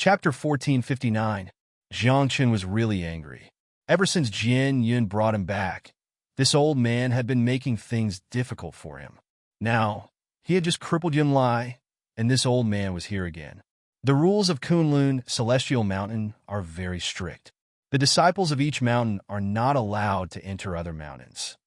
Chapter 1459. Jiang Qin was really angry. Ever since Jian Yun brought him back, this old man had been making things difficult for him. Now, he had just crippled Yun Lai, and this old man was here again. The rules of Kunlun Celestial Mountain are very strict. The disciples of each mountain are not allowed to enter other mountains.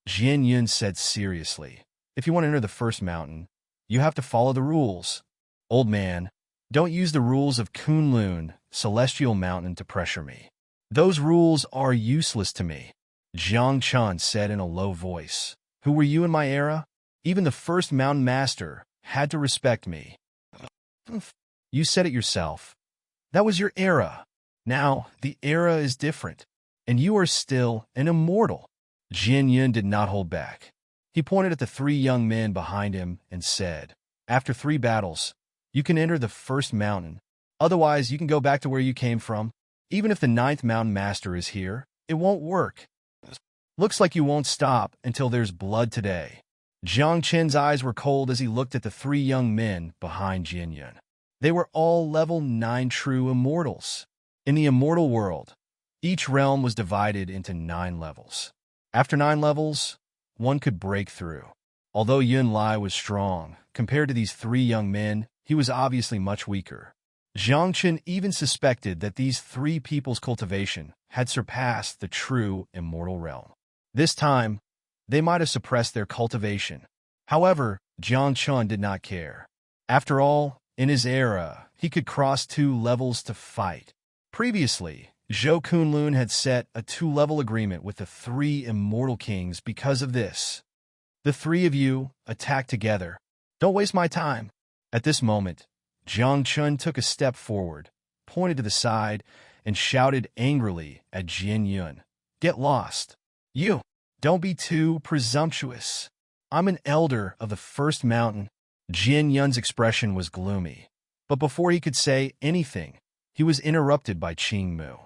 Jian Yun said seriously, "If you want to enter the first mountain, you have to follow the rules. Old man, don't use the rules of Kunlun Celestial Mountain to pressure me. Those rules are useless to me." Jiang Chun said in a low voice, "Who were you in my era? Even the first mountain master had to respect me." "You said it yourself. That was your era. Now, the era is different, and you are still an immortal." Jian Yun did not hold back. He pointed at the three young men behind him and said, "After 3 battles, you can enter the first mountain. Otherwise, you can go back to where you came from. Even if the 9th mountain master is here, it won't work. Looks like you won't stop until there's blood today." Jiang Qin's eyes were cold as he looked at the 3 young men behind Jian Yun. They were all level 9 true immortals. In the immortal world, each realm was divided into 9 levels. After 9 levels, one could break through. Although Yun Lai was strong, compared to these 3 young men, he was obviously much weaker. Jiang Qin even suspected that these 3 people's cultivation had surpassed the true immortal realm. This time, they might have suppressed their cultivation. However, Jiang Qin did not care. After all, in his era, he could cross 2 levels to fight. Previously, Zhou Kunlun had set a 2-level agreement with the 3 immortal kings because of this. "The 3 of you attack together. Don't waste my time." At this moment, Jiang Chun took a step forward, pointed to the side, and shouted angrily at Jian Yun, "Get lost. You, don't be too presumptuous. I'm an elder of the first mountain." Jian Yun's expression was gloomy, but before he could say anything, he was interrupted by Qing Mu.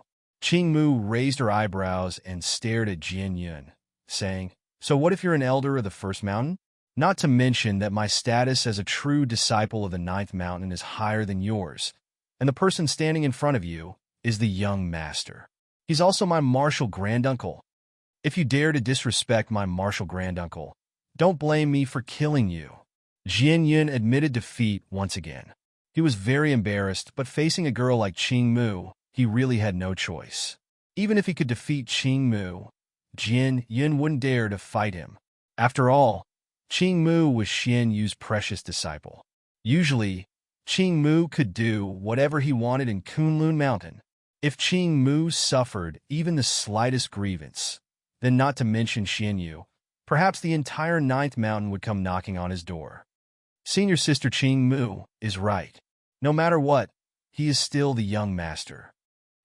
Qing Mu raised her eyebrows and stared at Jian Yun, saying, "So what if you're an elder of the first mountain? Not to mention that my status as a true disciple of the 9th mountain is higher than yours, and the person standing in front of you is the young master. He's also my martial granduncle. If you dare to disrespect my martial granduncle, don't blame me for killing you." Jian Yun admitted defeat once again. He was very embarrassed, but facing a girl like Qing Mu, he really had no choice. Even if he could defeat Qing Mu, Jian Yun wouldn't dare to fight him. After all, Qing Mu was Xian Yu's precious disciple. Usually, Qing Mu could do whatever he wanted in Kunlun Mountain. If Qing Mu suffered even the slightest grievance, then not to mention Xian Yu, perhaps the entire 9th mountain would come knocking on his door. Senior sister Qing Mu is right. No matter what, he is still the young master.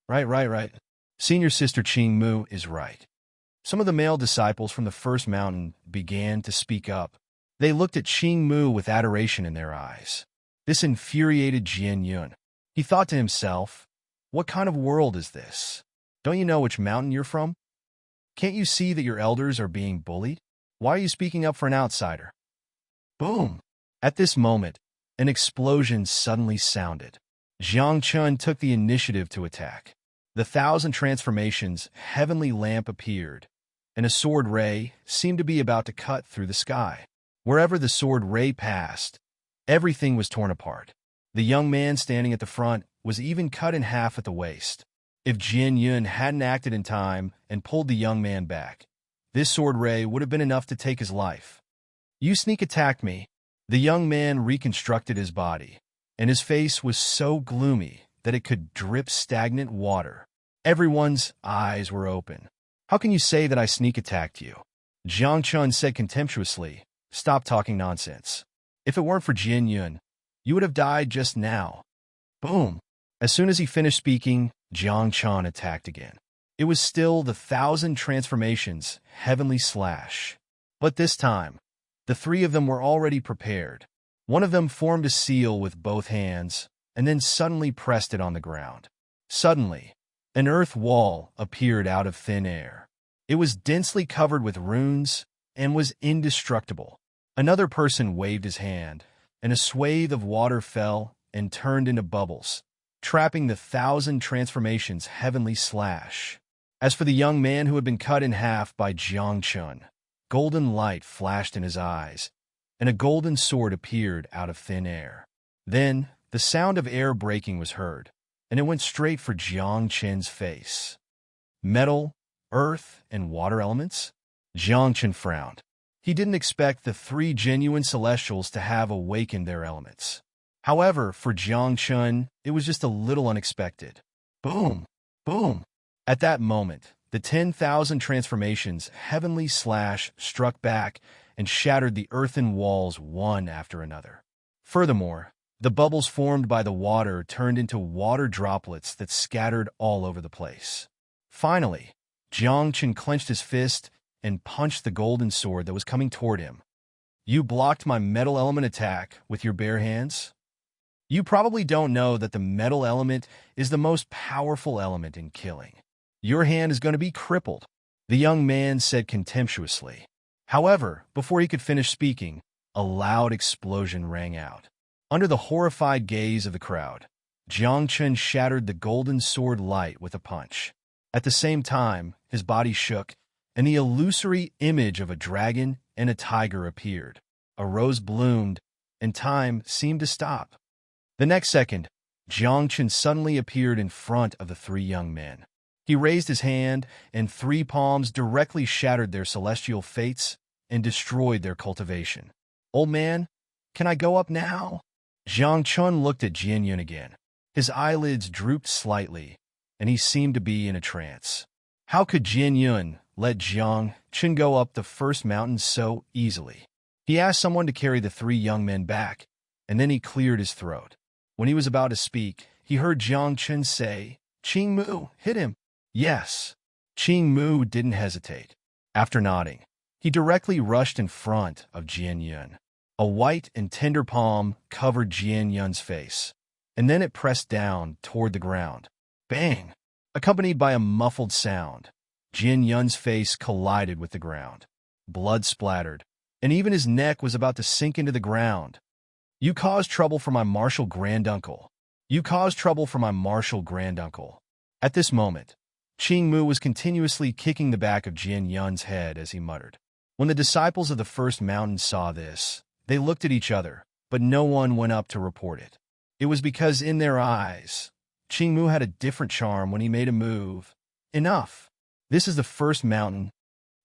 Right. Senior sister Qing Mu is right. Some of the male disciples from the first mountain began to speak up. They looked at Qing Mu with adoration in their eyes. This infuriated Jian Yun. He thought to himself, "What kind of world is this? Don't you know which mountain you're from? Can't you see that your elders are being bullied? Why are you speaking up for an outsider?" Boom! At this moment, an explosion suddenly sounded. Jiang Chun took the initiative to attack. The 1,000 transformations heavenly lamp appeared, and a sword ray seemed to be about to cut through the sky. Wherever the sword ray passed, everything was torn apart. The young man standing at the front was even cut in half at the waist. If Jian Yun hadn't acted in time and pulled the young man back, this sword ray would have been enough to take his life. "You sneak attacked me." The young man reconstructed his body, and his face was so gloomy that it could drip stagnant water. Everyone's eyes were open. "How can you say that I sneak attacked you?" Jiang Chun said contemptuously, "Stop talking nonsense. If it weren't for Jian Yun, you would have died just now." Boom! As soon as he finished speaking, Jiang Chun attacked again. It was still the 1,000 transformations heavenly slash. But this time, the 3 of them were already prepared. One of them formed a seal with both hands, and then suddenly pressed it on the ground. Suddenly, an earth wall appeared out of thin air. It was densely covered with runes and was indestructible. Another person waved his hand, and a swathe of water fell and turned into bubbles. trapping the 1,000 transformations' heavenly slash. As for the young man who had been cut in half by Jiangchun, golden light flashed in his eyes, and a golden sword appeared out of thin air. Then, the sound of air breaking was heard, and it went straight for Jiangchun's face. Metal, earth, and water elements? Jiangchun frowned. He didn't expect the three genuine celestials to have awakened their elements. However, for Jiangchun, it was just a little unexpected. Boom! Boom! At that moment, the 10,000 transformations' heavenly slash struck back and shattered the earthen walls one after another. Furthermore, the bubbles formed by the water turned into water droplets that scattered all over the place. Finally, Jiangchun clenched his fist and punched the golden sword that was coming toward him. You blocked my metal element attack with your bare hands? You probably don't know that the metal element is the most powerful element in killing. Your hand is going to be crippled, the young man said contemptuously. However, before he could finish speaking, a loud explosion rang out. Under the horrified gaze of the crowd, Jiangchun shattered the golden sword light with a punch. At the same time, his body shook, and the illusory image of a dragon and a tiger appeared. A rose bloomed, and time seemed to stop. The next second, Jiangchun suddenly appeared in front of the three young men. He raised his hand, and three palms directly shattered their celestial fates and destroyed their cultivation. Old man, can I go up now? Jiangchun looked at Jianyun again. His eyelids drooped slightly, and he seemed to be in a trance. How could Jianyun let Jiangchun go up the first mountain so easily? He asked someone to carry the three young men back, and then he cleared his throat. When he was about to speak, he heard Jiangchun say, "Qingmu, hit him." Yes. Qingmu didn't hesitate. After nodding, he directly rushed in front of Jianyun. A white and tender palm covered Jianyun's face, and then it pressed down toward the ground. Bang! Accompanied by a muffled sound, Jianyun's face collided with the ground. Blood splattered, and even his neck was about to sink into the ground. You caused trouble for my martial granduncle. You caused trouble for my martial granduncle. At this moment, Qingmu was continuously kicking the back of Jianyun's head as he muttered. When the disciples of the first mountain saw this, they looked at each other, but no one went up to report it. It was because in their eyes, Qingmu had a different charm when he made a move. Enough! This is the first mountain.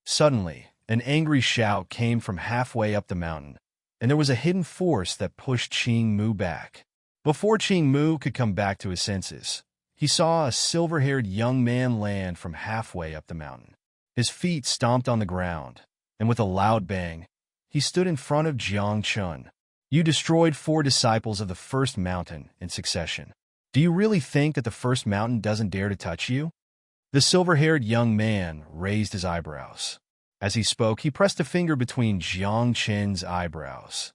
Suddenly, an angry shout came from halfway up the mountain, and there was a hidden force that pushed Qingmu back. Before Qingmu could come back to his senses, he saw a silver-haired young man land from halfway up the mountain. His feet stomped on the ground, and with a loud bang, he stood in front of Jiangchun. You destroyed 4 disciples of the first mountain in succession. Do you really think that the first mountain doesn't dare to touch you? The silver-haired young man raised his eyebrows. As he spoke, he pressed a finger between Jiangchun's eyebrows.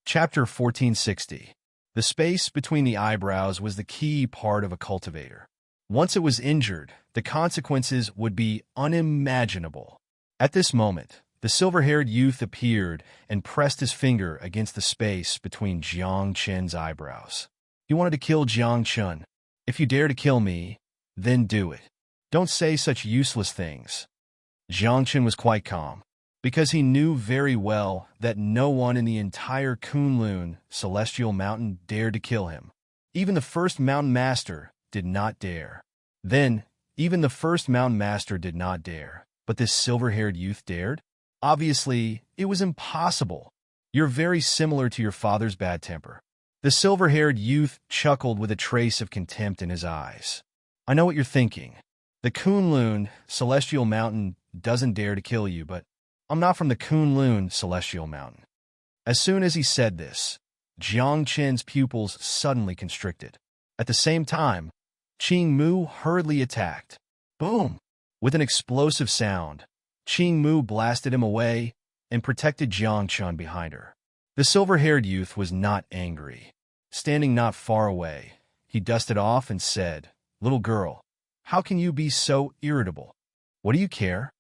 Chapter 1460. The space between the eyebrows was the key part of a cultivator. Once it was injured, the consequences would be unimaginable. At this moment, the silver-haired youth appeared and pressed his finger against the space between Jiangchun's eyebrows. He wanted to kill Jiangchun. If you dare to kill me, then do it. Don't say such useless things. Jiangchun was quite calm, because he knew very well that no one in the entire Kunlun celestial mountain dared to kill him. Even the first mountain master did not dare. Then, even the first mountain master did not dare, but this silver-haired youth dared? Obviously, it was impossible. You're very similar to your father's bad temper. The silver-haired youth chuckled with a trace of contempt in his eyes. I know what you're thinking. The Kunlun celestial mountain doesn't dare to kill you, but I'm not from the Kunlun celestial mountain. As soon as he said this, Jiangchun's pupils suddenly constricted. At the same time, Qingmu hurriedly attacked. Boom! With an explosive sound, Qingmu blasted him away and protected Jiangchun behind her. The silver-haired youth was not angry. Standing not far away, he dusted off and said, "Little girl, how can you be so irritable? What do you care?"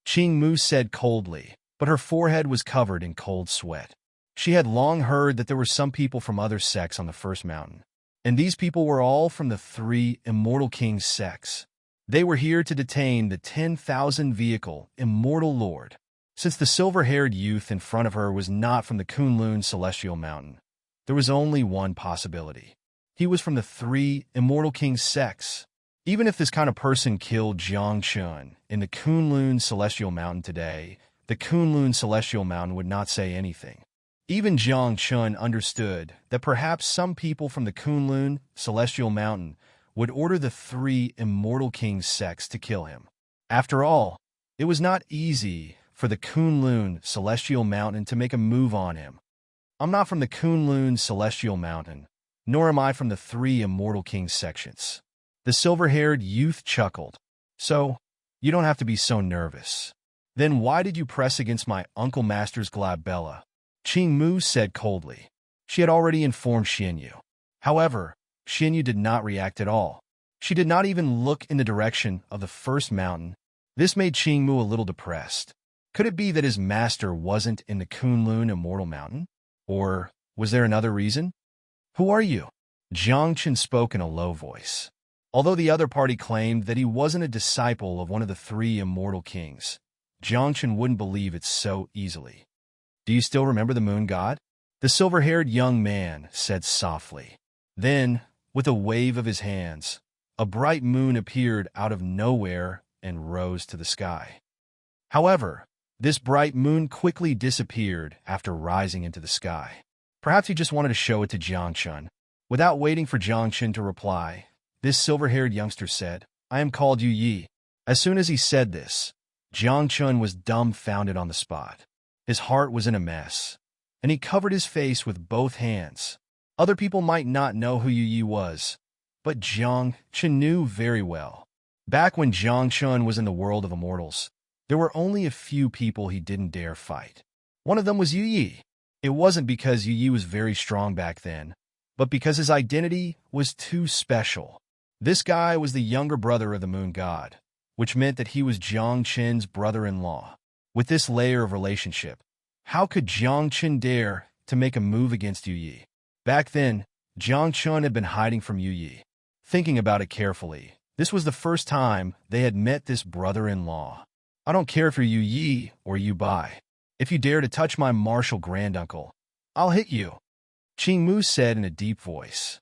Qingmu said coldly, but her forehead was covered in cold sweat. She had long heard that there were some people from other sects on the first mountain. And these people were all from the three Immortal Kings sects. They were here to detain the 10,000 vehicle Immortal Lord. Since the silver-haired youth in front of her was not from the Kunlun Celestial Mountain, there was only one possibility. He was from the three Immortal Kings sects. Even if this kind of person killed Jiang Chun in the Kunlun Celestial Mountain today, the Kunlun Celestial Mountain would not say anything. Even Jiang Chun understood that perhaps some people from the Kunlun Celestial Mountain would order the three Immortal Kings sects to kill him. After all, it was not easy for the Kunlun Celestial Mountain to make a move on him. I'm not from the Kunlun Celestial Mountain, nor am I from the three Immortal Kings sections. The silver-haired youth chuckled. So, you don't have to be so nervous. Then why did you press against my Uncle Master's glabella? Qing Mu said coldly. She had already informed Xianyu. However, Xianyu did not react at all. She did not even look in the direction of the first mountain. This made Qing Mu a little depressed. Could it be that his master wasn't in the Kunlun Immortal Mountain? Or was there another reason? Who are you? Jiang Chen spoke in a low voice. Although the other party claimed that he wasn't a disciple of one of the three Immortal Kings, Jiang Chen wouldn't believe it so easily. Do you still remember the moon god? The silver-haired young man said softly. Then, with a wave of his hands, a bright moon appeared out of nowhere and rose to the sky. However, this bright moon quickly disappeared after rising into the sky. Perhaps he just wanted to show it to Jiang Chen. Without waiting for Jiang Chen to reply, this silver-haired youngster said, I am called Yu Yi. As soon as he said this, Jiang Chen was dumbfounded on the spot. His heart was in a mess, and he covered his face with both hands. Other people might not know who Yu Yi was, but Jiang Chen knew very well. Back when Jiang Chen was in the world of immortals, there were only a few people he didn't dare fight. One of them was Yu Yi. It wasn't because Yu Yi was very strong back then, but because his identity was too special. This guy was the younger brother of the moon god, which meant that he was Jiang Chen's brother-in-law. With this layer of relationship, how could Jiang Chen dare to make a move against Yu Yi? Back then, Jiang Chen had been hiding from Yu Yi. Thinking about it carefully, this was the first time they had met this brother-in-law. I don't care if you're Yu Yi or Yu Bai. If you dare to touch my martial granduncle, I'll hit you, Qing Mu said in a deep voice.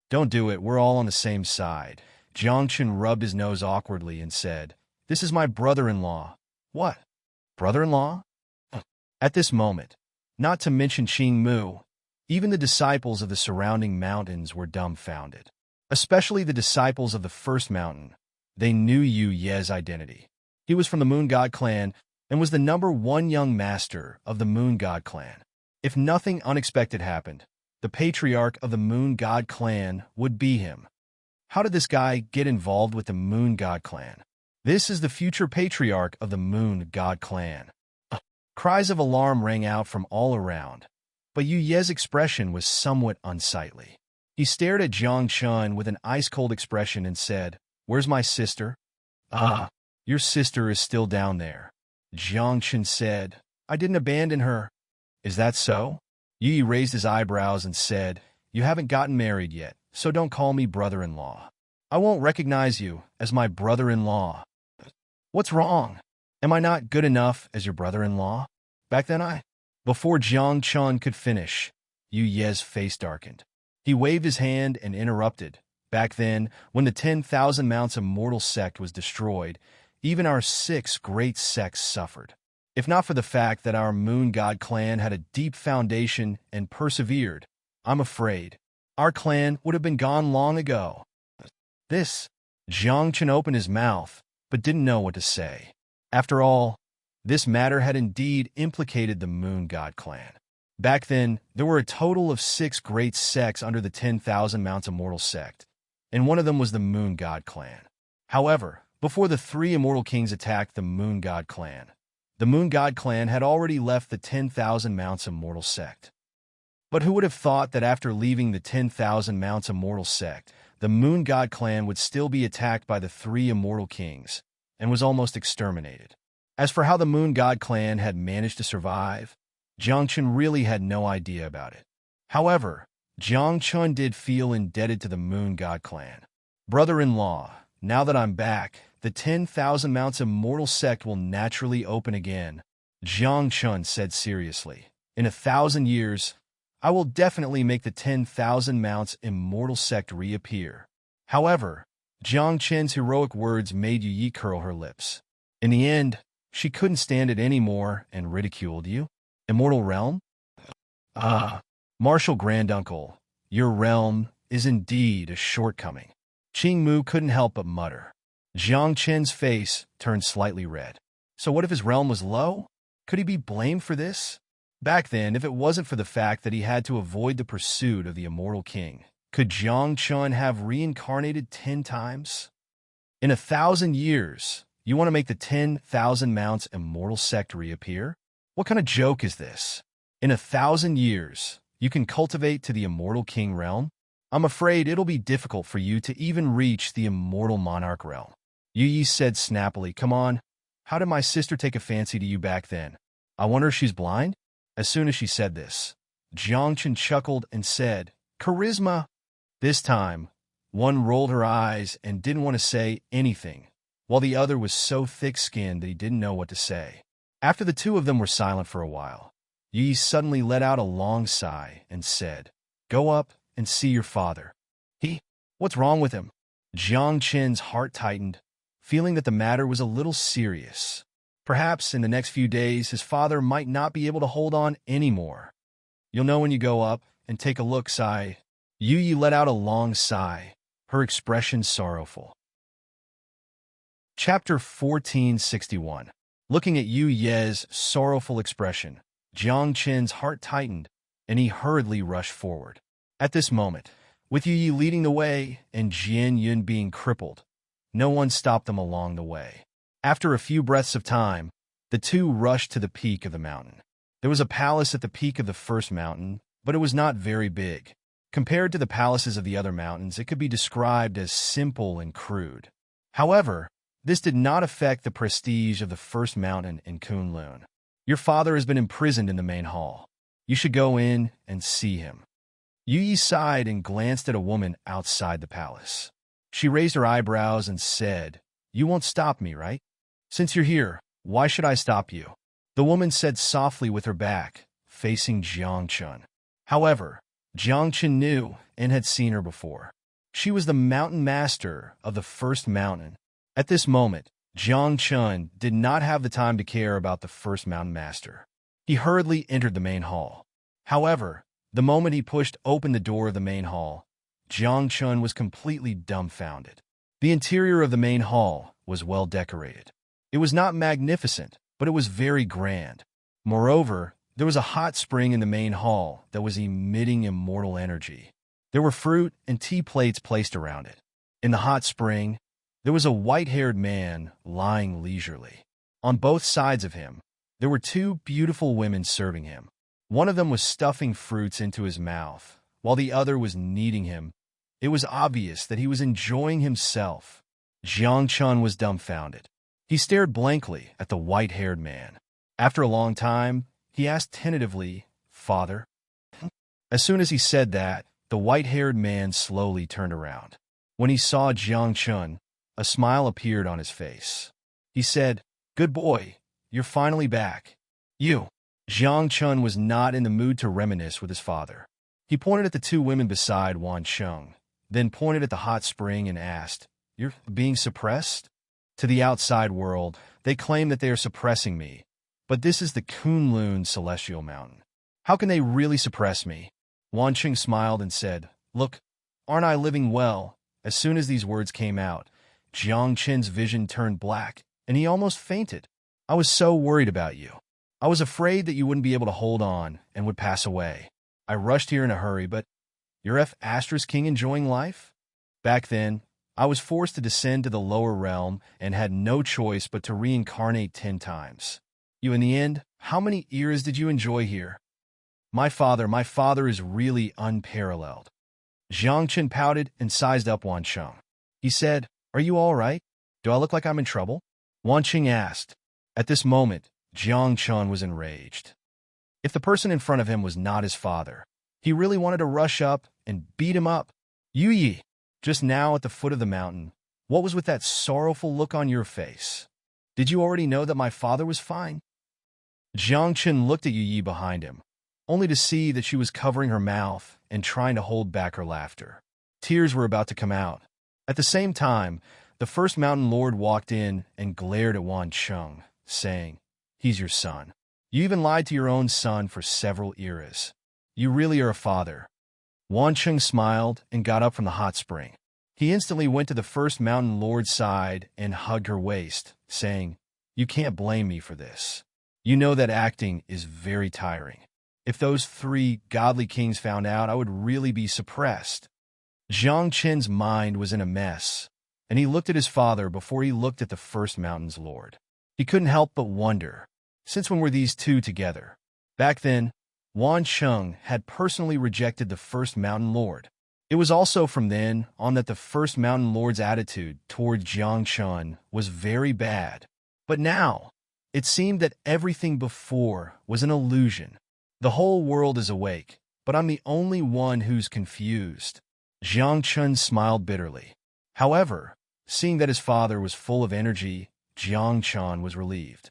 Don't do it, we're all on the same side. Jiang Chen rubbed his nose awkwardly and said, This is my brother-in-law. What? Brother-in-law? At this moment, not to mention Qing Mu, even the disciples of the surrounding mountains were dumbfounded. Especially the disciples of the first mountain. They knew Yu Ye's identity. He was from the Moon God clan and was the #1 young master of the Moon God clan. If nothing unexpected happened, the patriarch of the Moon God clan would be him. How did this guy get involved with the Moon God clan? This is the future patriarch of the Moon God clan. Cries of alarm rang out from all around, but Yu Ye's expression was somewhat unsightly. He stared at Jiang Chen with an ice-cold expression and said, Where's my sister? Your sister is still down there. Jiang Chen said, I didn't abandon her. Is that so? Yu Yi raised his eyebrows and said, You haven't gotten married yet, so don't call me brother-in-law. I won't recognize you as my brother-in-law. What's wrong? Am I not good enough as your brother-in-law? Back then Before Jiang Chen could finish, Yu Ye's face darkened. He waved his hand and interrupted. Back then, when the 10,000 mounts immortal sect was destroyed, even our 6 great sects suffered. If not for the fact that our Moon God clan had a deep foundation and persevered, I'm afraid our clan would have been gone long ago. Jiang Chen opened his mouth, but didn't know what to say. After all, this matter had indeed implicated the Moon God clan. Back then, there were a total of 6 great sects under the 10,000 Mounts Immortal sect, and one of them was the Moon God clan. However, before the 3 Immortal Kings attacked the Moon God clan, the Moon God clan had already left the 10,000 Mounts Immortal sect. But who would have thought that after leaving the 10,000 Mounts Immortal sect, the Moon God clan would still be attacked by the 3 Immortal Kings, and was almost exterminated. As for how the Moon God clan had managed to survive, Jiang Chen really had no idea about it. However, Jiang Chun did feel indebted to the Moon God clan. Brother-in-law, now that I'm back, the 10,000 Mounts Immortal sect will naturally open again, Jiang Chun said seriously. In 1,000 years, I will definitely make the 10,000 Mounts Immortal sect reappear. However, Jiang Chen's heroic words made Yu Yi curl her lips. In the end, she couldn't stand it anymore and ridiculed you. Immortal realm? Ah, Martial Granduncle, your realm is indeed a shortcoming. Qing Mu couldn't help but mutter. Jiang Chen's face turned slightly red. So what if his realm was low? Could he be blamed for this? Back then, if it wasn't for the fact that he had to avoid the pursuit of the immortal king, could Jiang Chun have reincarnated 10 times? In 1,000 years, you want to make the 10,000 Mounts Immortal sect reappear? What kind of joke is this? In 1,000 years, you can cultivate to the immortal king realm? I'm afraid it'll be difficult for you to even reach the immortal monarch realm. Yu Yi said snappily, come on, how did my sister take a fancy to you back then? I wonder if she's blind? As soon as she said this, Jiang Chun chuckled and said, charisma. This time, one rolled her eyes and didn't want to say anything, while the other was so thick-skinned that he didn't know what to say. After the two of them were silent for a while, Yi suddenly let out a long sigh and said, go up and see your father. What's wrong with him? Jiang Chen's heart tightened, feeling that the matter was a little serious. Perhaps in the next few days his father might not be able to hold on anymore. You'll know when you go up and take a look, sigh. Yu Yi let out a long sigh, her expression sorrowful. Chapter 1461. Looking at Yu Ye's sorrowful expression, Jiang Chen's heart tightened, and he hurriedly rushed forward. At this moment, with Yu Yi leading the way and Jian Yun being crippled, no one stopped them along the way. After a few breaths of time, the two rushed to the peak of the mountain. There was a palace at the peak of the first mountain, but it was not very big. Compared to the palaces of the other mountains, it could be described as simple and crude. However, this did not affect the prestige of the first mountain in Kunlun. Your father has been imprisoned in the main hall. You should go in and see him. Yu Yi sighed and glanced at a woman outside the palace. She raised her eyebrows and said, you won't stop me, right? Since you're here, why should I stop you? The woman said softly with her back, facing Jiang Chun. However, Jiang Chun knew and had seen her before. She was the mountain master of the first mountain. At this moment, Jiang Chun did not have the time to care about the first mountain master. He hurriedly entered the main hall. However, the moment he pushed open the door of the main hall, Jiang Chun was completely dumbfounded. The interior of the main hall was well decorated. It was not magnificent, but it was very grand. Moreover, there was a hot spring in the main hall that was emitting immortal energy. There were fruit and tea plates placed around it. In the hot spring, there was a white-haired man lying leisurely. On both sides of him, there were two beautiful women serving him. One of them was stuffing fruits into his mouth, while the other was kneading him. It was obvious that he was enjoying himself. Jiang Chun was dumbfounded. He stared blankly at the white-haired man. After a long time, he asked tentatively, Father? As soon as he said that, the white-haired man slowly turned around. When he saw Jiang Chun, a smile appeared on his face. He said, good boy, you're finally back. You. Jiang Chun was not in the mood to reminisce with his father. He pointed at the two women beside Wan Cheng, then pointed at the hot spring and asked, you're being suppressed? To the outside world, they claim that they are suppressing me, but this is the Kunlun Celestial Mountain. How can they really suppress me? Wan Cheng smiled and said, look, aren't I living well? As soon as these words came out, Jiang Chen's vision turned black, and he almost fainted. I was so worried about you. I was afraid that you wouldn't be able to hold on and would pass away. I rushed here in a hurry, but you're Asterisk King enjoying life? Back then, I was forced to descend to the lower realm and had no choice but to reincarnate 10 times. You, in the end, how many eras did you enjoy here? My father is really unparalleled. Jiang Chen pouted and sized up Wan Cheng. He said, are you all right? Do I look like I'm in trouble? Wan Cheng asked. At this moment, Jiang Chun was enraged. If the person in front of him was not his father, He really wanted to rush up and beat him up. Yi, just now at the foot of the mountain, what was with that sorrowful look on your face? Did you already know that my father was fine? Jiangchen looked at Yi behind him, only to see that she was covering her mouth and trying to hold back her laughter. Tears were about to come out. At the same time, the first mountain lord walked in and glared at Wan Cheng, saying, "He's your son. You even lied to your own son for several eras. You really are a father." Wan Cheng smiled and got up from the hot spring. He instantly went to the first mountain lord's side and hugged her waist, saying, "You can't blame me for this. You know that acting is very tiring. If those 3 godly kings found out, I would really be suppressed." Zhang Qin's mind was in a mess, and he looked at his father before he looked at the first mountain's lord. He couldn't help but wonder, since when were these two together? Back then, Wan Cheng had personally rejected the first mountain lord. It was also from then on that the first mountain lord's attitude toward Jiang Chun was very bad. But now, it seemed that everything before was an illusion. The whole world is awake, but I'm the only one who's confused. Jiang Chun smiled bitterly. However, seeing that his father was full of energy, Jiang Chun was relieved.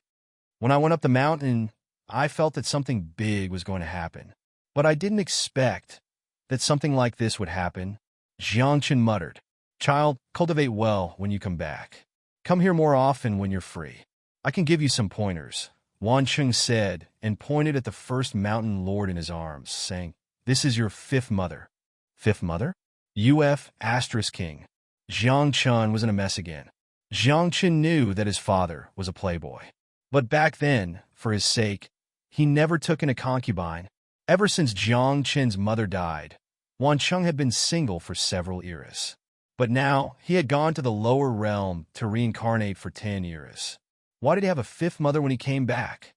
When I went up the mountain, I felt that something big was going to happen. But I didn't expect that something like this would happen. Jiang Chun muttered, "Child, cultivate well when you come back. Come here more often when you're free. I can give you some pointers," Wan Cheng said, and pointed at the first mountain lord in his arms, saying, "This is your 5th mother." 5th mother? King. Jiang Chun was in a mess again. Jiang Chun knew that his father was a playboy. But back then, for his sake, he never took in a concubine. Ever since Jiang Chen's mother died, Wan Cheng had been single for several eras. But now, he had gone to the lower realm to reincarnate for 10 eras. Why did he have a 5th mother when he came back?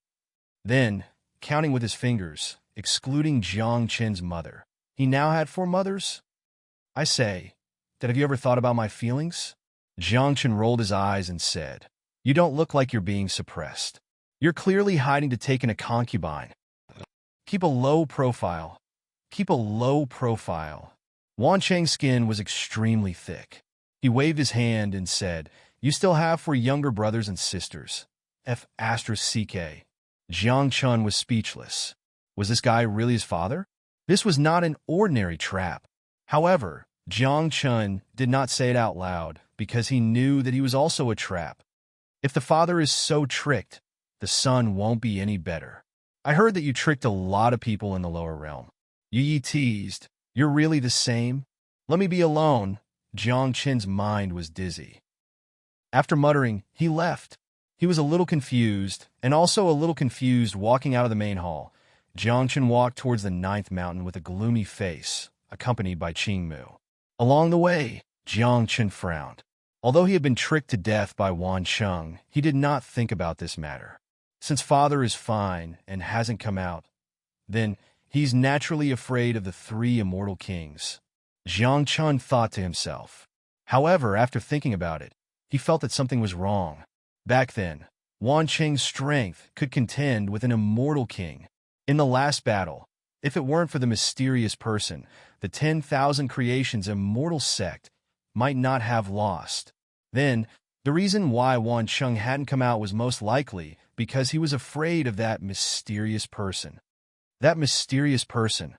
Then, counting with his fingers, excluding Jiang Chen's mother, he now had 4 mothers? I say, Dad, have you ever thought about my feelings? Jiang Chen rolled his eyes and said, "You don't look like you're being suppressed. You're clearly hiding to take in a concubine. Keep a low profile. Keep a low profile." Wan Cheng's skin was extremely thick. He waved his hand and said, "You still have 4 younger brothers and sisters. F***CK. Jiang Chun was speechless. Was this guy really his father? This was not an ordinary trap. However, Jiang Chun did not say it out loud because he knew that he was also a trap. If the father is so tricked, the son won't be any better. I heard that you tricked a lot of people in the lower realm. Yi teased, "You're really the same? Let me be alone." Jiang Chen's mind was dizzy. After muttering, he left. He was a little confused, and also a little confused walking out of the main hall. Jiang Chen walked towards the 9th mountain with a gloomy face, accompanied by Qingmu. Along the way, Jiang Chen frowned. Although he had been tricked to death by Wan Cheng, he did not think about this matter. Since father is fine and hasn't come out, then he's naturally afraid of the 3 immortal kings. Jiang Chen thought to himself. However, after thinking about it, he felt that something was wrong. Back then, Wan Cheng's strength could contend with an immortal king. In the last battle, if it weren't for the mysterious person, the 10,000 creations immortal sect might not have lost. Then, the reason why Wan Cheng hadn't come out was most likely because he was afraid of that mysterious person. That mysterious person.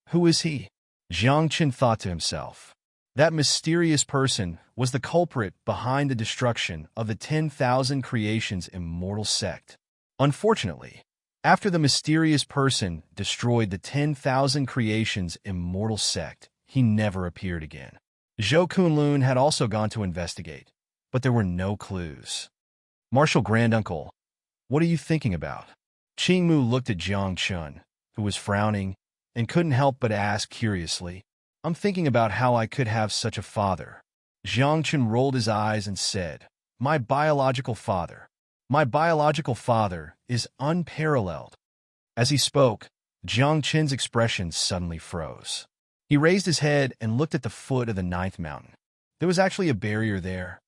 Who is he? Jiang Chen thought to himself. That mysterious person was the culprit behind the destruction of the 10,000 creations immortal sect. Unfortunately, after the mysterious person destroyed the 10,000 creations immortal sect, he never appeared again. Zhou Kunlun had also gone to investigate, but there were no clues. "Martial Granduncle, what are you thinking about?" Qingmu looked at Jiang Chun, who was frowning, and couldn't help but ask curiously, "I'm thinking about how I could have such a father." Jiang Chun rolled his eyes and said, My biological father is unparalleled." As he spoke, Jiang Chen's expression suddenly froze. He raised his head and looked at the foot of the 9th mountain. There was actually a barrier there.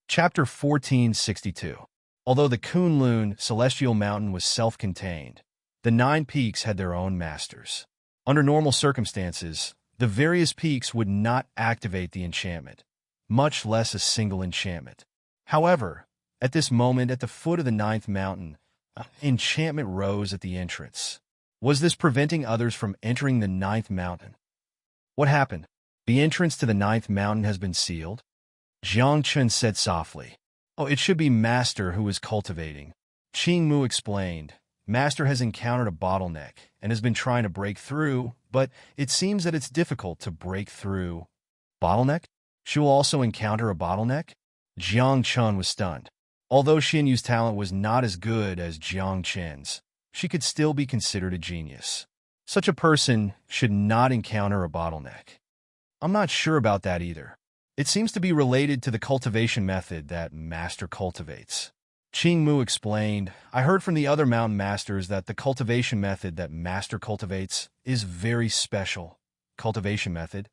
Chapter 1462. Although the Kunlun celestial mountain was self-contained, the 9 peaks had their own masters. Under normal circumstances, the various peaks would not activate the enchantment, much less a single enchantment. However, at this moment at the foot of the ninth mountain, an enchantment rose at the entrance. Was this preventing others from entering the ninth mountain? What happened? The entrance to the ninth mountain has been sealed? Jiang Chun said softly. Oh, it should be Master who is cultivating. Qing Mu explained. Master has encountered a bottleneck and has been trying to break through, but it seems that it's difficult to break through. Bottleneck? She will also encounter a bottleneck? Jiang Chun was stunned. Although Xian Yu's talent was not as good as Jiang Chen's, she could still be considered a genius. Such a person should not encounter a bottleneck. I'm not sure about that either. It seems to be related to the cultivation method that Master cultivates. Qing Mu explained, I heard from the other mountain masters that the cultivation method that Master cultivates is very special. Cultivation method?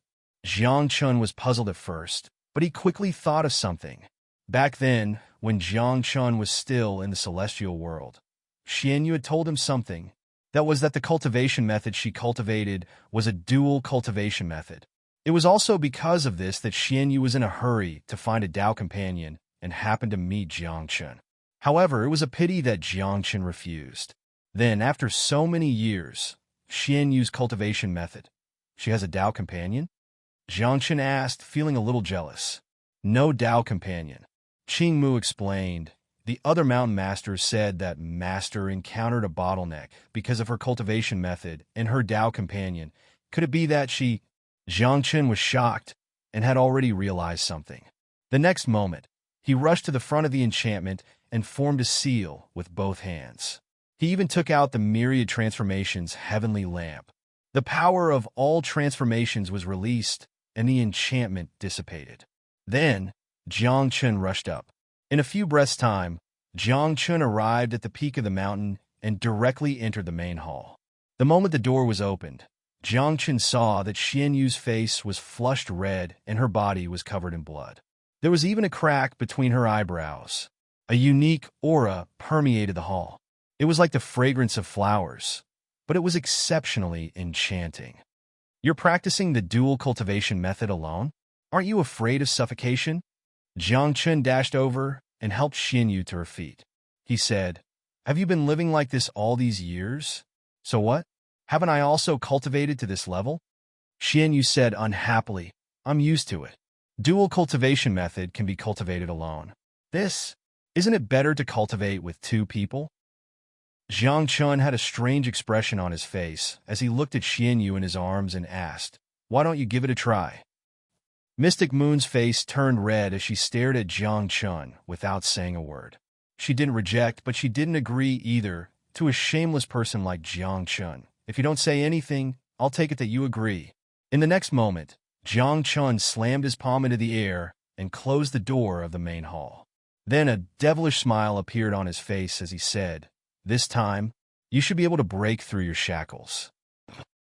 Jiang Chun was puzzled at first, but he quickly thought of something. Back then, when Jiang Chun was still in the celestial world, Xian Yu had told him something. That was that the cultivation method she cultivated was a dual cultivation method. It was also because of this that Xian Yu was in a hurry to find a Tao companion and happened to meet Jiang Chun. However, it was a pity that Jiang Chun refused. Then, after so many years, Xian Yu's cultivation method. She has a Tao companion? Jiang Chun asked, feeling a little jealous. No Tao companion. Qing Mu explained. The other mountain masters said that Master encountered a bottleneck because of her cultivation method and her Tao companion. Could it be that she... Jiang Chun was shocked and had already realized something. The next moment, he rushed to the front of the enchantment and formed a seal with both hands. He even took out the myriad transformations heavenly lamp. The power of all transformations was released and the enchantment dissipated. Then, Jiang Chun rushed up. In a few breaths' time, Jiang Chun arrived at the peak of the mountain and directly entered the main hall. The moment the door was opened, Jiang Chun saw that Xian Yu's face was flushed red and her body was covered in blood. There was even a crack between her eyebrows. A unique aura permeated the hall. It was like the fragrance of flowers, but it was exceptionally enchanting. You're practicing the dual cultivation method alone? Aren't you afraid of suffocation? Jiang Chun dashed over and helped Xian Yu to her feet. He said, Have you been living like this all these years? So what? Haven't I also cultivated to this level? Xian Yu said unhappily, I'm used to it. Dual cultivation method can be cultivated alone. Isn't it better to cultivate with two people? Jiang Chun had a strange expression on his face as he looked at Xian Yu in his arms and asked, Why don't you give it a try? Mystic Moon's face turned red as she stared at Jiang Chun without saying a word. She didn't reject, but she didn't agree either to a shameless person like Jiang Chun. If you don't say anything, I'll take it that you agree. In the next moment, Jiang Chun slammed his palm into the air and closed the door of the main hall. Then a devilish smile appeared on his face as he said, This time, you should be able to break through your shackles.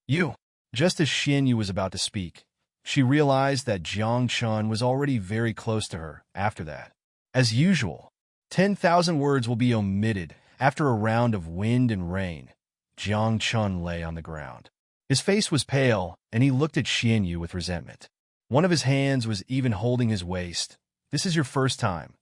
You! Just as Xian Yu was about to speak, she realized that Jiang Chun was already very close to her after that. As usual, 10,000 words will be omitted after a round of wind and rain. Jiang Chun lay on the ground. His face was pale, and he looked at Xian Yu with resentment. One of his hands was even holding his waist. This is your first time,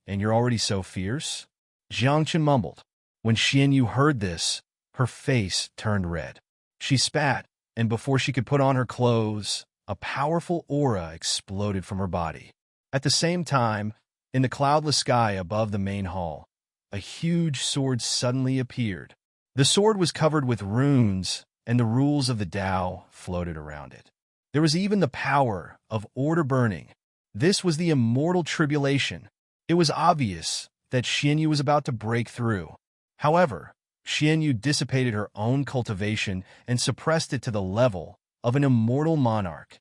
and you're already so fierce? Jiang Chun mumbled. When Xian Yu heard this, her face turned red. She spat, and before she could put on her clothes, a powerful aura exploded from her body. At the same time, in the cloudless sky above the main hall, a huge sword suddenly appeared. The sword was covered with runes, and the rules of the Tao floated around it. There was even the power of order burning. This was the immortal tribulation. It was obvious that Xian Yu was about to break through. However, Xian Yu dissipated her own cultivation and suppressed it to the level of an immortal monarch.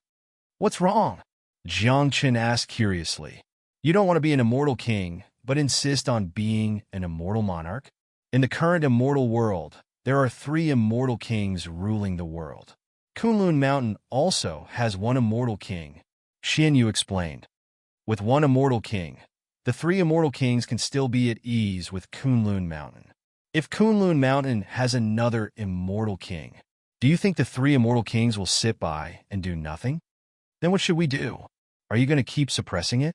What's wrong? Jiang Chun asked curiously. You don't want to be an immortal king, but insist on being an immortal monarch? In the current immortal world, there are 3 immortal kings ruling the world. Kunlun Mountain also has 1 immortal king, Xian Yu explained. With 1 immortal king, the 3 immortal kings can still be at ease with Kunlun Mountain. If Kunlun Mountain has another immortal king, Do you think the three immortal kings will sit by and do nothing? Then what should we do? Are you going to keep suppressing it?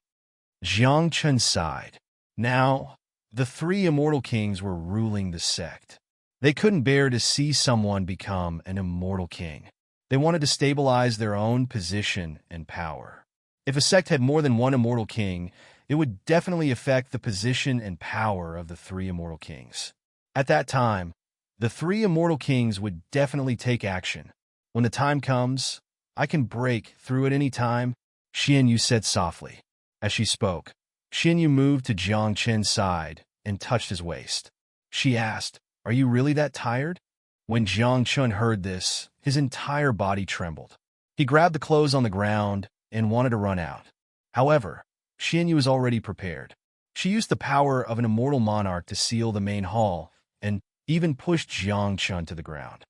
Jiang Chun sighed. Now, the three immortal kings were ruling the sect. They couldn't bear to see someone become an immortal king. They wanted to stabilize their own position and power. If a sect had more than one immortal king, it would definitely affect the position and power of the three immortal kings. At that time, the three immortal kings would definitely take action. When the time comes, I can break through at any time, Xianyu said softly. As she spoke, Xianyu moved to Jiang Chen's side and touched his waist. She asked, "Are you really that tired?" When Jiang Chun heard this, his entire body trembled. He grabbed the clothes on the ground and wanted to run out. However, Xianyu was already prepared. She used the power of an immortal monarch to seal the main hall and even pushed Jiang Chun to the ground.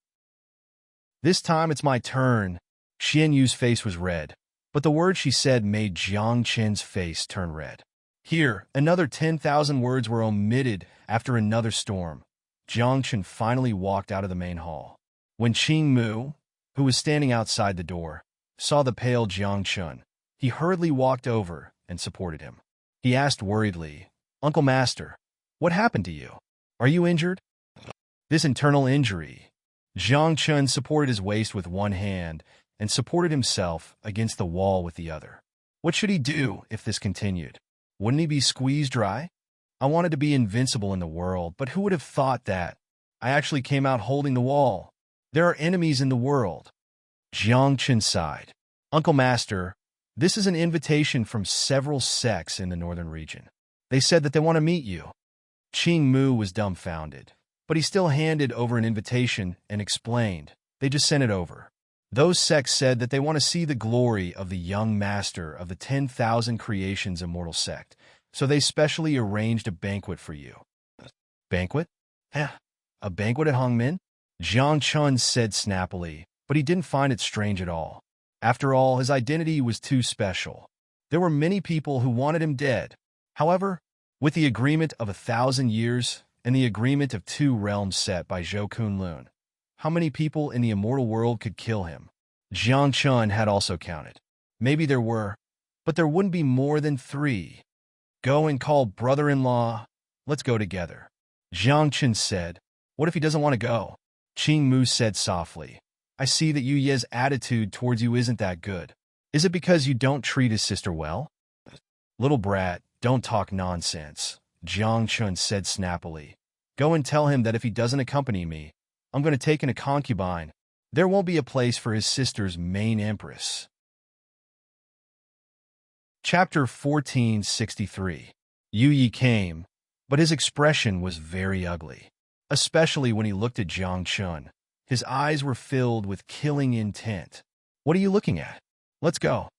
This time it's my turn. Xianyu's face was red, but the words she said made Jiang Chen's face turn red. Here, another 10,000 words were omitted after another storm. Jiang Chen finally walked out of the main hall. When Qing Mu, who was standing outside the door, saw the pale Jiang Chun, he hurriedly walked over and supported him. He asked worriedly, "Uncle Master, what happened to you? Are you injured?" This internal injury. Jiang Chun supported his waist with one hand and supported himself against the wall with the other. What should he do if this continued? Wouldn't he be squeezed dry? I wanted to be invincible in the world, but who would have thought that? I actually came out holding the wall. There are enemies in the world. Jiang Chen sighed. Uncle Master, this is an invitation from several sects in the northern region. They said that they want to meet you. Qing Mu was dumbfounded, but he still handed over an invitation and explained. They just sent it over. Those sects said that they want to see the glory of the young master of the 10,000 Creations Immortal Sect, so they specially arranged a banquet for you. Banquet? A banquet at Hongmen? Jiang Chun said snappily, but he didn't find it strange at all. After all, his identity was too special. There were many people who wanted him dead. However, with the agreement of 1,000 years and the agreement of 2 realms set by Zhou Kunlun, how many people in the immortal world could kill him? Jiang Chun had also counted. Maybe there were, but there wouldn't be more than 3. Go and call brother-in-law. Let's go together. Jiang Chun said. What if he doesn't want to go? Qing Mu said softly. I see that Yu Ye's attitude towards you isn't that good. Is it because you don't treat his sister well? Little brat, don't talk nonsense, Jiang Chun said snappily. Go and tell him that if he doesn't accompany me, I'm going to take in a concubine. There won't be a place for his sister's main empress. Chapter 1463. Yu Yi came, but his expression was very ugly, especially when he looked at Jiang Chun. His eyes were filled with killing intent. What are you looking at? Let's go.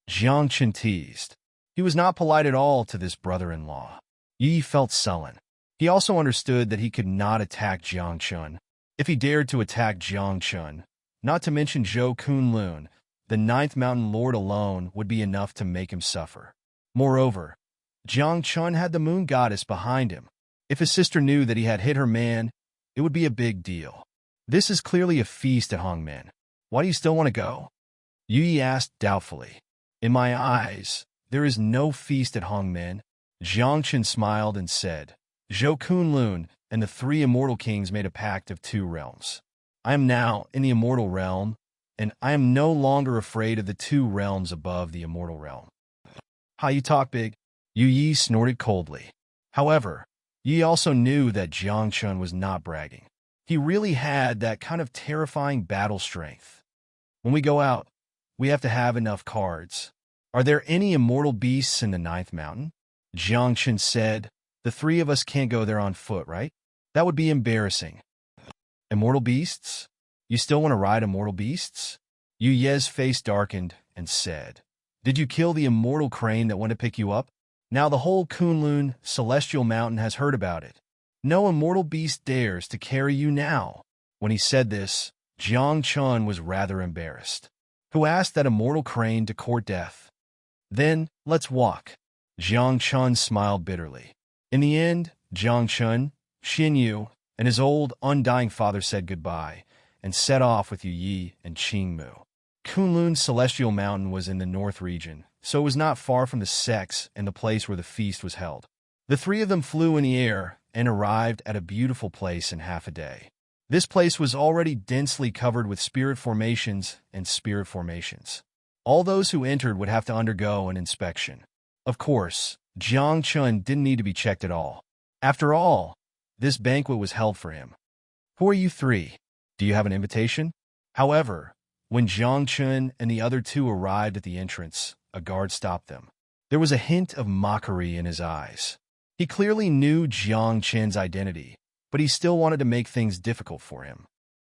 Jiang Chun teased. He was not polite at all to this brother-in-law. Yu Yi felt sullen. He also understood that he could not attack Jiang Chun. If he dared to attack Jiang Chun, not to mention Zhou Kunlun, the 9th Mountain Lord alone would be enough to make him suffer. Moreover, Jiang Chun had the Moon Goddess behind him. If his sister knew that he had hit her man, it would be a big deal. This is clearly a feast at Hongmen. Why do you still want to go? Yu Yi asked doubtfully. In my eyes, there is no feast at Hongmen. Jiang Chun smiled and said, Zhou Kunlun and the 3 immortal kings made a pact of 2 realms. I am now in the immortal realm, and I am no longer afraid of the 2 realms above the immortal realm. How you talk big? Yu Yi snorted coldly. However, Yu Yi also knew that Jiang Chun was not bragging. He really had that kind of terrifying battle strength. When we go out, we have to have enough cards. Are there any immortal beasts in the 9th mountain? Jiang Chun said, the 3 of us can't go there on foot, right? That would be embarrassing. Immortal beasts? You still want to ride immortal beasts? Yu Ye's face darkened and said, Did you kill the immortal crane that went to pick you up? Now the whole Kunlun celestial mountain has heard about it. No immortal beast dares to carry you now. When he said this, Jiang Chun was rather embarrassed. Who asked that immortal crane to court death? Then, let's walk. Jiang Chun smiled bitterly. In the end, Jiang Chun, Xin Yu, and his old, undying father said goodbye, and set off with Yu Yi and Qing Mu. Kunlun's celestial mountain was in the north region, so it was not far from the sects and the place where the feast was held. The three of them flew in the air and arrived at a beautiful place in half a day. This place was already densely covered with spirit formations and spirit formations. All those who entered would have to undergo an inspection. Of course, Jiang Chun didn't need to be checked at all. After all, this banquet was held for him. Who are you three? Do you have an invitation? However, when Jiang Chun and the other two arrived at the entrance, a guard stopped them. There was a hint of mockery in his eyes. He clearly knew Jiang Chen's identity, but he still wanted to make things difficult for him.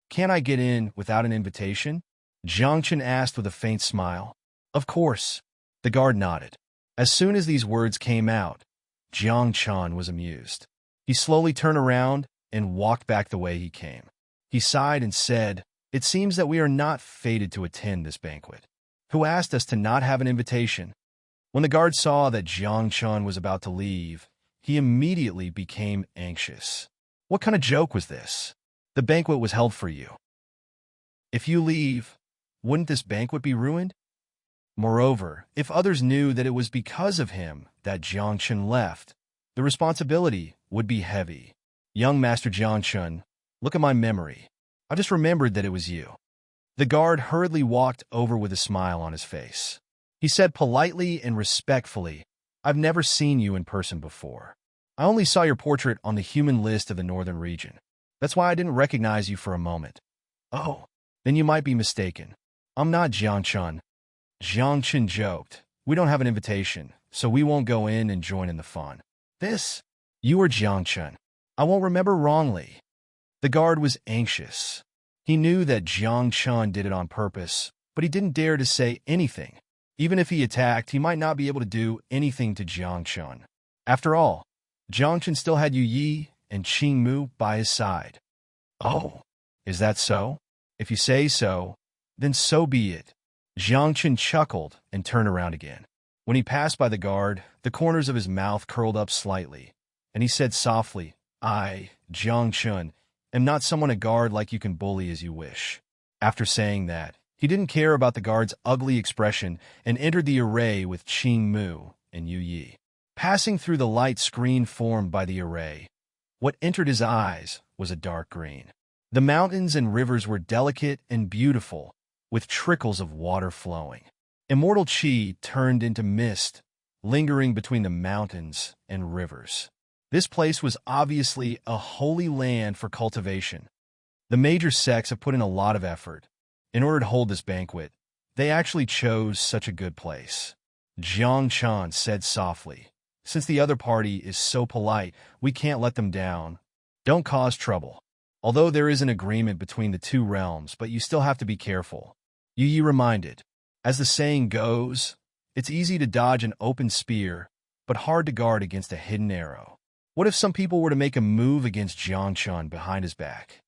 "Can't I get in without an invitation?" Jiang Chen asked with a faint smile. "Of course." The guard nodded. As soon as these words came out, Jiang Chen was amused. He slowly turned around and walked back the way he came. He sighed and said, "It seems that we are not fated to attend this banquet. Who asked us to not have an invitation?" When the guard saw that Jiang Chen was about to leave, he immediately became anxious. What kind of joke was this? The banquet was held for you. If you leave, wouldn't this banquet be ruined? Moreover, if others knew that it was because of him that Jiang Chen left, the responsibility would be heavy. "Young Master Jiang Chen, look at my memory. I just remembered that it was you." The guard hurriedly walked over with a smile on his face. He said politely and respectfully, "I've never seen you in person before. I only saw your portrait on the human list of the northern region. That's why I didn't recognize you for a moment." "Oh, then you might be mistaken. I'm not Jiang Chen." Jiang Chen joked, "We don't have an invitation, so we won't go in and join in the fun." You are Jiang Chen. I won't remember wrongly." The guard was anxious. He knew that Jiang Chen did it on purpose, but he didn't dare to say anything. Even if he attacked, he might not be able to do anything to Jiang Chen. After all, Jiang Chen still had Yu Yi and Qing Mu by his side. "Oh, is that so? If you say so, then so be it." Jiang Chen chuckled and turned around again. When he passed by the guard, the corners of his mouth curled up slightly, and he said softly, "I, Jiang Chen, am not someone a guard like you can bully as you wish." After saying that, he didn't care about the guard's ugly expression and entered the array with Qing Mu and Yu Yi. Passing through the light screen formed by the array, what entered his eyes was a dark green. The mountains and rivers were delicate and beautiful, with trickles of water flowing. Immortal Qi turned into mist, lingering between the mountains and rivers. This place was obviously a holy land for cultivation. The major sects have put in a lot of effort. In order to hold this banquet, they actually chose such a good place. Jiang Chen said softly, "Since the other party is so polite, we can't let them down. Don't cause trouble. Although there is an agreement between the two realms, but you still have to be careful." Yu Yi reminded, "As the saying goes, it's easy to dodge an open spear, but hard to guard against a hidden arrow. What if some people were to make a move against Jiang Chen behind his back?"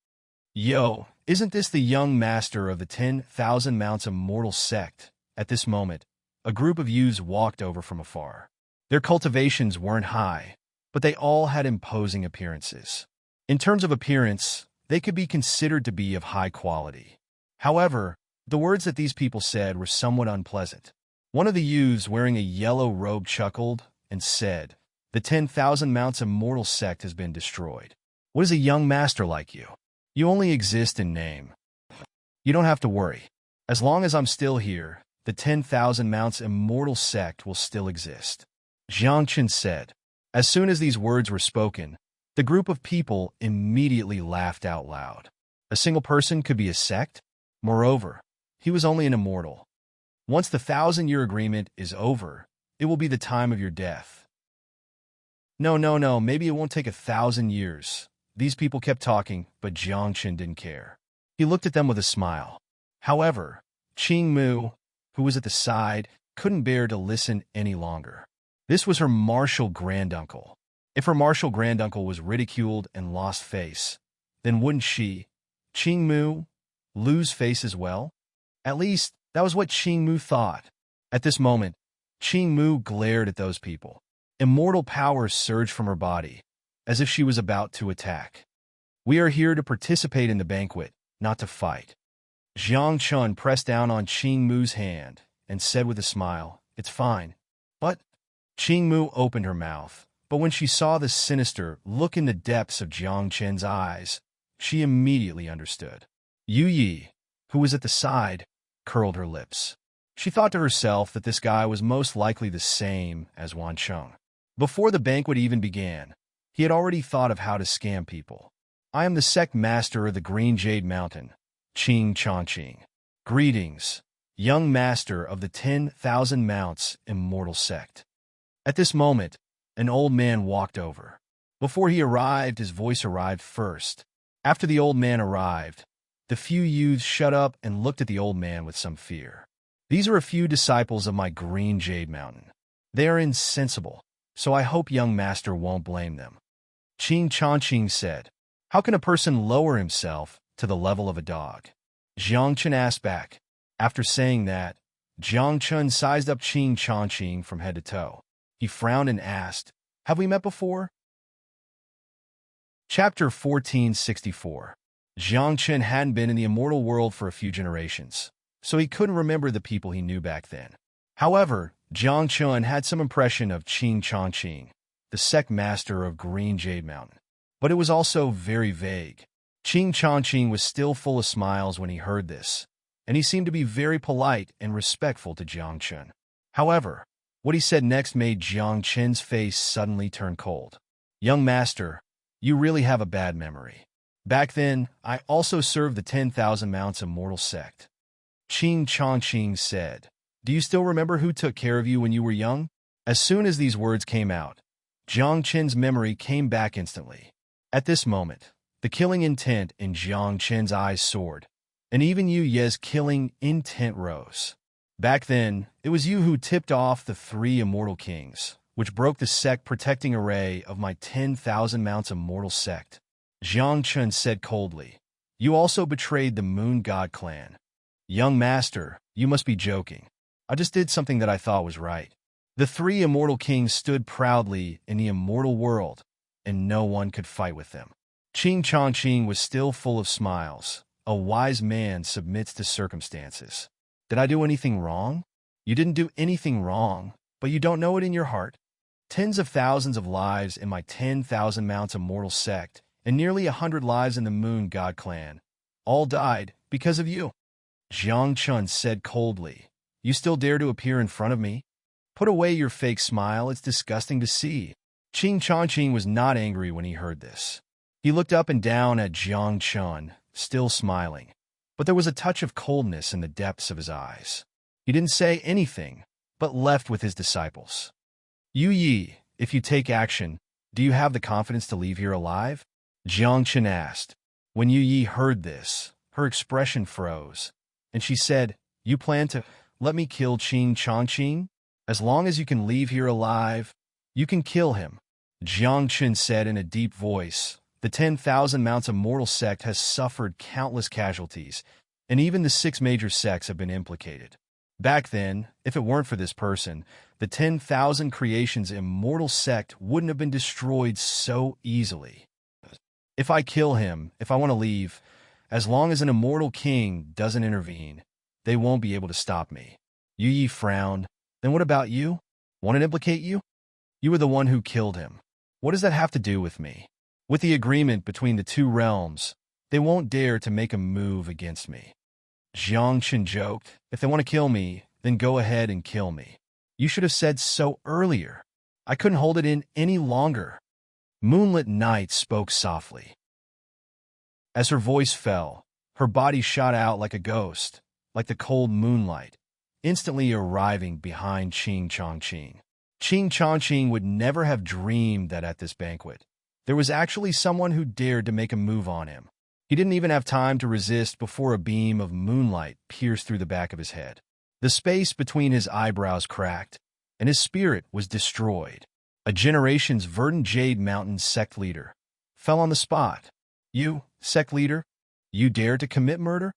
"Yo, isn't this the young master of the 10,000 Mounts Immortal sect?" At this moment, a group of youths walked over from afar. Their cultivations weren't high, but they all had imposing appearances. In terms of appearance, they could be considered to be of high quality. However, the words that these people said were somewhat unpleasant. One of the youths wearing a yellow robe chuckled and said, "The 10,000 Mounts Immortal sect has been destroyed. What is a young master like you? You only exist in name. You don't have to worry. As long as I'm still here, the 10,000 Mounts Immortal sect will still exist." Jiang Chen said. As soon as these words were spoken, the group of people immediately laughed out loud. A single person could be a sect? Moreover, he was only an immortal. Once the 1,000-year agreement is over, it will be the time of your death. No, maybe it won't take 1,000 years. These people kept talking, but Jiang Chen didn't care. He looked at them with a smile. However, Qing Mu, who was at the side, couldn't bear to listen any longer. This was her martial granduncle. If her martial granduncle was ridiculed and lost face, then wouldn't she, Qing Mu, lose face as well? At least, that was what Qing Mu thought. At this moment, Qing Mu glared at those people. Immortal power surged from her body, as if she was about to attack. "We are here to participate in the banquet, not to fight. Jiang Chun pressed down on Qing Mu's hand and said with a smile, "It's fine." But Qing Mu opened her mouth, but when she saw the sinister look in the depths of Jiang Chen's eyes, she immediately understood. Yu Yi, who was at the side, curled her lips. She thought to herself that this guy was most likely the same as Wan Cheng. Before the banquet even began, he had already thought of how to scam people. "I am the sect master of the Green Jade Mountain, Qing Chongqing. Greetings, young master of the 10,000 Mounts Immortal Sect." At this moment, an old man walked over. Before he arrived, his voice arrived first. After the old man arrived, the few youths shut up and looked at the old man with some fear. "These are a few disciples of my Green Jade Mountain. They are insensible, so I hope young master won't blame them." Qing Chongqing said, "How can a person lower himself to the level of a dog?" Jiang Chen asked back. After saying that, Jiang Chen sized up Qing Chongqing from head to toe. He frowned and asked, "Have we met before?" Chapter 1464. Jiang Chen hadn't been in the immortal world for a few generations, so he couldn't remember the people he knew back then. However, Jiang Chen had some impression of Qing Chongqing, the sect master of Green Jade Mountain. But it was also very vague. Qing Chongqing was still full of smiles when he heard this, and he seemed to be very polite and respectful to Jiang Chen. However, what he said next made Jiang Chen's face suddenly turn cold. "Young master, you really have a bad memory. Back then, I also served the 10,000 Mounts Immortal Sect." Qing Chongqing said, "Do you still remember who took care of you when you were young?" As soon as these words came out, Jiang Chen's memory came back instantly. At this moment, the killing intent in Jiang Chen's eyes soared, and even Yu Ye's killing intent rose. "Back then, it was you who tipped off the 3 Immortal Kings, which broke the sect protecting array of my 10,000 Mounts Immortal Sect." Jiang Chen said coldly, "You also betrayed the Moon God clan." "Young master, you must be joking. I just did something that I thought was right." The 3 Immortal Kings stood proudly in the immortal world, and no one could fight with them. Qing Chongqing was still full of smiles. A wise man submits to circumstances. "Did I do anything wrong?" "You didn't do anything wrong, but you don't know it in your heart. Tens of thousands of lives in my 10,000 Mounts Immortal Sect, and nearly 100 lives in the Moon God clan, all died because of you." Jiang Chun said coldly, "You still dare to appear in front of me? Put away your fake smile, it's disgusting to see." Qing Chongqing was not angry when he heard this. He looked up and down at Jiang Chun, still smiling, but there was a touch of coldness in the depths of his eyes. He didn't say anything, but left with his disciples. "Yu Yi, if you take action, do you have the confidence to leave here alive?" Jiang Chen asked. When Yu Yi heard this, her expression froze, and she said, "You plan to let me kill Qing Chongqing? As long as you can leave here alive, you can kill him." Jiang Chen said in a deep voice, "The 10,000 Mounts Immortal Sect has suffered countless casualties, and even the 6 major sects have been implicated. Back then, if it weren't for this person, the 10,000 Creations Immortal Sect wouldn't have been destroyed so easily. If I kill him, if I want to leave, as long as an immortal king doesn't intervene, they won't be able to stop me." Yu Yi frowned. "Then what about you? Won't it implicate you? You were the one who killed him. What does that have to do with me? With the agreement between the 2 realms, they won't dare to make a move against me." Jiang Chen joked, "If they want to kill me, then go ahead and kill me. You should have said so earlier. I couldn't hold it in any longer." Moonlit Night spoke softly. As her voice fell, her body shot out like a ghost, like the cold moonlight, instantly arriving behind Qing Chongqing. Qing Chongqing would never have dreamed that at this banquet, there was actually someone who dared to make a move on him. He didn't even have time to resist before a beam of moonlight pierced through the back of his head. The space between his eyebrows cracked, and his spirit was destroyed. A generation's Verdant Jade Mountain sect leader fell on the spot. "You, sect leader, you dared to commit murder?"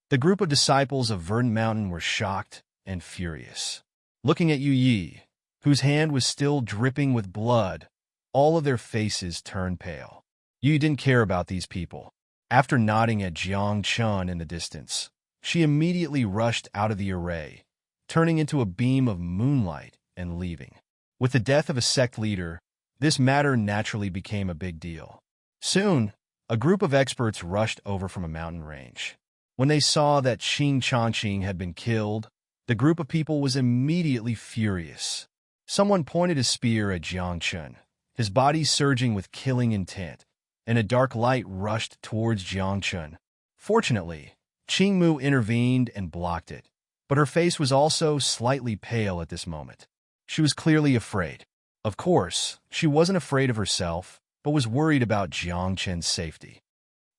The group of disciples of Verdant Mountain were shocked and furious. Looking at Yu Yi, whose hand was still dripping with blood, all of their faces turned pale. Yu didn't care about these people. After nodding at Jiang Chun in the distance, she immediately rushed out of the array, turning into a beam of moonlight and leaving. With the death of a sect leader, this matter naturally became a big deal. Soon, a group of experts rushed over from a mountain range. When they saw that Qing Changqing had been killed, the group of people was immediately furious. Someone pointed a spear at Jiang Chun, his body surging with killing intent, and a dark light rushed towards Jiang Chun. Fortunately, Qing Mu intervened and blocked it, but her face was also slightly pale at this moment. She was clearly afraid. Of course, she wasn't afraid of herself, but was worried about Jiang Chun's safety.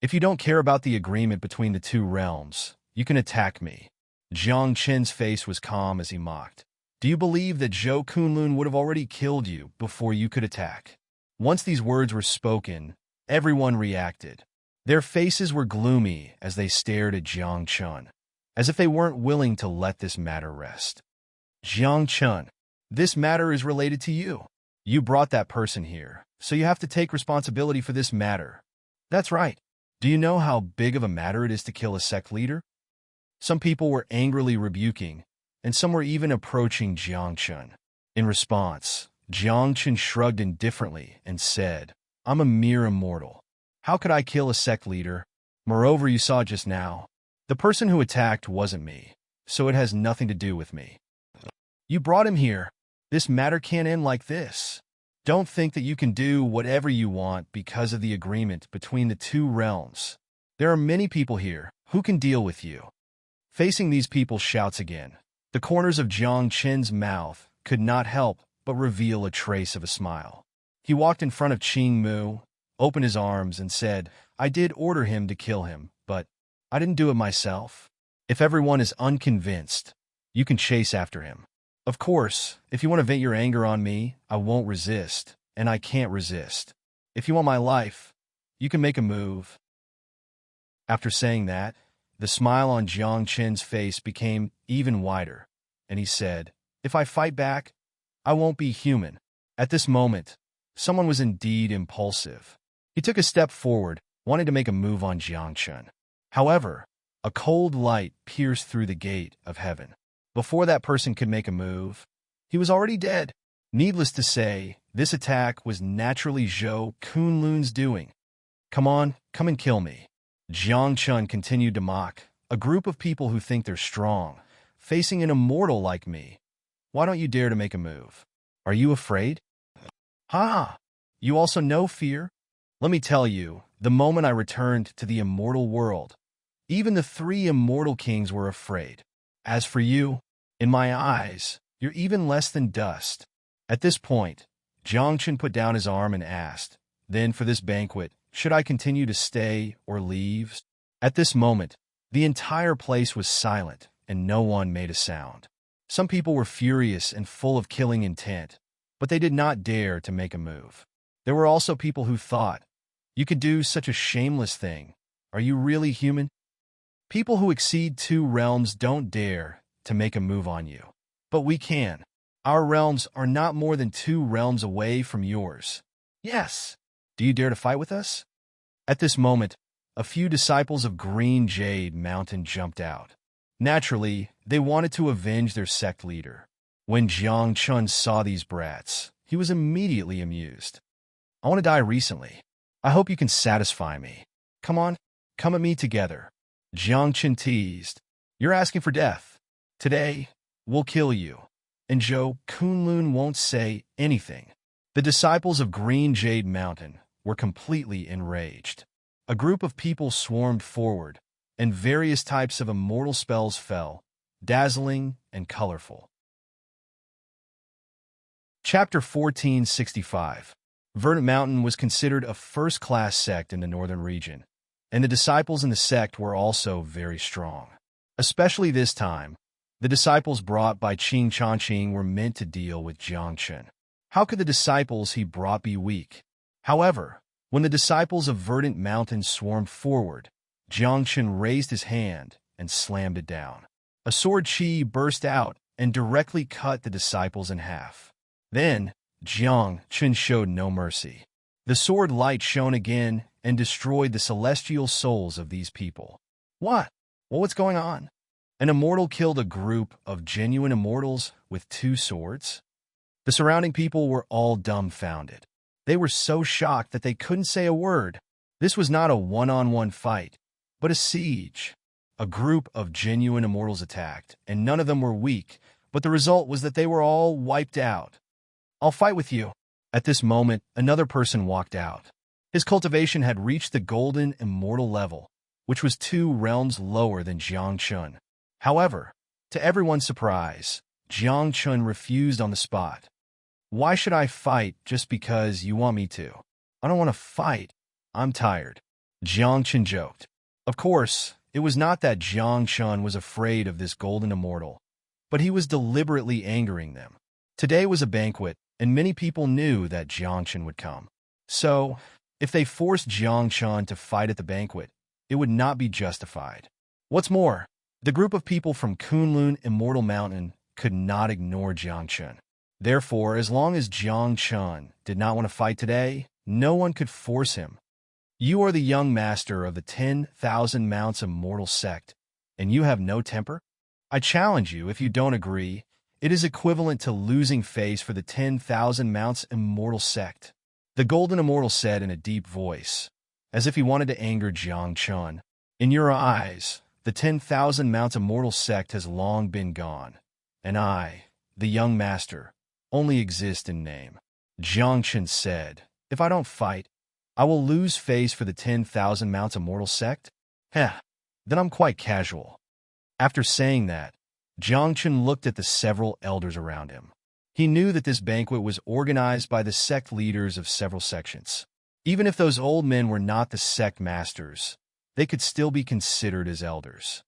If you don't care about the agreement between the two realms, you can attack me. Jiang Chen's face was calm as he mocked. Do you believe that Zhou Kunlun would have already killed you before you could attack? Once these words were spoken, everyone reacted. Their faces were gloomy as they stared at Jiang Chun, as if they weren't willing to let this matter rest. Jiang Chun, this matter is related to you. You brought that person here, so you have to take responsibility for this matter. That's right. Do you know how big of a matter it is to kill a sect leader? Some people were angrily rebuking, and some were even approaching Jiang Chun. In response, Jiang Chun shrugged indifferently and said, I'm a mere immortal. How could I kill a sect leader? Moreover, you saw just now, the person who attacked wasn't me, so it has nothing to do with me. You brought him here. This matter can't end like this. Don't think that you can do whatever you want because of the agreement between the two realms. There are many people here who can deal with you. Facing these people's shouts again, the corners of Jiang Chen's mouth could not help but reveal a trace of a smile. He walked in front of Qing Mu, opened his arms, and said, I did order him to kill him, but I didn't do it myself. If everyone is unconvinced, you can chase after him. Of course, if you want to vent your anger on me, I won't resist, and I can't resist. If you want my life, you can make a move. After saying that, the smile on Jiang Chen's face became even wider, and he said, If I fight back, I won't be human. At this moment, someone was indeed impulsive. He took a step forward, wanting to make a move on Jiang Chun. However, a cold light pierced through the gate of heaven. Before that person could make a move, he was already dead. Needless to say, this attack was naturally Zhou Kunlun's doing. Come on, come and kill me. Jiang Chun continued to mock. A group of people who think they're strong, facing an immortal like me. Why don't you dare to make a move? Are you afraid? Ha! You also know fear? Let me tell you, the moment I returned to the immortal world, even the three immortal kings were afraid. As for you, in my eyes, you're even less than dust. At this point, Jiang Chun put down his arm and asked, Then for this banquet, should I continue to stay or leave? At this moment, the entire place was silent and no one made a sound. Some people were furious and full of killing intent, but they did not dare to make a move. There were also people who thought, You could do such a shameless thing. Are you really human? People who exceed two realms don't dare to make a move on you. But we can. Our realms are not more than two realms away from yours. Yes. Do you dare to fight with us? At this moment, a few disciples of Green Jade Mountain jumped out. Naturally, they wanted to avenge their sect leader. When Jiang Chun saw these brats, he was immediately amused. I want to die recently. I hope you can satisfy me. Come on, come at me together. Jiang Chun teased. You're asking for death. Today, we'll kill you. And Zhou Kunlun won't say anything. The disciples of Green Jade Mountain were completely enraged. A group of people swarmed forward, and various types of immortal spells fell, dazzling and colorful. Chapter 1465. Verdant Mountain was considered a first-class sect in the northern region, and the disciples in the sect were also very strong. Especially this time, the disciples brought by Qing Changqing were meant to deal with Jiang Chun. How could the disciples he brought be weak? However, when the disciples of Verdant Mountain swarmed forward, Jiang Chun raised his hand and slammed it down. A sword chi burst out and directly cut the disciples in half. Then, Jiang Chun showed no mercy. The sword light shone again, and destroyed the celestial souls of these people. What? Well, what's going on? An immortal killed a group of genuine immortals with 2 swords? The surrounding people were all dumbfounded. They were so shocked that they couldn't say a word. This was not a one-on-one fight, but a siege. A group of genuine immortals attacked, and none of them were weak, but the result was that they were all wiped out. I'll fight with you. At this moment, another person walked out. His cultivation had reached the golden immortal level, which was 2 realms lower than Jiang Chun. However, to everyone's surprise, Jiang Chun refused on the spot. Why should I fight just because you want me to? I don't want to fight. I'm tired. Jiang Chun joked. Of course, it was not that Jiang Chun was afraid of this golden immortal, but he was deliberately angering them. Today was a banquet, and many people knew that Jiang Chun would come. So, if they forced Jiang Chun to fight at the banquet, it would not be justified. What's more, the group of people from Kunlun Immortal Mountain could not ignore Jiang Chun. Therefore, as long as Jiang Chun did not want to fight today, no one could force him. You are the young master of the 10,000 Mounts Immortal sect, and you have no temper? I challenge you, if you don't agree, it is equivalent to losing face for the 10,000 Mounts Immortal sect. The Golden Immortal said in a deep voice, as if he wanted to anger Jiang Chun. In your eyes, the 10,000 Mounts Immortal sect has long been gone, and I, the young master, only exist in name. Jiang Chun said, if I don't fight, I will lose face for the 10,000 Mounts Immortal sect? Heh, then I'm quite casual. After saying that, Jiang Chun looked at the several elders around him. He knew that this banquet was organized by the sect leaders of several sections. Even if those old men were not the sect masters, they could still be considered as elders.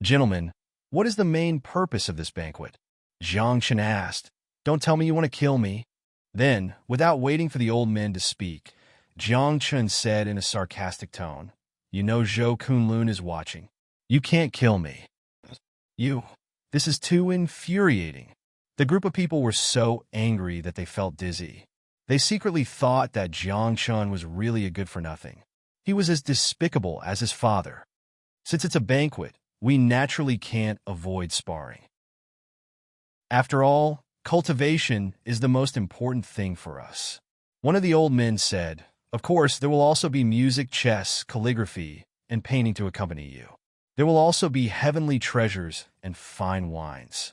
Gentlemen, what is the main purpose of this banquet? Jiang Chun asked. Don't tell me you want to kill me. Then, without waiting for the old men to speak, Jiang Chun said in a sarcastic tone, you know Zhou Kunlun is watching. You can't kill me. This is too infuriating. The group of people were so angry that they felt dizzy. They secretly thought that Jiang Chun was really a good-for-nothing. He was as despicable as his father. Since it's a banquet, we naturally can't avoid sparring. After all, cultivation is the most important thing for us. One of the old men said, of course, there will also be music, chess, calligraphy, and painting to accompany you. There will also be heavenly treasures and fine wines.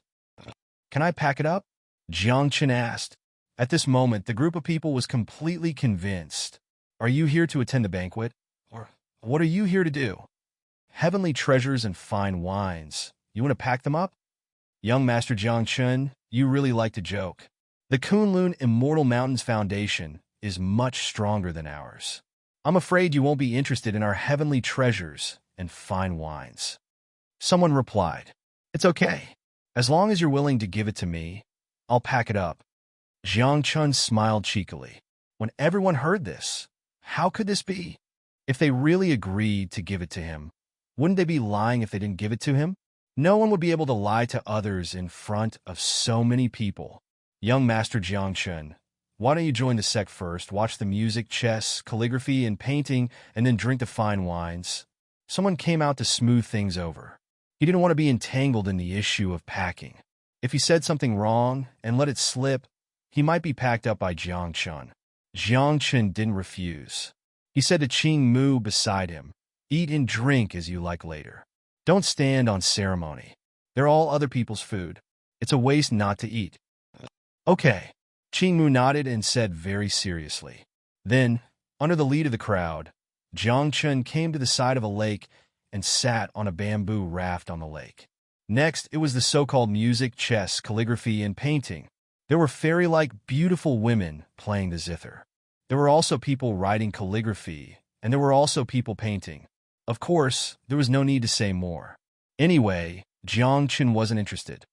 Can I pack it up? Jiang Chun asked. At this moment, the group of people was completely convinced. Are you here to attend the banquet? Or what are you here to do? Heavenly treasures and fine wines. You want to pack them up? Young Master Jiang Chun, you really like to joke. The Kunlun Immortal Mountains Foundation is much stronger than ours. I'm afraid you won't be interested in our heavenly treasures and fine wines. Someone replied, it's okay. As long as you're willing to give it to me, I'll pack it up. Jiang Chun smiled cheekily. When everyone heard this, how could this be? If they really agreed to give it to him, wouldn't they be lying if they didn't give it to him? No one would be able to lie to others in front of so many people. Young Master Jiang Chun, why don't you join the sect first, watch the music, chess, calligraphy, and painting, and then drink the fine wines? Someone came out to smooth things over. He didn't want to be entangled in the issue of packing. If he said something wrong and let it slip, he might be packed up by Jiang Chun. Jiang Chun didn't refuse. He said to Qing Mu beside him, eat and drink as you like later. Don't stand on ceremony. They're all other people's food. It's a waste not to eat. Okay. Qing Mu nodded and said very seriously. Then, under the lead of the crowd, Jiang Chun came to the side of a lake and sat on a bamboo raft on the lake. Next, it was the so-called music, chess, calligraphy, and painting. There were fairy-like beautiful women playing the zither. There were also people writing calligraphy, and there were also people painting. Of course, there was no need to say more. Anyway, Jiang Chun wasn't interested.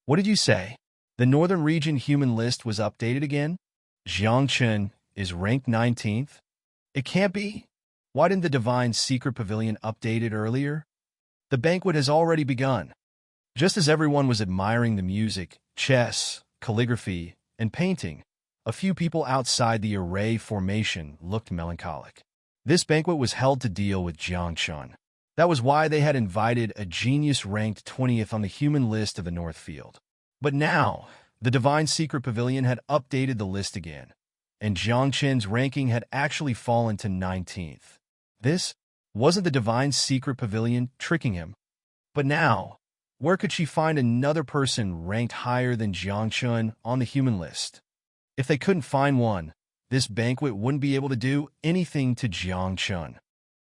What did you say? The Northern Region human list was updated again? Jiang Chun is ranked 19th? It can't be. Why didn't the Divine Secret Pavilion update it earlier? The banquet has already begun. Just as everyone was admiring the music, chess, calligraphy, and painting, a few people outside the array formation looked melancholic. This banquet was held to deal with Jiang Chun. That was why they had invited a genius ranked 20th on the human list of the North Field. But now, the Divine Secret Pavilion had updated the list again, and Jiang Chen's ranking had actually fallen to 19th. This wasn't the Divine Secret Pavilion tricking him. But now, where could she find another person ranked higher than Jiang Chun on the human list? If they couldn't find one, this banquet wouldn't be able to do anything to Jiang Chun.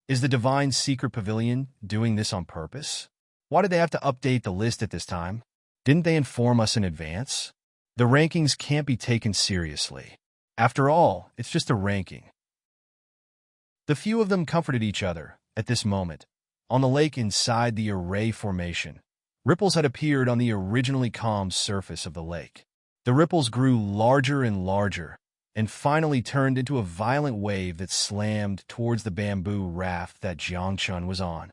Is the Divine Secret Pavilion doing this on purpose? Why did they have to update the list at this time? Didn't they inform us in advance? The rankings can't be taken seriously. After all, it's just a ranking. The few of them comforted each other at this moment. On the lake inside the array formation, ripples had appeared on the originally calm surface of the lake. The ripples grew larger and larger, and finally turned into a violent wave that slammed towards the bamboo raft that Jiang Chun was on.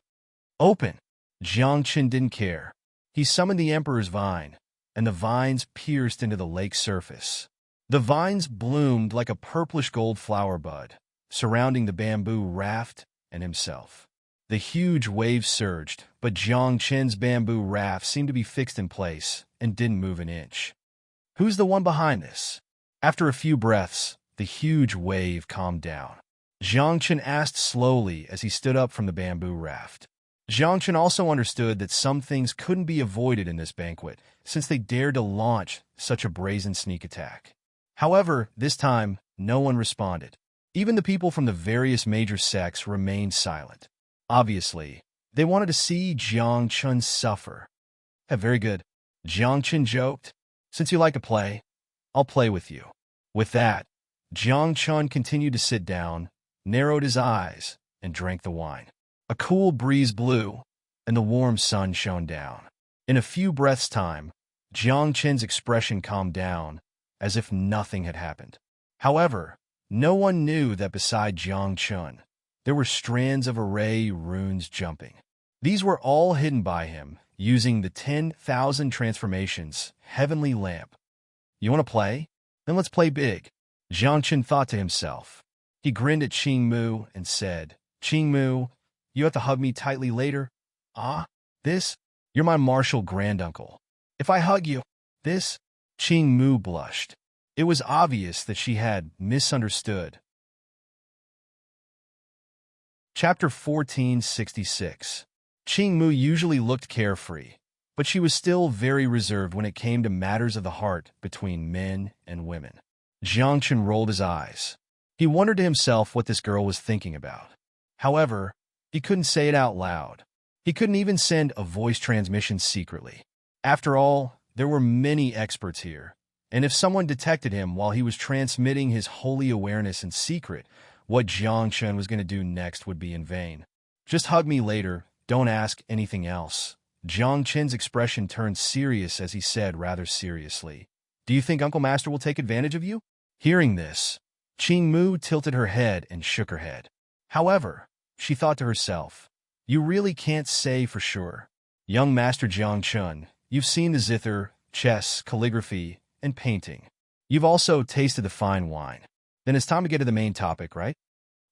Open! Jiang Chun didn't care. He summoned the Emperor's vine, and the vines pierced into the lake's surface. The vines bloomed like a purplish gold flower bud, surrounding the bamboo raft and himself. The huge waves surged, but Jiang Chun's bamboo raft seemed to be fixed in place and didn't move an inch. Who's the one behind this? After a few breaths, the huge wave calmed down. Jiang Chun asked slowly as he stood up from the bamboo raft. Jiang Chun also understood that some things couldn't be avoided in this banquet, since they dared to launch such a brazen sneak attack. However, this time, no one responded. Even the people from the various major sects remained silent. Obviously, they wanted to see Jiang Chun suffer. Very good. Jiang Chun joked. Since you like to play, I'll play with you. With that, Jiang Chun continued to sit down, narrowed his eyes, and drank the wine. A cool breeze blew, and the warm sun shone down. In a few breaths' time, Jiang Chun's expression calmed down, as if nothing had happened. However, no one knew that beside Jiang Chun, there were strands of array runes jumping. These were all hidden by him, using the 10,000 transformations heavenly lamp. You want to play? Then let's play big. Jiang Chun thought to himself. He grinned at Qing Mu and said, Qing Mu, you have to hug me tightly later. Ah, this? You're my martial granduncle. If I hug you, this? Qing Mu blushed. It was obvious that she had misunderstood. Chapter 1466. Qing Mu usually looked carefree, but she was still very reserved when it came to matters of the heart between men and women. Jiang Chun rolled his eyes. He wondered to himself what this girl was thinking about. However, he couldn't say it out loud. He couldn't even send a voice transmission secretly. After all, there were many experts here, and if someone detected him while he was transmitting his holy awareness in secret, what Jiang Chun was going to do next would be in vain. Just hug me later, don't ask anything else. Jiang Chun's expression turned serious as he said rather seriously, Do you think Uncle Master will take advantage of you? Hearing this, Qing Mu tilted her head and shook her head. However, she thought to herself, You really can't say for sure. Young Master Jiang Chun, you've seen the zither, chess, calligraphy, and painting. You've also tasted the fine wine. Then it's time to get to the main topic, right?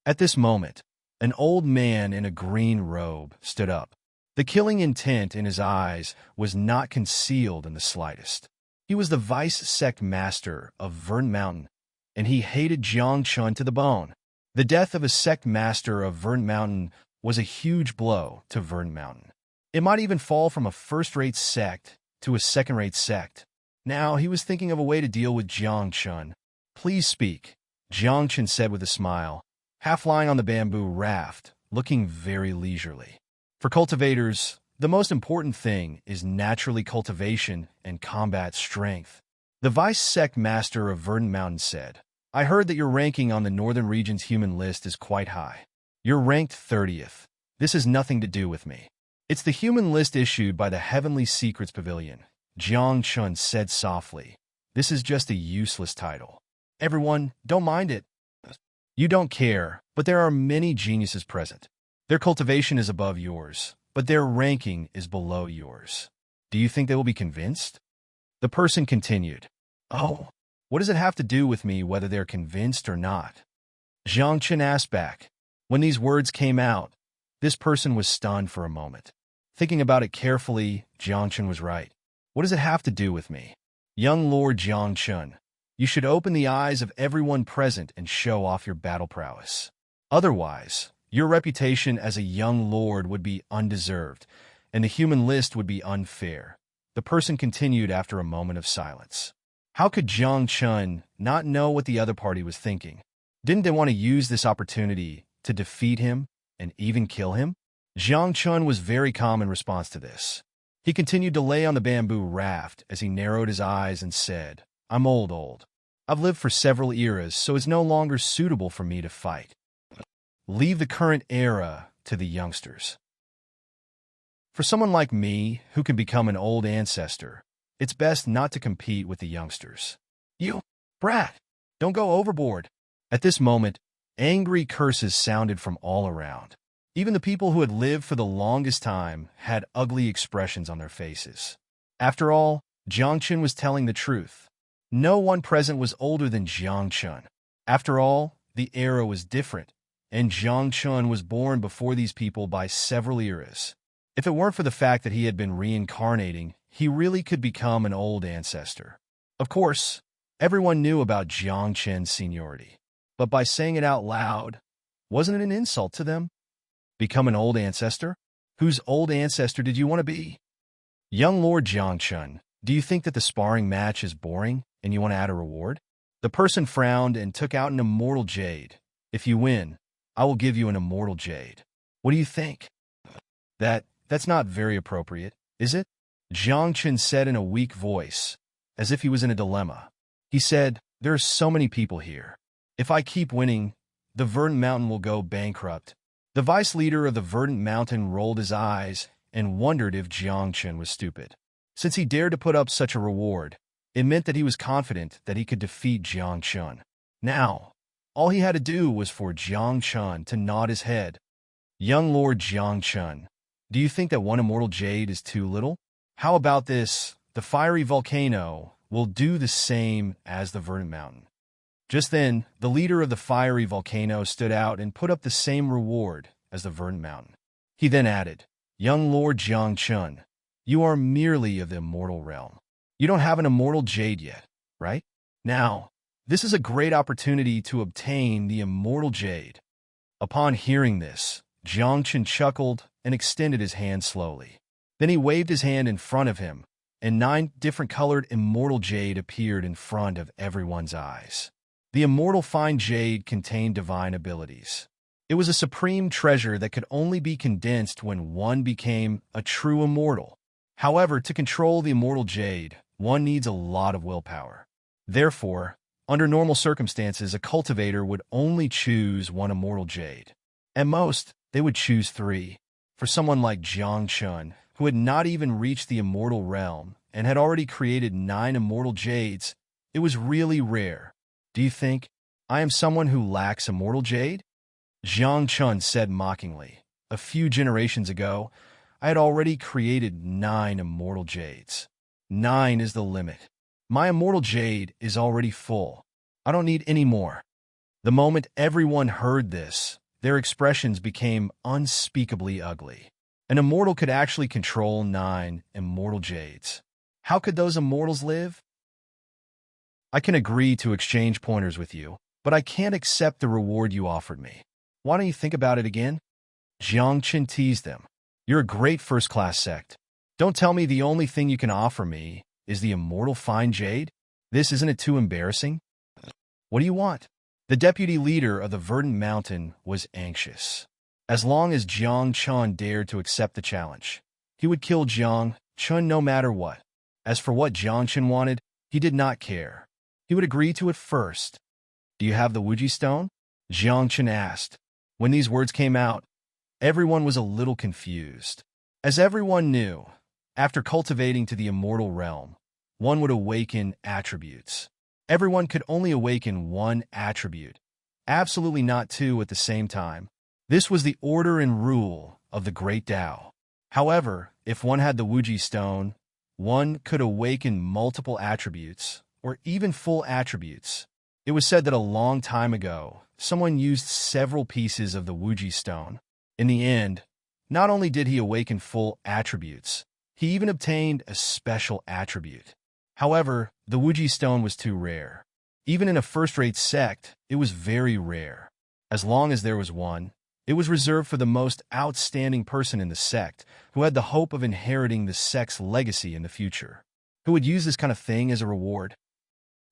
At this moment, an old man in a green robe stood up. The killing intent in his eyes was not concealed in the slightest. He was the vice sect master of Verdant Mountain, and he hated Jiang Chun to the bone. The death of a sect master of Verdant Mountain was a huge blow to Verdant Mountain. It might even fall from a first-rate sect to a second-rate sect. Now he was thinking of a way to deal with Jiang Chun. Please speak, Jiang Chun said with a smile, half lying on the bamboo raft, looking very leisurely. For cultivators, the most important thing is naturally cultivation and combat strength. The vice sect master of Verdant Mountain said, I heard that your ranking on the Northern Region's human list is quite high. You're ranked 30th. This has nothing to do with me. It's the human list issued by the Heavenly Secrets Pavilion, Jiang Chun said softly. This is just a useless title. Everyone, don't mind it. You don't care, but there are many geniuses present. Their cultivation is above yours, but their ranking is below yours. Do you think they will be convinced? The person continued. Oh, what does it have to do with me whether they're convinced or not? Jiang Chun asked back. When these words came out, this person was stunned for a moment. Thinking about it carefully, Jiangchen was right. What does it have to do with me? Young Lord Jiangchen, you should open the eyes of everyone present and show off your battle prowess. Otherwise, your reputation as a young lord would be undeserved, and the human list would be unfair. The person continued after a moment of silence. How could Jiang Chun not know what the other party was thinking? Didn't they want to use this opportunity to defeat him and even kill him? Jiang Chun was very calm in response to this. He continued to lay on the bamboo raft as he narrowed his eyes and said, I'm old. I've lived for several eras, so it's no longer suitable for me to fight. Leave the current era to the youngsters. For someone like me, who can become an old ancestor, it's best not to compete with the youngsters. You, brat, don't go overboard. At this moment, angry curses sounded from all around. Even the people who had lived for the longest time had ugly expressions on their faces. After all, Jiangchen was telling the truth. No one present was older than Jiangchen. After all, the era was different, and Jiangchen was born before these people by several eras. If it weren't for the fact that he had been reincarnating, he really could become an old ancestor. Of course, everyone knew about Jiangchen's seniority. But by saying it out loud, wasn't it an insult to them? Become an old ancestor? Whose old ancestor did you want to be? Young Lord Jiangchen, do you think that the sparring match is boring and you want to add a reward? The person frowned and took out an immortal jade. If you win, I will give you an immortal jade. What do you think? That's not very appropriate, is it? Jiangchen said in a weak voice, as if he was in a dilemma. He said, there are so many people here. If I keep winning, the Verdant Mountain will go bankrupt. The vice leader of the Verdant Mountain rolled his eyes and wondered if Jiangchen was stupid. Since he dared to put up such a reward, it meant that he was confident that he could defeat Jiangchen. Now, all he had to do was for Jiangchen to nod his head. Young Lord Jiangchen, do you think that one immortal jade is too little? How about this? The fiery volcano will do the same as the Verdant Mountain. Just then, the leader of the fiery volcano stood out and put up the same reward as the Verdant Mountain. He then added, Young Lord Jiangchen, you are merely of the immortal realm. You don't have an immortal jade yet, right? Now, this is a great opportunity to obtain the immortal jade. Upon hearing this, Jiangchen chuckled and extended his hand slowly. Then he waved his hand in front of him, and 9 different colored immortal jade appeared in front of everyone's eyes. The immortal fine jade contained divine abilities. It was a supreme treasure that could only be condensed when one became a true immortal. However, to control the immortal jade, one needs a lot of willpower. Therefore, under normal circumstances, a cultivator would only choose 1 immortal jade. At most, they would choose 3. For someone like Jiangchen, who had not even reached the immortal realm and had already created 9 immortal jades, it was really rare. Do you think I am someone who lacks immortal jade? Jiangchen said mockingly. A few generations ago, I had already created 9 immortal jades. 9 is the limit. My immortal jade is already full. I don't need any more. The moment everyone heard this, their expressions became unspeakably ugly. An immortal could actually control 9 immortal jades. How could those immortals live? I can agree to exchange pointers with you, but I can't accept the reward you offered me. Why don't you think about it again? Jiangchen teased them. You're a great first-class sect. Don't tell me the only thing you can offer me is the immortal fine jade? Isn't it too embarrassing? What do you want? The deputy leader of the Verdant Mountain was anxious. As long as Jiangchen dared to accept the challenge, he would kill Jiangchen no matter what. As for what Jiangchen wanted, he did not care. He would agree to it first. Do you have the Wuji stone? Jiangchen asked. When these words came out, everyone was a little confused. As everyone knew, after cultivating to the immortal realm, one would awaken attributes. Everyone could only awaken 1 attribute, absolutely not 2 at the same time. This was the order and rule of the Great Tao. However, if one had the Wuji stone, one could awaken multiple attributes, or even full attributes. It was said that a long time ago, someone used several pieces of the Wuji stone. In the end, not only did he awaken full attributes, he even obtained a special attribute. However, the Wuji stone was too rare. Even in a first-rate sect, it was very rare. As long as there was one, it was reserved for the most outstanding person in the sect, who had the hope of inheriting the sect's legacy in the future. Who would use this kind of thing as a reward?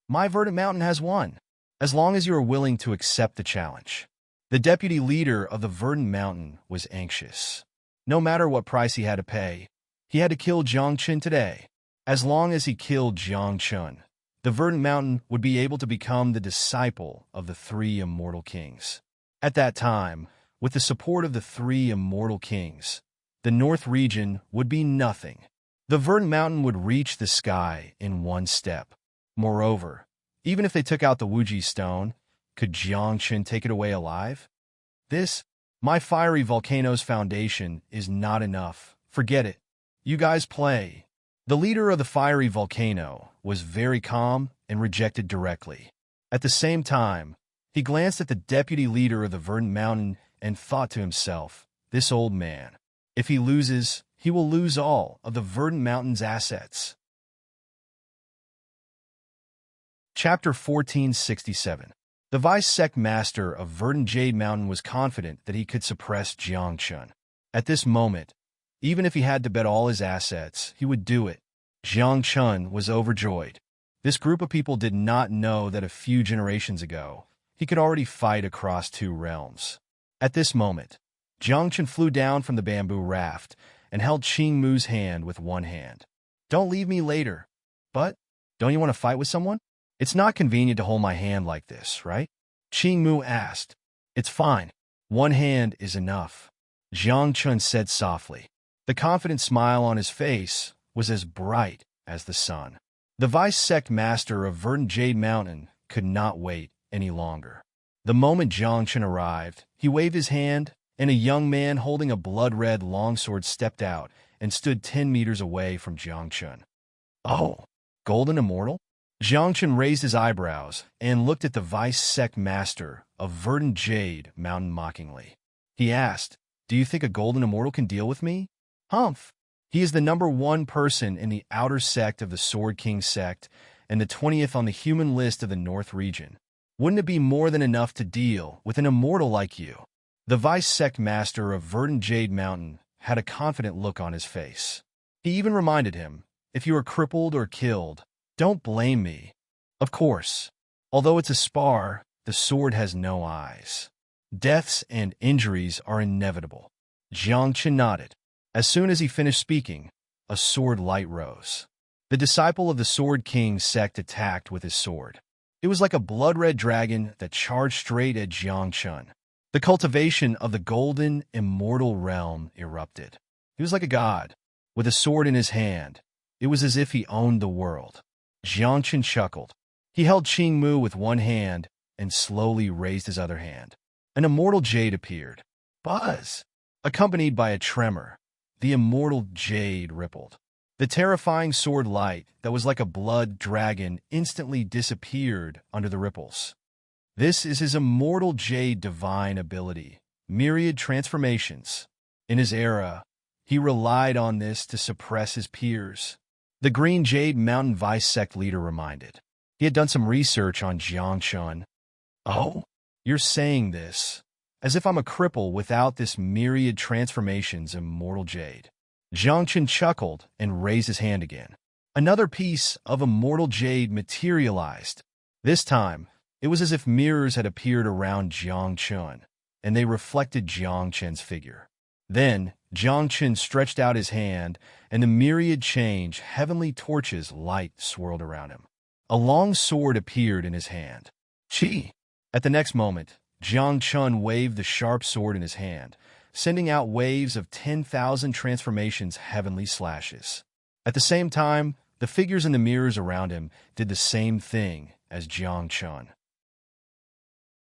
My Verdant Mountain has one, as long as you are willing to accept the challenge. The deputy leader of the Verdant Mountain was anxious. No matter what price he had to pay, he had to kill Jiang Chun today. As long as he killed Jiang Chun, the Verdant Mountain would be able to become the disciple of the three immortal kings. At that time, with the support of the three immortal kings, the North region would be nothing. The Verdant Mountain would reach the sky in one step. Moreover, even if they took out the Wuji stone, could Jiang Chun take it away alive? This, my fiery volcano's foundation, is not enough. Forget it. You guys play. The leader of the fiery volcano was very calm and rejected directly. At the same time, he glanced at the deputy leader of the Verdant Mountain and thought to himself, this old man, if he loses, he will lose all of the Verdant Mountain's assets. Chapter 1467. The vice-sect master of Verdant Jade Mountain was confident that he could suppress Jiang Chun. At this moment, even if he had to bet all his assets, he would do it. Jiang Chun was overjoyed. This group of people did not know that a few generations ago, he could already fight across two realms. At this moment, Jiang Chun flew down from the bamboo raft and held Qing Mu's hand with one hand. Don't leave me later. But, don't you want to fight with someone? It's not convenient to hold my hand like this, right? Qing Mu asked. It's fine. One hand is enough. Jiang Chun said softly. The confident smile on his face was as bright as the sun. The vice-sect master of Verdant Jade Mountain could not wait any longer. The moment Jiang Chun arrived, he waved his hand, and a young man holding a blood-red longsword stepped out and stood 10 meters away from Jiang Chun. Oh, Golden Immortal? Jiang Chun raised his eyebrows and looked at the vice-sect master of Verdant Jade Mountain mockingly. He asked, do you think a Golden Immortal can deal with me? Humph! He is the #1 person in the outer sect of the Sword King sect and the 20th on the human list of the North region. Wouldn't it be more than enough to deal with an immortal like you? The vice-sect master of Verdant Jade Mountain had a confident look on his face. He even reminded him, if you are crippled or killed, don't blame me. Of course, although it's a spar, the sword has no eyes. Deaths and injuries are inevitable. Jiang Chun nodded. As soon as he finished speaking, a sword light rose. The disciple of the Sword King sect attacked with his sword. It was like a blood-red dragon that charged straight at Jiang Chun. The cultivation of the golden, immortal realm erupted. He was like a god, with a sword in his hand. It was as if he owned the world. Jiang Chun chuckled. He held Qing Mu with one hand and slowly raised his other hand. An immortal jade appeared. Buzz! Accompanied by a tremor, the immortal jade rippled. The terrifying sword light that was like a blood dragon instantly disappeared under the ripples. This is his immortal jade divine ability, myriad transformations. In his era, he relied on this to suppress his peers. The Green Jade Mountain vice-sect leader reminded. He had done some research on Jiang Chun. Oh, you're saying this, as if I'm a cripple without this myriad transformations immortal jade. Jiang Chun chuckled and raised his hand again. Another piece of immortal jade materialized. This time, it was as if mirrors had appeared around Jiang Chun, and they reflected Jiang Chun's figure. Then, Jiang Chun stretched out his hand, and the myriad change heavenly torches light swirled around him. A long sword appeared in his hand. Chi! At the next moment, Jiang Chun waved the sharp sword in his hand, sending out waves of 10,000 transformations heavenly slashes. At the same time, the figures in the mirrors around him did the same thing as Jiang Chun.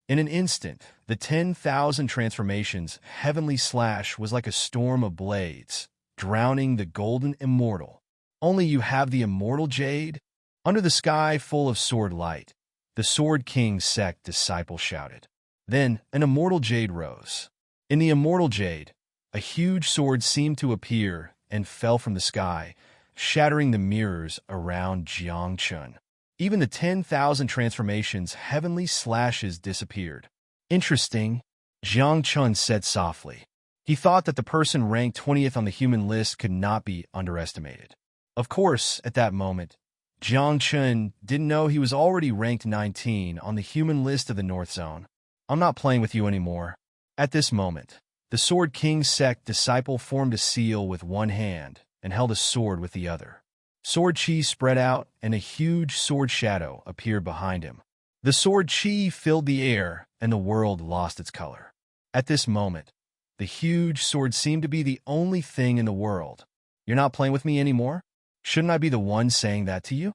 In an instant, the 10,000 transformations heavenly slash was like a storm of blades, drowning the golden immortal. Only you have the immortal jade? Under the sky full of sword light, the Sword King sect disciple shouted. Then an immortal jade rose. In the immortal jade, a huge sword seemed to appear and fell from the sky, shattering the mirrors around Jiangchun. Even the 10,000 transformations' heavenly slashes disappeared. Interesting, Jiangchun said softly. He thought that the person ranked 20th on the human list could not be underestimated. Of course, at that moment, Jiangchun didn't know he was already ranked 19 on the human list of the North Zone. I'm not playing with you anymore. At this moment, the Sword King sect disciple formed a seal with one hand and held a sword with the other. Sword chi spread out and a huge sword shadow appeared behind him. The sword chi filled the air and the world lost its color. At this moment, the huge sword seemed to be the only thing in the world. You're not playing with me anymore? Shouldn't I be the one saying that to you?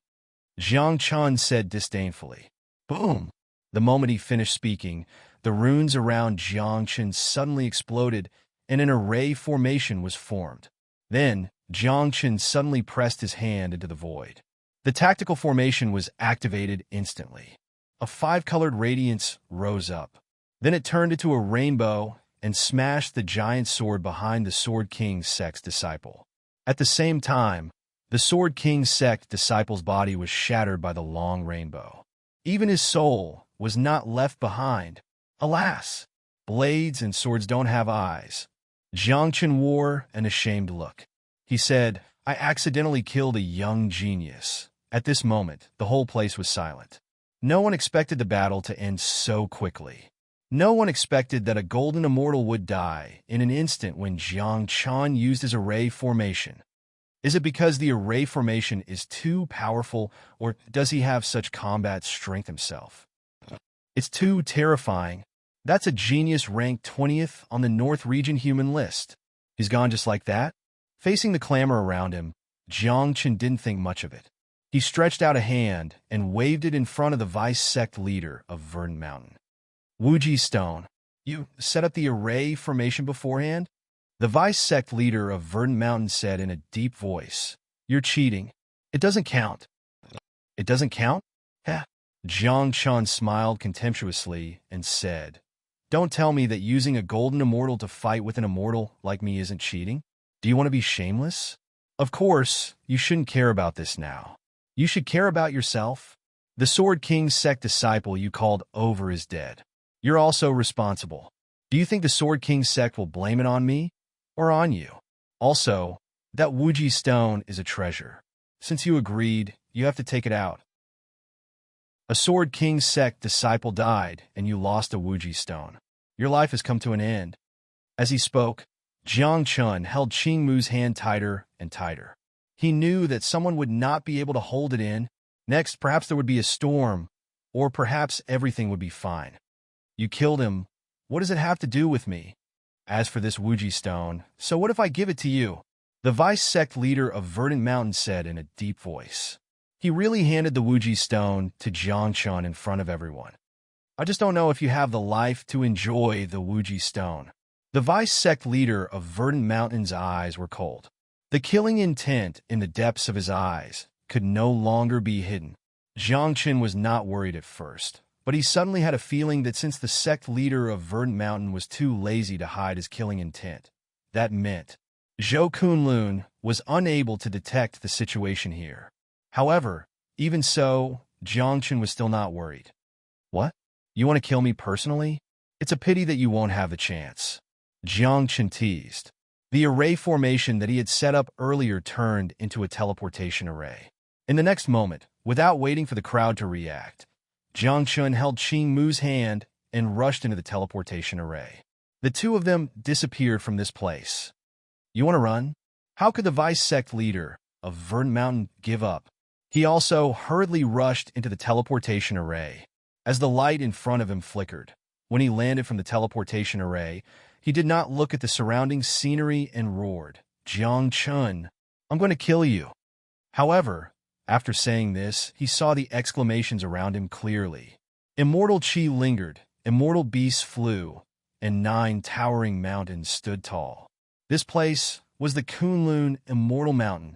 Jiang Chun said disdainfully. Boom! The moment he finished speaking, the runes around Jiang Chun suddenly exploded and an array formation was formed. Then, Jiang Chun suddenly pressed his hand into the void. The tactical formation was activated instantly. A five-colored radiance rose up. Then it turned into a rainbow and smashed the giant sword behind the Sword King sect's disciple. At the same time, the Sword King sect disciple's body was shattered by the long rainbow. Even his soul was not left behind. Alas, blades and swords don't have eyes. Jiangchen wore an ashamed look. He said, I accidentally killed a young genius. At this moment, the whole place was silent. No one expected the battle to end so quickly. No one expected that a golden immortal would die in an instant when Jiang Chan used his array formation. Is it because the array formation is too powerful, or does he have such combat strength himself? It's too terrifying. That's a genius ranked 20th on the North Region human list. He's gone just like that? Facing the clamor around him, Jiang Chen didn't think much of it. He stretched out a hand and waved it in front of the vice sect leader of Verdant Mountain. Wuji Stone, you set up the array formation beforehand? The vice sect leader of Verdant Mountain said in a deep voice, You're cheating. It doesn't count. It doesn't count? Heh. Jiang Chun smiled contemptuously and said, Don't tell me that using a golden immortal to fight with an immortal like me isn't cheating. Do you want to be shameless? Of course, you shouldn't care about this now. You should care about yourself. The Sword King sect disciple you called over is dead. You're also responsible. Do you think the Sword King sect will blame it on me or on you? Also, that Wuji stone is a treasure. Since you agreed, you have to take it out. A Sword King sect disciple died and you lost a Wuji stone. Your life has come to an end. As he spoke, Jiang Chun held Qing Mu's hand tighter and tighter. He knew that someone would not be able to hold it in. Next, perhaps there would be a storm, or perhaps everything would be fine. You killed him. What does it have to do with me? As for this Wuji stone, so what if I give it to you? The vice sect leader of Verdant Mountain said in a deep voice. He really handed the Wuji stone to Jiang Chun in front of everyone. I just don't know if you have the life to enjoy the Wuji stone. The vice sect leader of Verdant Mountain's eyes were cold. The killing intent in the depths of his eyes could no longer be hidden. Jiang Chun was not worried at first, but he suddenly had a feeling that since the sect leader of Verdant Mountain was too lazy to hide his killing intent, that meant Zhou Kunlun was unable to detect the situation here. However, even so, Jiang Chun was still not worried. What? You want to kill me personally? It's a pity that you won't have the chance. Jiang Chun teased. The array formation that he had set up earlier turned into a teleportation array. In the next moment, without waiting for the crowd to react, Jiang Chun held Qing Mu's hand and rushed into the teleportation array. The two of them disappeared from this place. You want to run? How could the vice sect leader of Verdant Mountain give up? He also hurriedly rushed into the teleportation array. As the light in front of him flickered, when he landed from the teleportation array, he did not look at the surrounding scenery and roared, Jiang Chun, I'm going to kill you. However, after saying this, he saw the exclamations around him clearly. Immortal Qi lingered, immortal beasts flew, and 9 towering mountains stood tall. This place was the Kunlun Immortal Mountain.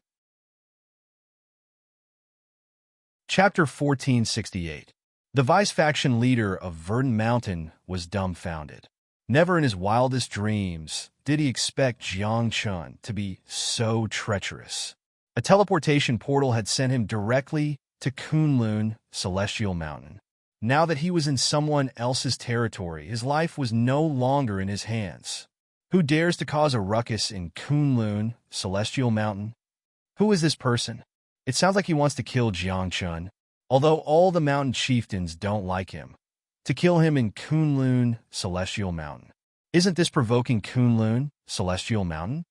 Chapter 1468. The vice faction leader of Verdant Mountain was dumbfounded. Never in his wildest dreams did he expect Jiang Chun to be so treacherous. A teleportation portal had sent him directly to Kunlun Celestial Mountain. Now that he was in someone else's territory, his life was no longer in his hands. Who dares to cause a ruckus in Kunlun Celestial Mountain? Who is this person? It sounds like he wants to kill Jiang Chun, although all the mountain chieftains don't like him. To kill him in Kunlun Celestial Mountain. Isn't this provoking Kunlun Celestial Mountain?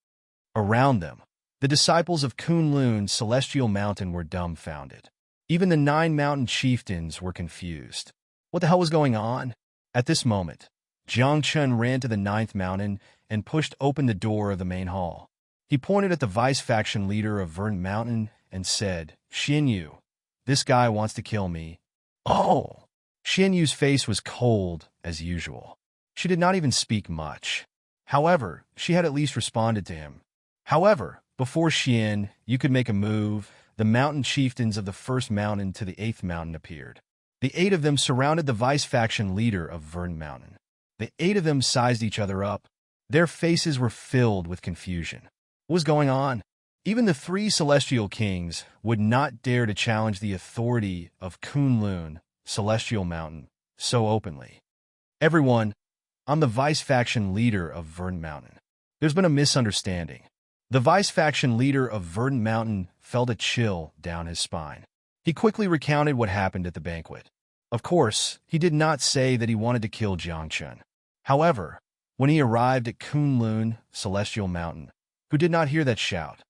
Around them, the disciples of Kunlun Celestial Mountain were dumbfounded. Even the 9 mountain chieftains were confused. What the hell was going on? At this moment, Jiang Chun ran to the 9th mountain and pushed open the door of the main hall. He pointed at the vice faction leader of Verdant Mountain and said, "Xian Yu, this guy wants to kill me." Oh! Xian Yu's face was cold as usual. She did not even speak much. However, she had at least responded to him. However, before Xian Yu could make a move, the mountain chieftains of the 1st mountain to the 8th mountain appeared. The 8 of them surrounded the vice faction leader of Verdant Mountain. The 8 of them sized each other up. Their faces were filled with confusion. What was going on? Even the 3 celestial kings would not dare to challenge the authority of Kunlun Celestial Mountain so openly. "Everyone, I'm the vice faction leader of Verdant Mountain. There's been a misunderstanding." The vice faction leader of Verdant Mountain felt a chill down his spine. He quickly recounted what happened at the banquet. Of course, he did not say that he wanted to kill Jiang Chun. However, when he arrived at Kunlun Celestial Mountain, who did not hear that shout?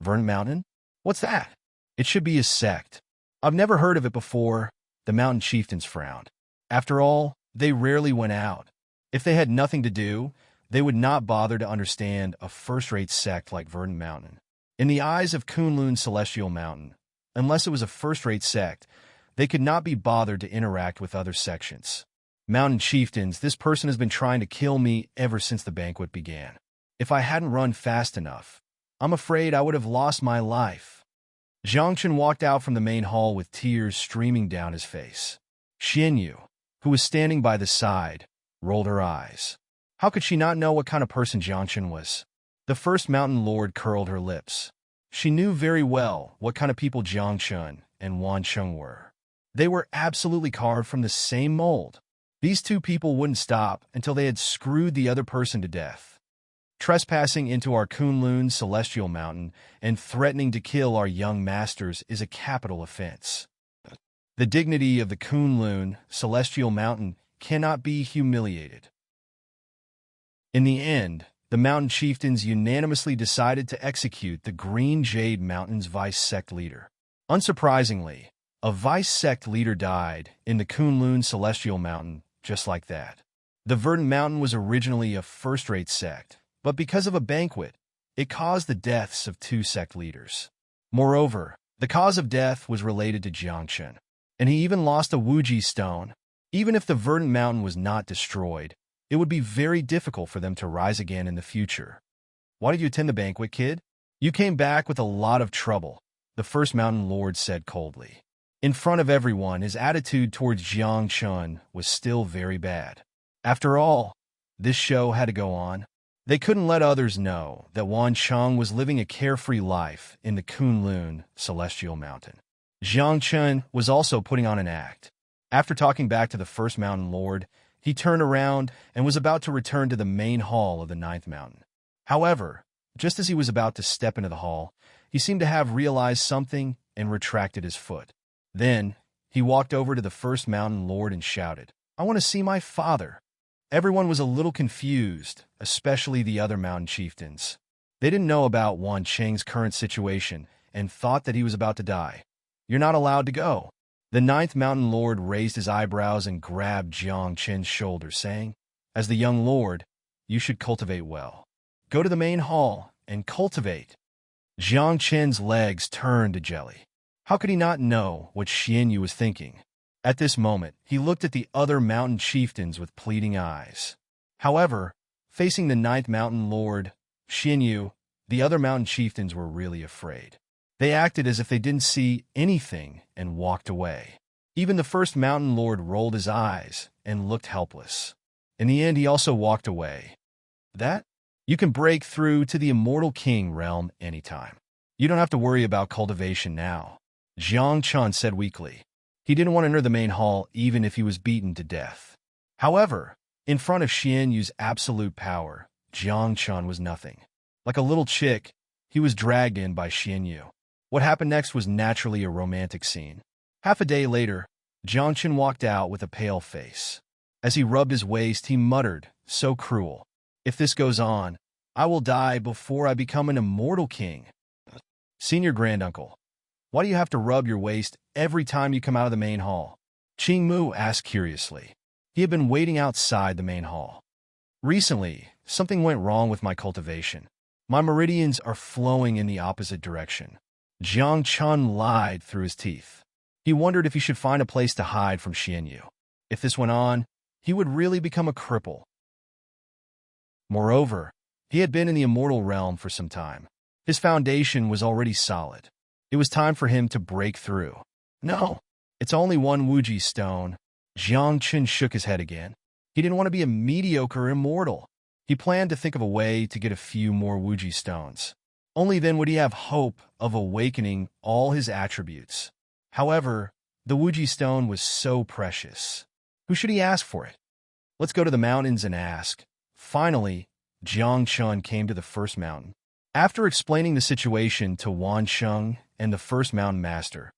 Verdant Mountain? What's that? It should be a sect. I've never heard of it before. The mountain chieftains frowned. After all, they rarely went out. If they had nothing to do, they would not bother to understand a first-rate sect like Verdant Mountain. In the eyes of Kunlun Celestial Mountain, unless it was a first-rate sect, they could not be bothered to interact with other sections. "Mountain chieftains, this person has been trying to kill me ever since the banquet began. If I hadn't run fast enough, I'm afraid I would have lost my life." Jiang Chun walked out from the main hall with tears streaming down his face. Xian Yu, who was standing by the side, rolled her eyes. How could she not know what kind of person Jiang Chun was? The 1st mountain lord curled her lips. She knew very well what kind of people Jiang Chun and Wan Cheng were. They were absolutely carved from the same mold. These 2 people wouldn't stop until they had screwed the other person to death. Trespassing into our Kunlun Celestial Mountain and threatening to kill our young masters is a capital offense. The dignity of the Kunlun Celestial Mountain cannot be humiliated. In the end, the mountain chieftains unanimously decided to execute the Green Jade Mountain's vice sect leader. Unsurprisingly, a vice sect leader died in the Kunlun Celestial Mountain just like that. The Verdant Mountain was originally a first-rate sect, but because of a banquet, it caused the deaths of 2 sect leaders. Moreover, the cause of death was related to Jiang Chun, and he even lost a Wuji stone. Even if the Verdant Mountain was not destroyed, it would be very difficult for them to rise again in the future. "Why did you attend the banquet, kid?" "You came back with a lot of trouble," the 1st mountain lord said coldly. In front of everyone, his attitude towards Jiang Chun was still very bad. After all, this show had to go on. They couldn't let others know that Wan Cheng was living a carefree life in the Kunlun Celestial Mountain. Jiang Chun was also putting on an act. After talking back to the 1st mountain lord, he turned around and was about to return to the main hall of the 9th mountain. However, just as he was about to step into the hall, he seemed to have realized something and retracted his foot. Then, he walked over to the 1st mountain lord and shouted, "I want to see my father." Everyone was a little confused, especially the other mountain chieftains. They didn't know about Wan Cheng's current situation and thought that he was about to die. "You're not allowed to go." The 9th mountain lord raised his eyebrows and grabbed Jiang Chen's shoulder, saying, "As the young lord, you should cultivate well. Go to the main hall and cultivate." Jiang Chen's legs turned to jelly. How could he not know what Xian Yu was thinking? At this moment, he looked at the other mountain chieftains with pleading eyes. However, facing the 9th mountain lord, Xian Yu, the other mountain chieftains were really afraid. They acted as if they didn't see anything and walked away. Even the first mountain lord rolled his eyes and looked helpless. In the end, he also walked away. That? You can break through to the immortal king realm anytime. You don't have to worry about cultivation now, Jiang Chun said weakly. He didn't want to enter the main hall even if he was beaten to death. However, in front of Xian Yu's absolute power, Jiang Chun was nothing. Like a little chick, he was dragged in by Xian Yu. What happened next was naturally a romantic scene. Half a day later, Jiang Chun walked out with a pale face. As he rubbed his waist, he muttered, "So cruel. If this goes on, I will die before I become an immortal king." Senior granduncle, why do you have to rub your waist every time you come out of the main hall? Qing Mu asked curiously. He had been waiting outside the main hall. Recently, something went wrong with my cultivation. My meridians are flowing in the opposite direction. Jiang Chun lied through his teeth. He wondered if he should find a place to hide from Xian Yu. If this went on, he would really become a cripple. Moreover, he had been in the immortal realm for some time. His foundation was already solid. It was time for him to break through. No, it's only one Wuji stone. Jiang Chun shook his head again. He didn't want to be a mediocre immortal. He planned to think of a way to get a few more Wuji stones. Only then would he have hope of awakening all his attributes. However, the Wuji stone was so precious. Who should he ask for it? Let's go to the mountains and ask. Finally, Jiang Chun came to the first mountain. After explaining the situation to Wan Sheng and the first mountain master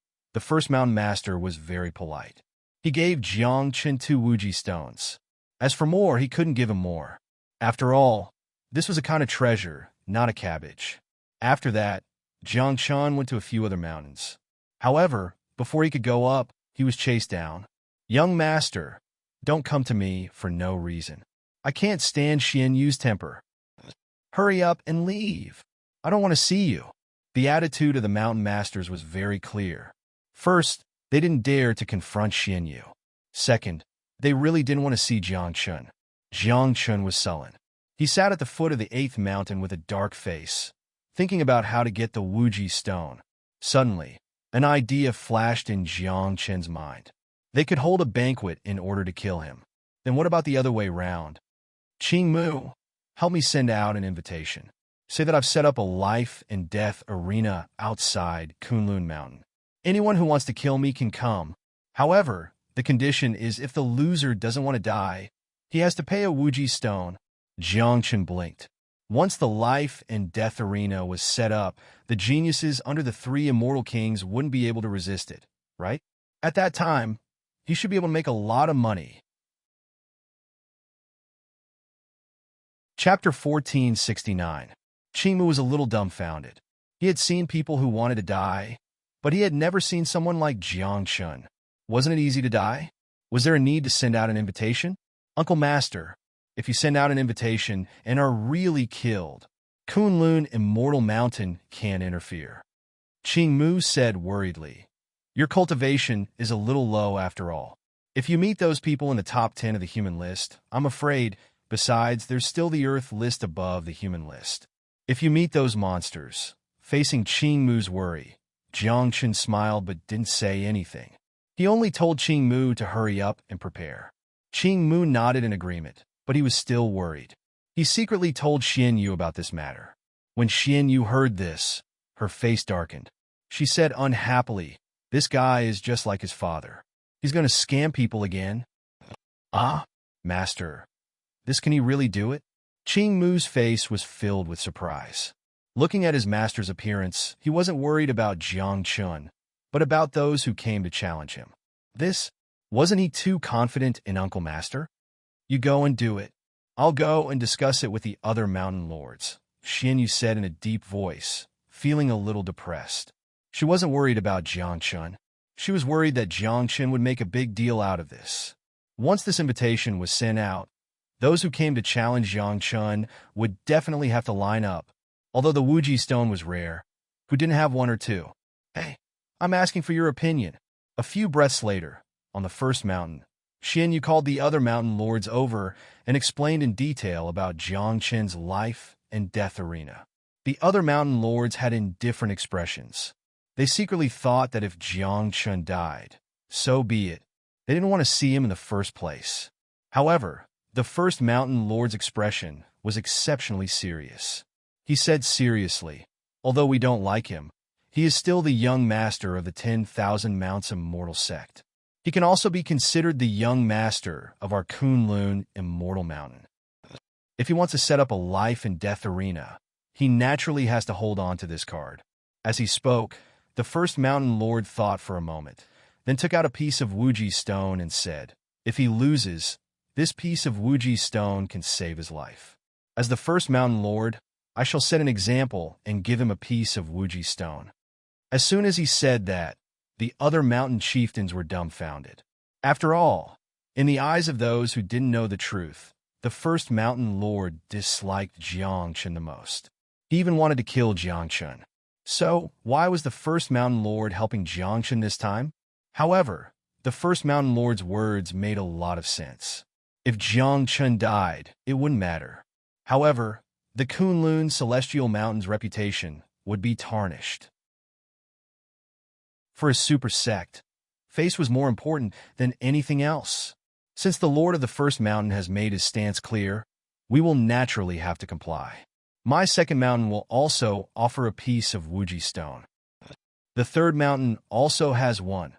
was very polite. He gave Jiang Chun 2 Wuji stones. As for more, he couldn't give him more. After all, this was a kind of treasure, not a cabbage. After that, Jiang Chun went to a few other mountains. However, before he could go up, he was chased down. Young master, don't come to me for no reason. I can't stand Xian Yu's temper. Hurry up and leave. I don't want to see you. The attitude of the mountain masters was very clear. First, they didn't dare to confront Xian Yu. Second, they really didn't want to see Jiang Chun. Jiang Chun was sullen. He sat at the foot of the 8th mountain with a dark face, thinking about how to get the Wuji stone. Suddenly, an idea flashed in Jiang Chun's mind. They could hold a banquet in order to kill him. Then what about the other way round? Qing Mu, help me send out an invitation. Say that I've set up a life and death arena outside Kunlun Mountain. Anyone who wants to kill me can come. However, the condition is if the loser doesn't want to die, he has to pay a Wuji stone. Jiang Chun blinked. Once the life and death arena was set up, the geniuses under the 3 immortal kings wouldn't be able to resist it, right? At that time, he should be able to make a lot of money. Chapter 1469. Qing Mu was a little dumbfounded. He had seen people who wanted to die, but he had never seen someone like Jiang Chun. Wasn't it easy to die? Was there a need to send out an invitation? Uncle Master, if you send out an invitation and are really killed, Kunlun Immortal Mountain can't interfere. Qing Mu said worriedly, your cultivation is a little low after all. If you meet those people in the top 10 of the human list, I'm afraid, besides, there's still the Earth list above the human list. If you meet those monsters, facing Qing Mu's worry, Jiang Chun smiled but didn't say anything. He only told Qing Mu to hurry up and prepare. Qing Mu nodded in agreement, but he was still worried. He secretly told Xian Yu about this matter. When Xian Yu heard this, her face darkened. She said unhappily, this guy is just like his father. He's going to scam people again. Ah, master, can he really do it? Qing Mu's face was filled with surprise. Looking at his master's appearance, he wasn't worried about Jiang Chun, but about those who came to challenge him. Wasn't he too confident in Uncle Master? You go and do it. I'll go and discuss it with the other mountain lords, Xian Yu said in a deep voice, feeling a little depressed. She wasn't worried about Jiang Chun. She was worried that Jiang Chun would make a big deal out of this. Once this invitation was sent out, those who came to challenge Jiang Chun would definitely have to line up, although the Wuji stone was rare. Who didn't have 1 or 2? Hey, I'm asking for your opinion. A few breaths later, on the first mountain, Xian Yu called the other mountain lords over and explained in detail about Jiang Chun's life and death arena. The other mountain lords had indifferent expressions. They secretly thought that if Jiang Chun died, so be it. They didn't want to see him in the first place. However, the first mountain lord's expression was exceptionally serious. He said seriously, although we don't like him, he is still the young master of the 10,000 Mounts Immortal sect. He can also be considered the young master of our Kunlun Immortal Mountain. If he wants to set up a life and death arena, he naturally has to hold on to this card. As he spoke, the first mountain lord thought for a moment, then took out a piece of Wuji stone and said, if he loses, this piece of Wuji stone can save his life. As the first mountain lord, I shall set an example and give him a piece of Wuji stone. As soon as he said that, the other mountain chieftains were dumbfounded. After all, in the eyes of those who didn't know the truth, the first mountain lord disliked Jiangchen the most. He even wanted to kill Jiangchen. So, why was the first mountain lord helping Jiangchen this time? However, the first mountain lord's words made a lot of sense. If Jiangchen died, it wouldn't matter. However, the Kunlun Celestial Mountain's reputation would be tarnished. For a super sect, face was more important than anything else. Since the Lord of the First Mountain has made his stance clear, we will naturally have to comply. My second mountain will also offer a piece of Wuji stone. The third mountain also has one.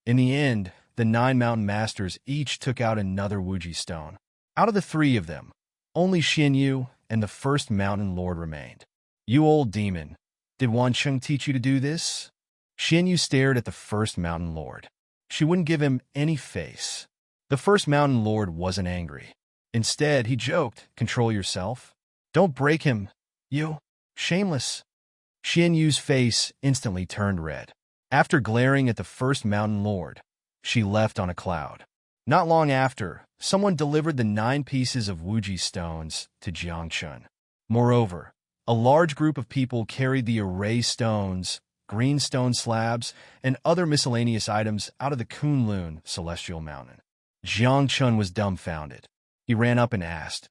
In the end, the 9 mountain masters each took out another Wuji stone. Out of the 3 of them, only Xianyu and the first mountain lord remained. You old demon, did Wancheng teach you to do this? Xianyu stared at the first mountain lord. She wouldn't give him any face. The first mountain lord wasn't angry. Instead, he joked, control yourself. Don't break him, you. Shameless. Xianyu's face instantly turned red. After glaring at the first mountain lord, she left on a cloud. Not long after, someone delivered the 9 pieces of Wuji stones to Jiangchen. Moreover, a large group of people carried the array stones, green stone slabs, and other miscellaneous items out of the Kunlun Celestial Mountain. Jiangchen was dumbfounded. He ran up and asked,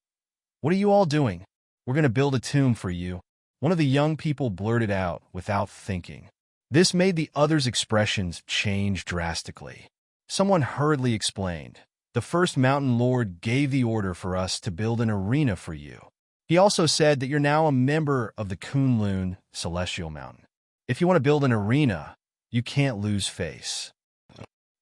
"What are you all doing? We're going to build a tomb for you." One of the young people blurted out without thinking. This made the others' expressions change drastically. Someone hurriedly explained, "The first mountain lord gave the order for us to build an arena for you. He also said that you're now a member of the Kunlun Celestial Mountain. If you want to build an arena, you can't lose face.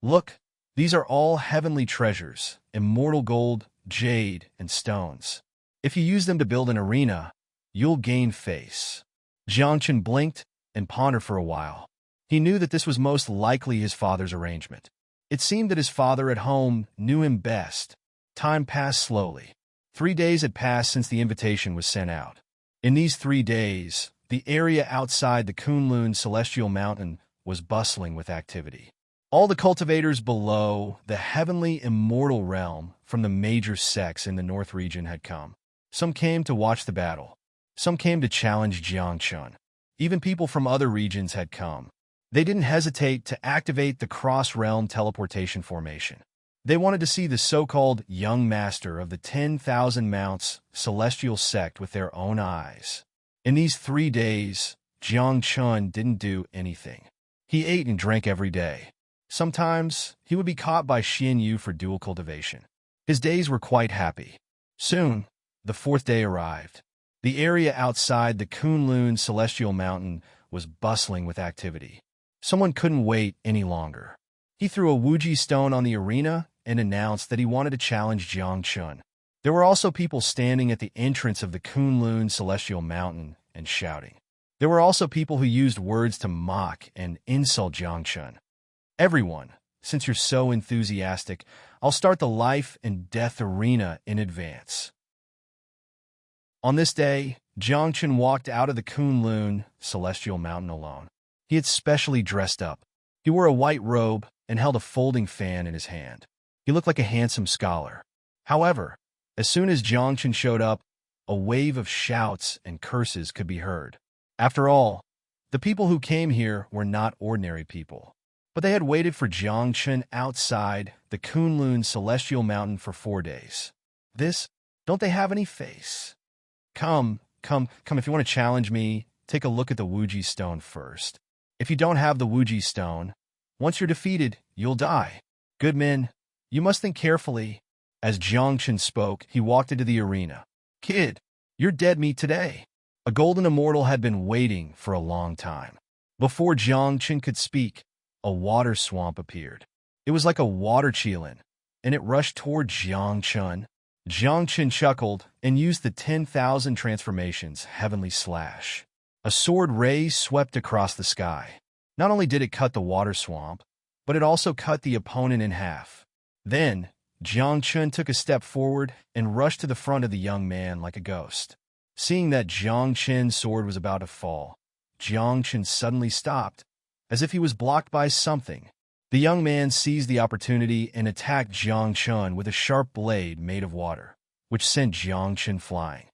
Look, these are all heavenly treasures, immortal gold, jade, and stones. If you use them to build an arena, you'll gain face." Jiangchen blinked and pondered for a while. He knew that this was most likely his father's arrangement. It seemed that his father at home knew him best. Time passed slowly. 3 days had passed since the invitation was sent out. In these 3 days, the area outside the Kunlun Celestial Mountain was bustling with activity. All the cultivators below the heavenly immortal realm from the major sects in the North region had come. Some came to watch the battle. Some came to challenge Jiangchen. Even people from other regions had come. They didn't hesitate to activate the cross-realm teleportation formation. They wanted to see the so-called young master of the 10,000 Mounts celestial sect with their own eyes. In these 3 days, Jiangchen didn't do anything. He ate and drank every day. Sometimes, he would be caught by Xianyu for dual cultivation. His days were quite happy. Soon, the 4th day arrived. The area outside the Kunlun Celestial Mountain was bustling with activity. Someone couldn't wait any longer. He threw a Wuji stone on the arena and announced that he wanted to challenge Jiangchen. There were also people standing at the entrance of the Kunlun Celestial Mountain and shouting. There were also people who used words to mock and insult Jiangchen. "Everyone, since you're so enthusiastic, I'll start the life and death arena in advance." On this day, Jiangchen walked out of the Kunlun Celestial Mountain alone. He had specially dressed up. He wore a white robe and held a folding fan in his hand. He looked like a handsome scholar. However, as soon as Jiangchen showed up, a wave of shouts and curses could be heard. After all, the people who came here were not ordinary people. But they had waited for Jiangchen outside the Kunlun Celestial Mountain for 4 days. Don't they have any face? Come, if you want to challenge me, take a look at the Wuji stone first. If you don't have the Wuji stone, once you're defeated, you'll die. Good men, you must think carefully. As Jiangchen spoke, he walked into the arena. Kid, you're dead meat today. A golden immortal had been waiting for a long time. Before Jiangchen could speak, a water swamp appeared. It was like a water qilin, and it rushed toward Jiangchen. Jiangchen chuckled and used the 10,000 transformations heavenly slash. A sword ray swept across the sky. Not only did it cut the water swamp, but it also cut the opponent in half. Then, Jiangchen took a step forward and rushed to the front of the young man like a ghost. Seeing that Jiangchen's sword was about to fall, Jiangchen suddenly stopped, as if he was blocked by something. The young man seized the opportunity and attacked Jiangchen with a sharp blade made of water, which sent Jiangchen flying.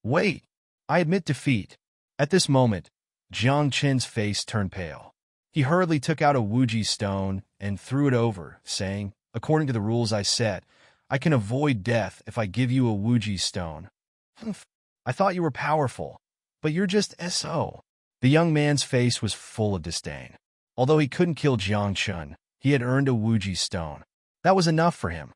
Wait, I admit defeat. At this moment, Jiangchen's face turned pale. He hurriedly took out a Wuji stone and threw it over, saying, according to the rules I set, I can avoid death if I give you a Wuji stone. Humph, I thought you were powerful, but you're just S.O. The young man's face was full of disdain. Although he couldn't kill Jiangchen, he had earned a Wuji stone. That was enough for him.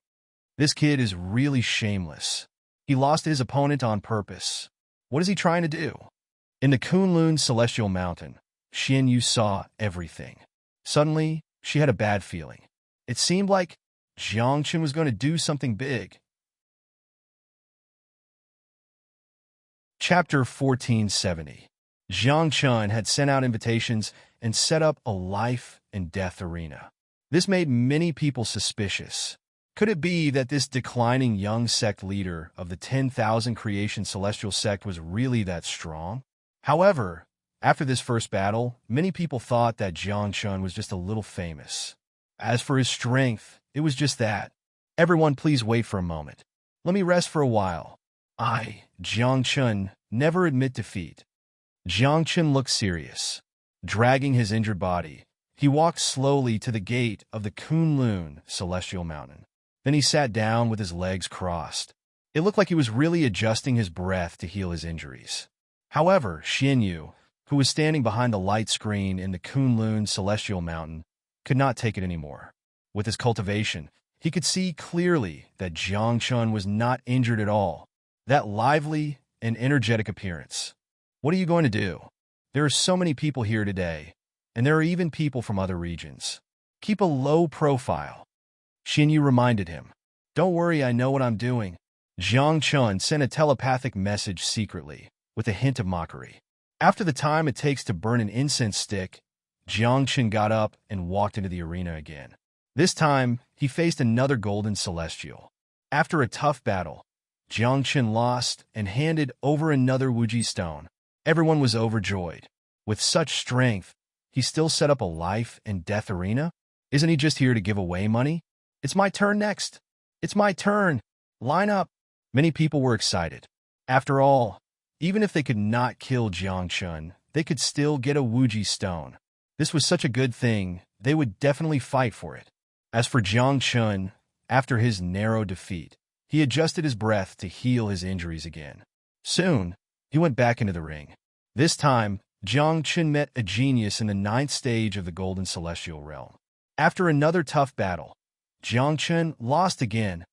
This kid is really shameless. He lost his opponent on purpose. What is he trying to do? In the Kunlun celestial mountain, Xian Yu saw everything. Suddenly, she had a bad feeling. It seemed like Jiangchen was going to do something big. Chapter 1470. Jiangchen had sent out invitations and set up a life and death arena. This made many people suspicious. Could it be that this declining young sect leader of the 10,000 creation celestial sect was really that strong? However, after this first battle, many people thought that Jiangchen was just a little famous. As for his strength, it was just that. Everyone please wait for a moment. Let me rest for a while. I, Jiangchen, never admit defeat. Jiangchen looked serious. Dragging his injured body, he walked slowly to the gate of the Kunlun celestial mountain. Then he sat down with his legs crossed. It looked like he was really adjusting his breath to heal his injuries. However, Xian Yu, who was standing behind the light screen in the Kunlun celestial mountain, could not take it anymore. With his cultivation, he could see clearly that Jiangchen was not injured at all. That lively and energetic appearance. What are you going to do? There are so many people here today, and there are even people from other regions. Keep a low profile. Xian Yu reminded him. Don't worry, I know what I'm doing. Jiangchen sent a telepathic message secretly, with a hint of mockery. After the time it takes to burn an incense stick, Jiangchen got up and walked into the arena again. This time, he faced another golden celestial. After a tough battle, Jiangchen lost and handed over another Wuji stone. Everyone was overjoyed. With such strength, he still set up a life and death arena? Isn't he just here to give away money? It's my turn next. It's my turn. Line up. Many people were excited. After all, even if they could not kill Jiangchen, they could still get a Wuji stone. This was such a good thing, they would definitely fight for it. As for Jiangchen, after his narrow defeat, he adjusted his breath to heal his injuries again. Soon, he went back into the ring. This time, Jiangchen met a genius in the 9th stage of the Golden Celestial Realm. After another tough battle, Jiangchen lost again.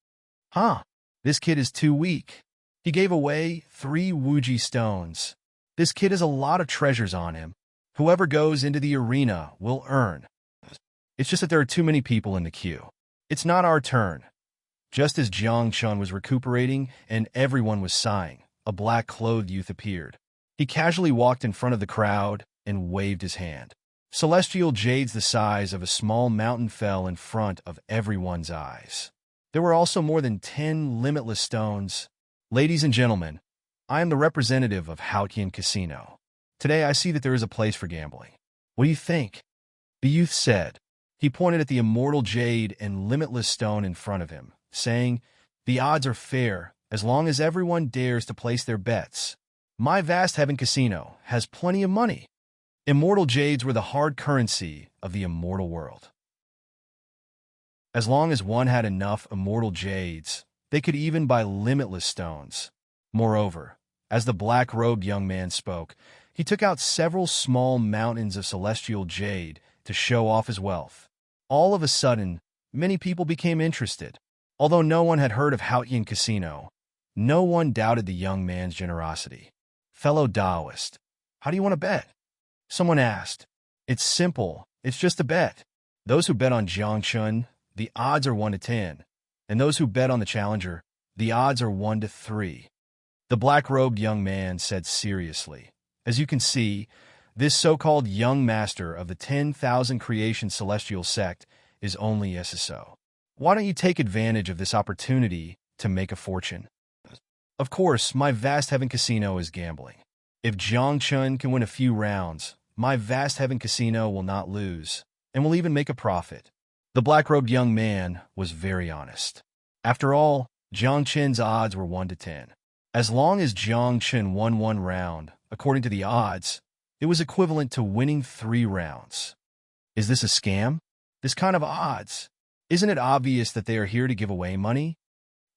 This kid is too weak. He gave away 3 Wuji stones. This kid has a lot of treasures on him. Whoever goes into the arena will earn. It's just that there are too many people in the queue. It's not our turn. Just as Jiangchen was recuperating and everyone was sighing, a black-clothed youth appeared. He casually walked in front of the crowd and waved his hand. Celestial jades the size of a small mountain fell in front of everyone's eyes. There were also more than 10 limitless stones. Ladies and gentlemen, I am the representative of Haotian Casino. Today I see that there is a place for gambling. What do you think? The youth said. He pointed at the immortal jade and limitless stone in front of him, saying, the odds are fair as long as everyone dares to place their bets. My vast heaven casino has plenty of money. Immortal jades were the hard currency of the immortal world. As long as one had enough immortal jades, they could even buy limitless stones. Moreover, as the black-robed young man spoke, he took out several small mountains of celestial jade to show off his wealth. All of a sudden, many people became interested. Although no one had heard of Haotian Casino, no one doubted the young man's generosity. Fellow Taoist, how do you want to bet? Someone asked. It's simple. It's just a bet. Those who bet on Jiangchun, the odds are 1 to 10. And those who bet on the challenger, the odds are 1 to 3. The black-robed young man said seriously. As you can see, this so-called young master of the 10,000 creation celestial sect is only SSO. Why don't you take advantage of this opportunity to make a fortune? Of course, my vast heaven casino is gambling. If Jiangchun can win a few rounds, my vast heaven casino will not lose, and will even make a profit. The black-robed young man was very honest. After all, Jiangchun's odds were 1 to 10. As long as Jiangchun won 1 round, according to the odds, it was equivalent to winning 3 rounds. Is this a scam? This kind of odds? Isn't it obvious that they are here to give away money?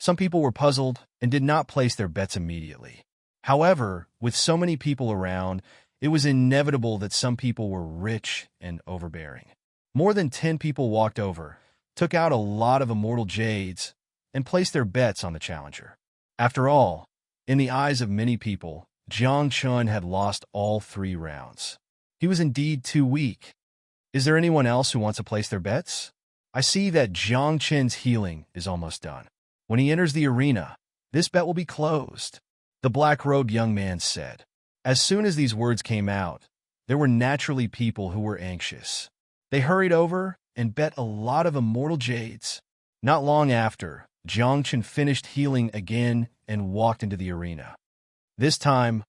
Some people were puzzled and did not place their bets immediately. However, with so many people around, it was inevitable that some people were rich and overbearing. More than 10 people walked over, took out a lot of immortal jades, and placed their bets on the challenger. After all, in the eyes of many people, Jiangchun had lost all 3 rounds. He was indeed too weak. Is there anyone else who wants to place their bets? I see that Jiangchun's healing is almost done. When he enters the arena, this bet will be closed, the black-robed young man said. As soon as these words came out, there were naturally people who were anxious. They hurried over and bet a lot of immortal jades. Not long after, Jiangchun finished healing again and walked into the arena. This time,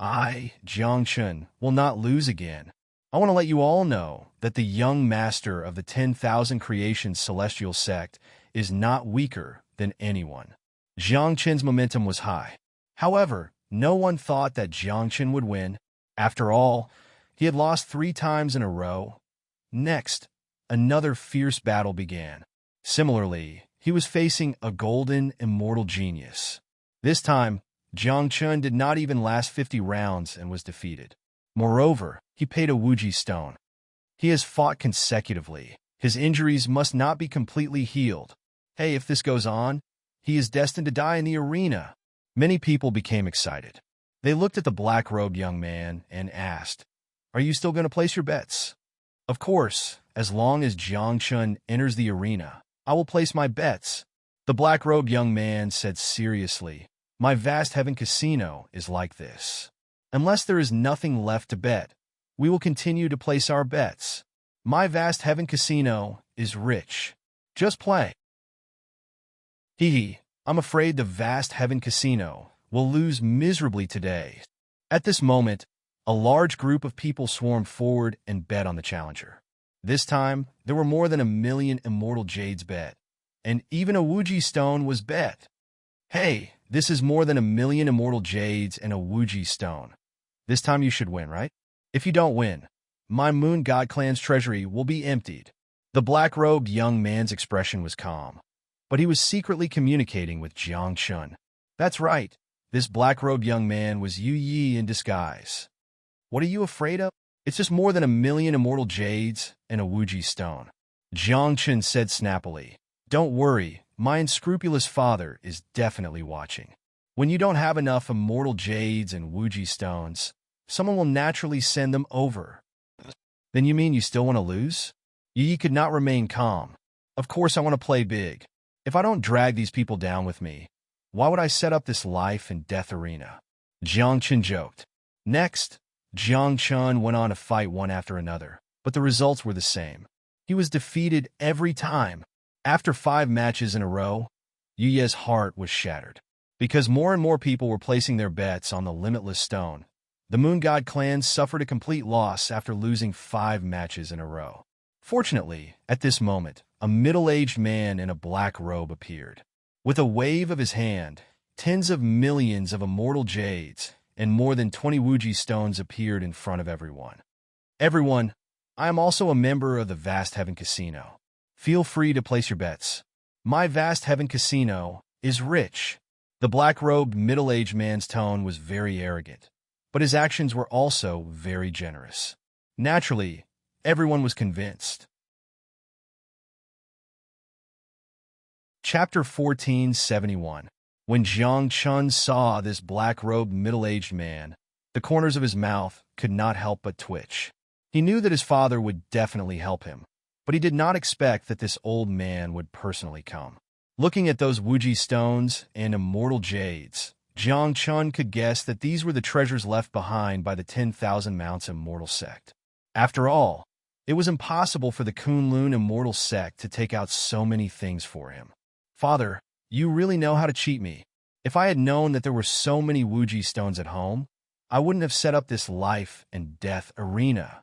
I, Jiangchun, will not lose again. I want to let you all know that the young master of the 10,000 creations celestial sect is not weaker than anyone. Jiangchun's momentum was high. However, no one thought that Jiangchun would win. After all, he had lost 3 times in a row. Next, another fierce battle began. Similarly, he was facing a golden, immortal genius. This time, Jiangchun did not even last 50 rounds and was defeated. Moreover, he paid a Wuji stone. He has fought consecutively. His injuries must not be completely healed. Hey, if this goes on, he is destined to die in the arena. Many people became excited. They looked at the black-robed young man and asked, "Are you still going to place your bets?" Of course, as long as Jiangchun enters the arena, I will place my bets. The black-robed young man said seriously, "My vast heaven casino is like this. Unless there is nothing left to bet, we will continue to place our bets. My vast heaven casino is rich. Just play." Hee, I'm afraid the vast heaven casino will lose miserably today. At this moment, a large group of people swarmed forward and bet on the challenger. This time, there were more than 1 million immortal jades bet, and even a Wuji stone was bet. Hey, this is more than 1 million immortal jades and a Wuji stone. This time you should win, right? If you don't win, my Moon God clan's treasury will be emptied. The black-robed young man's expression was calm, but he was secretly communicating with Jiangchun. That's right, this black-robed young man was Yu Yi in disguise. What are you afraid of? It's just more than 1 million immortal jades and a Wuji stone. Jiangchun said snappily. Don't worry, my unscrupulous father is definitely watching. When you don't have enough immortal jades and Wuji stones, someone will naturally send them over. Then you mean you still want to lose? Yu Yi could not remain calm. Of course I want to play big. If I don't drag these people down with me, why would I set up this life and death arena? Jiangchun joked. Next, Jiangchun went on to fight one after another, but the results were the same. He was defeated every time. After 5 matches in a row, Yu Ye's heart was shattered. Because more and more people were placing their bets on the limitless stone, the Moon God clan suffered a complete loss after losing 5 matches in a row. Fortunately, at this moment, a middle-aged man in a black robe appeared. With a wave of his hand, tens of millions of immortal jades and more than 20 Wuji stones appeared in front of everyone. Everyone, I am also a member of the Vast Heaven Casino. Feel free to place your bets. My Vast Heaven Casino is rich. The black-robed, middle-aged man's tone was very arrogant, but his actions were also very generous. Naturally, everyone was convinced. Chapter 1471. When Jiang Chun saw this black-robed middle-aged man, the corners of his mouth could not help but twitch. He knew that his father would definitely help him, but he did not expect that this old man would personally come. Looking at those Wuji stones and immortal jades, Jiang Chun could guess that these were the treasures left behind by the 10,000 Mounts Immortal Sect. After all, it was impossible for the Kunlun Immortal Sect to take out so many things for him. Father, you really know how to cheat me. If I had known that there were so many Wuji stones at home, I wouldn't have set up this life and death arena.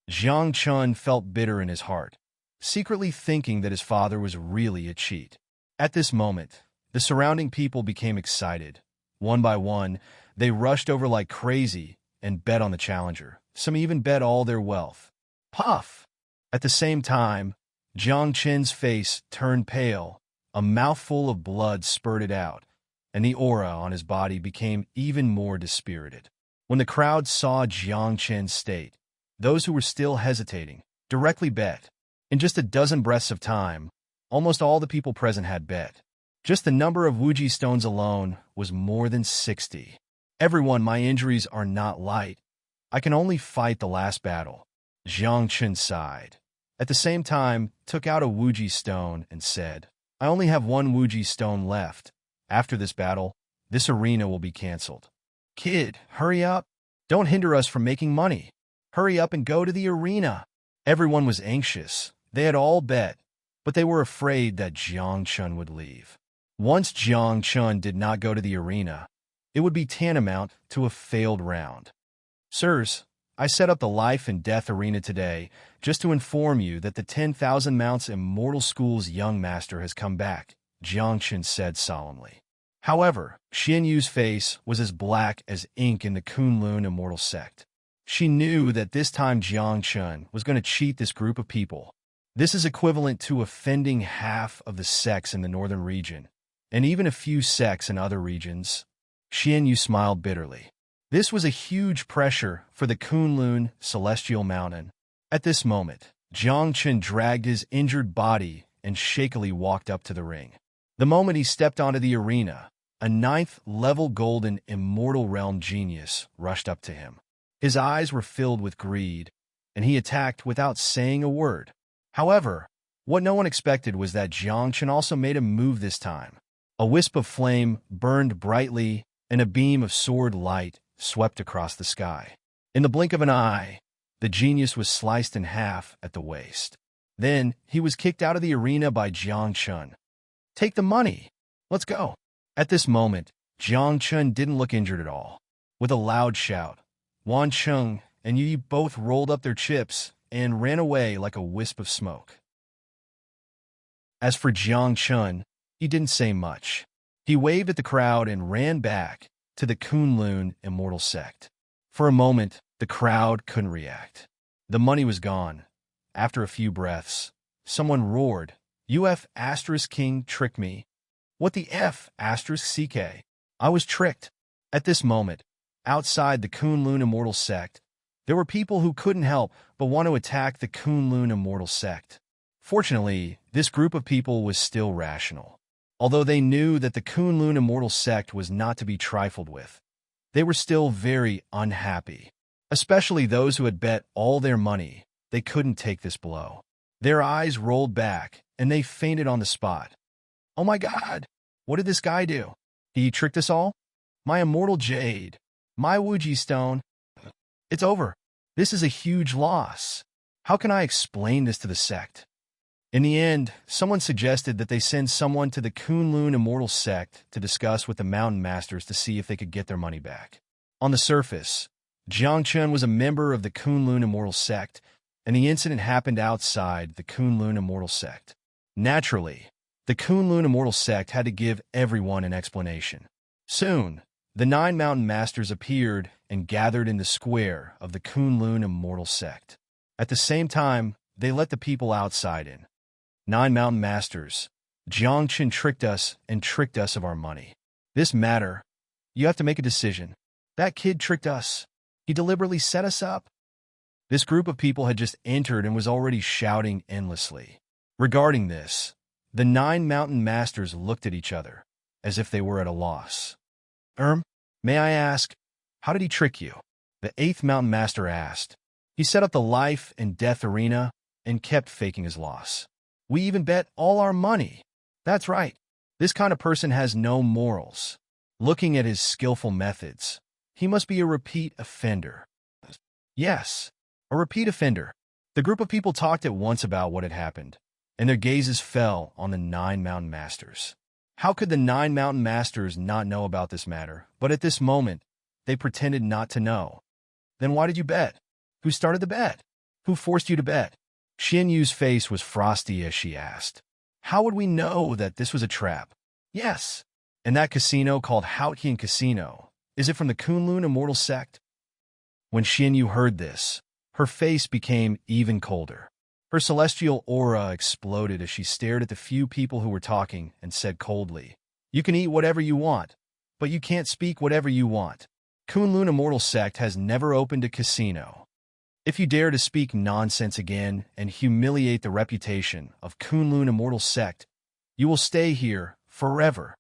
Jiang Chun felt bitter in his heart, secretly thinking that his father was really a cheat. At this moment, the surrounding people became excited. One by one, they rushed over like crazy and bet on the challenger. Some even bet all their wealth. Puff! At the same time, Jiang Chen's face turned pale, a mouthful of blood spurted out, and the aura on his body became even more dispirited. When the crowd saw Jiang Chen's state, those who were still hesitating directly bet. In just a dozen breaths of time, almost all the people present had bet. Just the number of Wuji stones alone was more than 60. Everyone, my injuries are not light. I can only fight the last battle. Jiang Chen sighed. At the same time, took out a Wuji stone and said, I only have one Wuji stone left. After this battle, this arena will be cancelled. Kid, hurry up. Don't hinder us from making money. Hurry up and go to the arena. Everyone was anxious. They had all bet, but they were afraid that Jiang Chun would leave. Once Jiang Chun did not go to the arena, it would be tantamount to a failed round. Sirs, I set up the life and death arena today just to inform you that the 10,000 Mounts Immortal School's young master has come back, Jiang Chun said solemnly. However, Xian Yu's face was as black as ink in the Kunlun Immortal Sect. She knew that this time Jiang Chun was going to cheat this group of people. This is equivalent to offending half of the sects in the northern region, and even a few sects in other regions. Xian Yu smiled bitterly. This was a huge pressure for the Kunlun Celestial Mountain. At this moment, Jiang Chun dragged his injured body and shakily walked up to the ring. The moment he stepped onto the arena, a 9th-level golden immortal realm genius rushed up to him. His eyes were filled with greed, and he attacked without saying a word. However, what no one expected was that Jiang Chun also made a move this time. A wisp of flame burned brightly, and a beam of sword light swept across the sky. In the blink of an eye, the genius was sliced in half at the waist. Then, he was kicked out of the arena by Jiang Chun. Take the money. Let's go. At this moment, Jiang Chun didn't look injured at all. With a loud shout, Wan Cheng and Yi both rolled up their chips and ran away like a wisp of smoke. As for Jiang Chun, he didn't say much. He waved at the crowd and ran back to the Kunlun Immortal Sect. For a moment, the crowd couldn't react. The money was gone. After a few breaths, someone roared, UF asterisk King tricked me. What the F asterisk CK? I was tricked. At this moment, outside the Kunlun Immortal Sect, there were people who couldn't help but want to attack the Kunlun Immortal Sect. Fortunately, this group of people was still rational. Although they knew that the Kunlun Immortal Sect was not to be trifled with, they were still very unhappy. Especially those who had bet all their money. They couldn't take this blow. Their eyes rolled back, and they fainted on the spot. Oh my God! What did this guy do? He tricked us all? My immortal jade. My Wuji stone. It's over. This is a huge loss. How can I explain this to the sect? In the end, someone suggested that they send someone to the Kunlun Immortal Sect to discuss with the Mountain Masters to see if they could get their money back. On the surface, Jiang Chun was a member of the Kunlun Immortal Sect, and the incident happened outside the Kunlun Immortal Sect. Naturally, the Kunlun Immortal Sect had to give everyone an explanation. Soon, the 9 Mountain Masters appeared and gathered in the square of the Kunlun Immortal Sect. At the same time, they let the people outside in. 9 Mountain Masters, Jiang Chun tricked us and tricked us of our money. This matter, you have to make a decision. That kid tricked us. He deliberately set us up. This group of people had just entered and was already shouting endlessly. Regarding this, The 9 mountain masters looked at each other, as if they were at a loss. May I ask, how did he trick you? The 8th mountain master asked. He set up the life and death arena and kept faking his loss. We even bet all our money. That's right. This kind of person has no morals. Looking at his skillful methods, he must be a repeat offender. Yes, a repeat offender. The group of people talked at once about what had happened, and their gazes fell on the 9 mountain masters. How could the 9 mountain masters not know about this matter? But at this moment, they pretended not to know. Then why did you bet? Who started the bet? Who forced you to bet? Xian Yu's face was frosty as she asked. How would we know that this was a trap? Yes. And that casino called Haotian Casino, is it from the Kunlun immortal sect? When Xian Yu heard this, her face became even colder. Her celestial aura exploded as she stared at the few people who were talking and said coldly, You can eat whatever you want, but you can't speak whatever you want. Kunlun immortal sect has never opened a casino. If you dare to speak nonsense again and humiliate the reputation of Kunlun immortal sect, you will stay here forever.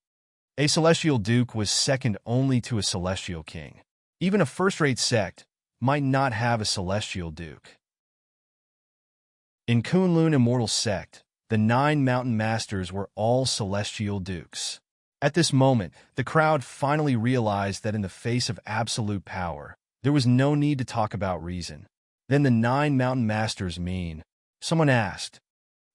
A celestial duke was second only to a celestial king. Even a first-rate sect might not have a celestial duke. In Kunlun immortal sect, the 9 mountain masters were all celestial dukes. At this moment, the crowd finally realized that in the face of absolute power, there was no need to talk about reason. Then the 9 mountain masters mean. Someone asked,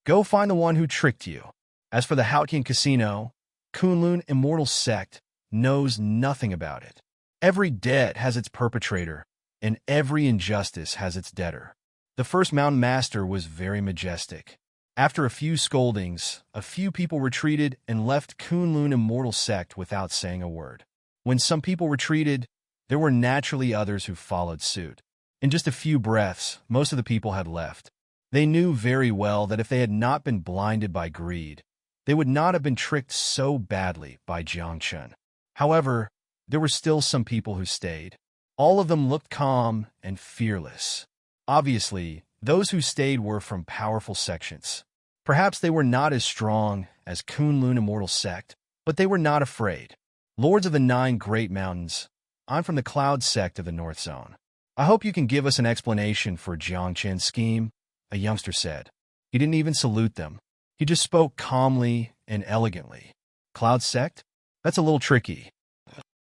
Go find the one who tricked you. As for the Haotian Casino, Kunlun immortal sect knows nothing about it. Every debt has its perpetrator, and every injustice has its debtor. The first mountain master was very majestic. After a few scoldings, a few people retreated and left Kunlun immortal sect without saying a word. When some people retreated, there were naturally others who followed suit. In just a few breaths, most of the people had left. They knew very well that if they had not been blinded by greed, they would not have been tricked so badly by Jiangchen. However, there were still some people who stayed. All of them looked calm and fearless. Obviously, those who stayed were from powerful sections. Perhaps they were not as strong as Kunlun immortal sect, but they were not afraid. Lords of the 9 great mountains, I'm from the Cloud sect of the North Zone. I hope you can give us an explanation for Jiangchen's scheme, a youngster said. He didn't even salute them. He just spoke calmly and elegantly. Cloud sect? That's a little tricky.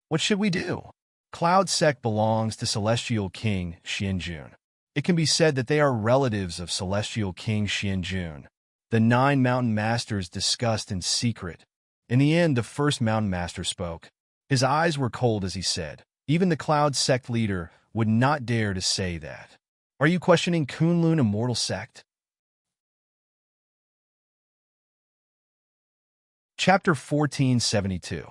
What should we do? Cloud sect belongs to Celestial King Xianjun. It can be said that they are relatives of Celestial King Xianjun. The 9 mountain masters discussed in secret. In the end, the first mountain master spoke. His eyes were cold as he said, Even the Cloud sect leader would not dare to say that. Are you questioning Kunlun immortal sect? Chapter 1472.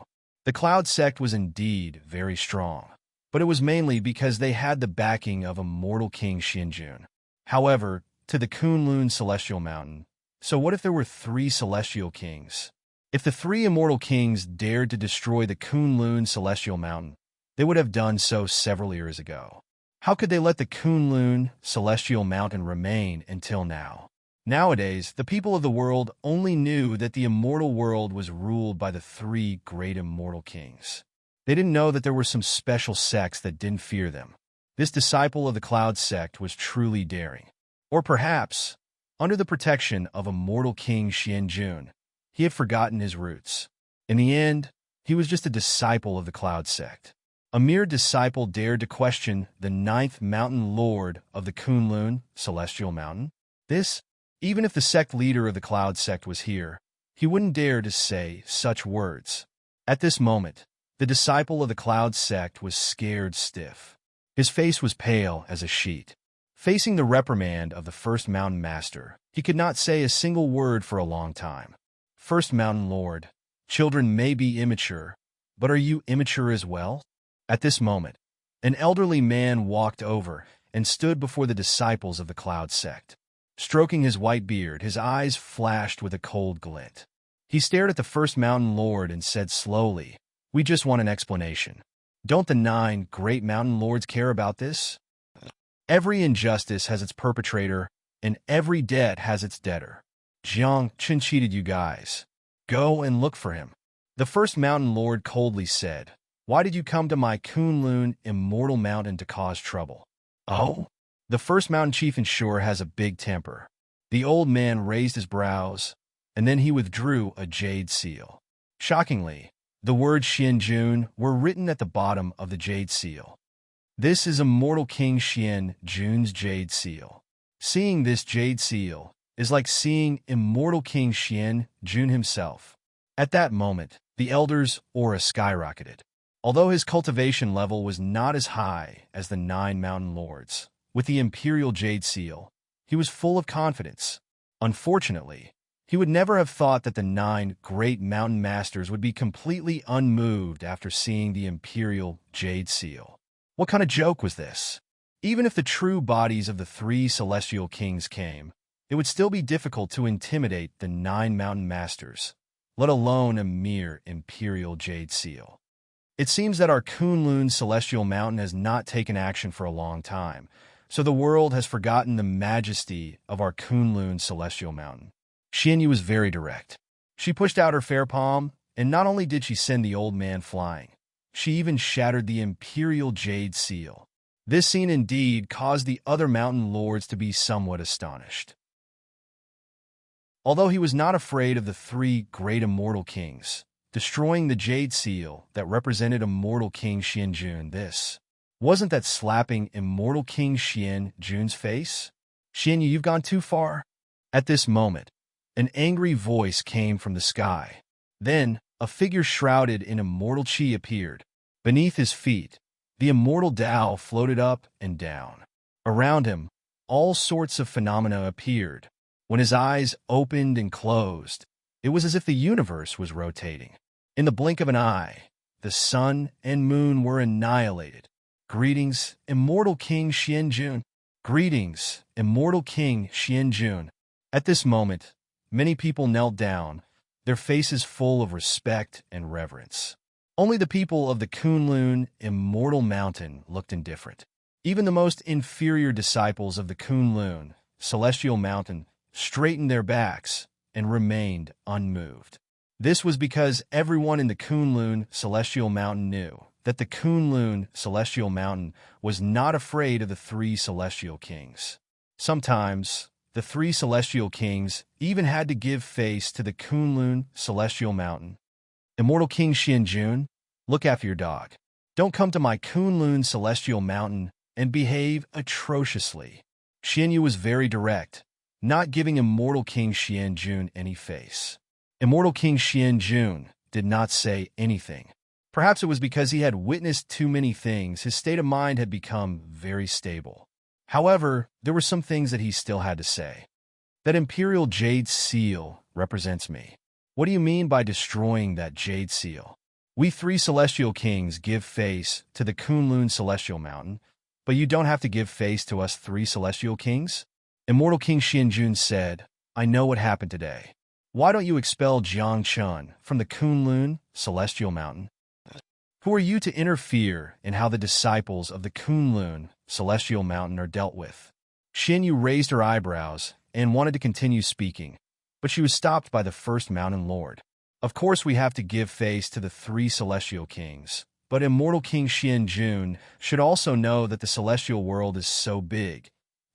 The Cloud sect was indeed very strong, but it was mainly because they had the backing of immortal King Xianjun. However, to the Kunlun Celestial Mountain, so what if there were 3 Celestial Kings? If the 3 immortal kings dared to destroy the Kunlun Celestial Mountain, they would have done so several years ago. How could they let the Kunlun Celestial Mountain remain until now? Nowadays, the people of the world only knew that the immortal world was ruled by the 3 great immortal kings. They didn't know that there were some special sects that didn't fear them. This disciple of the Cloud sect was truly daring. Or perhaps, under the protection of immortal King Xianjun, he had forgotten his roots. In the end, he was just a disciple of the Cloud sect. A mere disciple dared to question the 9th mountain lord of the Kunlun Celestial Mountain. This, even if the sect leader of the Cloud sect was here, he wouldn't dare to say such words. At this moment, the disciple of the Cloud sect was scared stiff. His face was pale as a sheet. Facing the reprimand of the first mountain master, he could not say a single word for a long time. First mountain lord, children may be immature, but are you immature as well? At this moment, an elderly man walked over and stood before the disciples of the Cloud sect. Stroking his white beard, his eyes flashed with a cold glint. He stared at the first mountain lord and said slowly, We just want an explanation. Don't the 9 great mountain lords care about this? Every injustice has its perpetrator, and every debt has its debtor. Jiang Chen cheated you guys. Go and look for him. The first mountain lord coldly said, "Why did you come to my Kunlun immortal mountain to cause trouble?" Oh? The first mountain chief sure has a big temper. The old man raised his brows, and then he withdrew a jade seal. Shockingly, the words Xian Jun were written at the bottom of the jade seal. This is Immortal King Xian Jun's jade seal. Seeing this jade seal is like seeing Immortal King Xian Jun himself. At that moment, the elder's aura skyrocketed. Although his cultivation level was not as high as the 9 mountain lords, with the imperial jade seal, he was full of confidence. Unfortunately, he would never have thought that the 9 great mountain masters would be completely unmoved after seeing the imperial jade seal. What kind of joke was this? Even if the true bodies of the 3 celestial kings came, it would still be difficult to intimidate the 9 mountain masters, let alone a mere imperial jade seal. It seems that our Kunlun celestial mountain has not taken action for a long time, so the world has forgotten the majesty of our Kunlun celestial mountain. Xianyu was very direct. She pushed out her fair palm, and not only did she send the old man flying, she even shattered the imperial jade seal. This scene indeed caused the other mountain lords to be somewhat astonished. Although he was not afraid of the 3 great immortal kings, destroying the jade seal that represented Immortal King Xian Jun, wasn't that slapping Immortal King Xian Jun's face? Xianyu, you've gone too far. At this moment, an angry voice came from the sky. Then, a figure shrouded in immortal qi appeared. Beneath his feet, the immortal Tao floated up and down. Around him, all sorts of phenomena appeared. When his eyes opened and closed, it was as if the universe was rotating. In the blink of an eye, the sun and moon were annihilated. Greetings, Immortal King Xian Jun. Greetings, Immortal King Xian Jun. At this moment, many people knelt down, their faces full of respect and reverence. Only the people of the Kunlun Immortal Mountain looked indifferent. Even the most inferior disciples of the Kunlun Celestial Mountain straightened their backs and remained unmoved. This was because everyone in the Kunlun Celestial Mountain knew that the Kunlun Celestial Mountain was not afraid of the 3 celestial kings. Sometimes, the 3 celestial kings even had to give face to the Kunlun Celestial Mountain. Immortal King Xian Jun, look after your dog. Don't come to my Kunlun Celestial Mountain and behave atrociously. Xianyu was very direct, not giving Immortal King Xian Jun any face. Immortal King Xian Jun did not say anything. Perhaps it was because he had witnessed too many things. His state of mind had become very stable. However, there were some things that he still had to say. That imperial jade seal represents me. What do you mean by destroying that jade seal? We 3 celestial kings give face to the Kunlun Celestial Mountain, but you don't have to give face to us 3 celestial kings? Immortal King Xian Jun said, I know what happened today. Why don't you expel Jiang Chun from the Kunlun Celestial Mountain? Who are you to interfere in how the disciples of the Kunlun Celestial Mountain are dealt with? Xianyu raised her eyebrows and wanted to continue speaking, but she was stopped by the first mountain lord. Of course we have to give face to the 3 celestial kings, but Immortal King Xian Jun should also know that the celestial world is so big,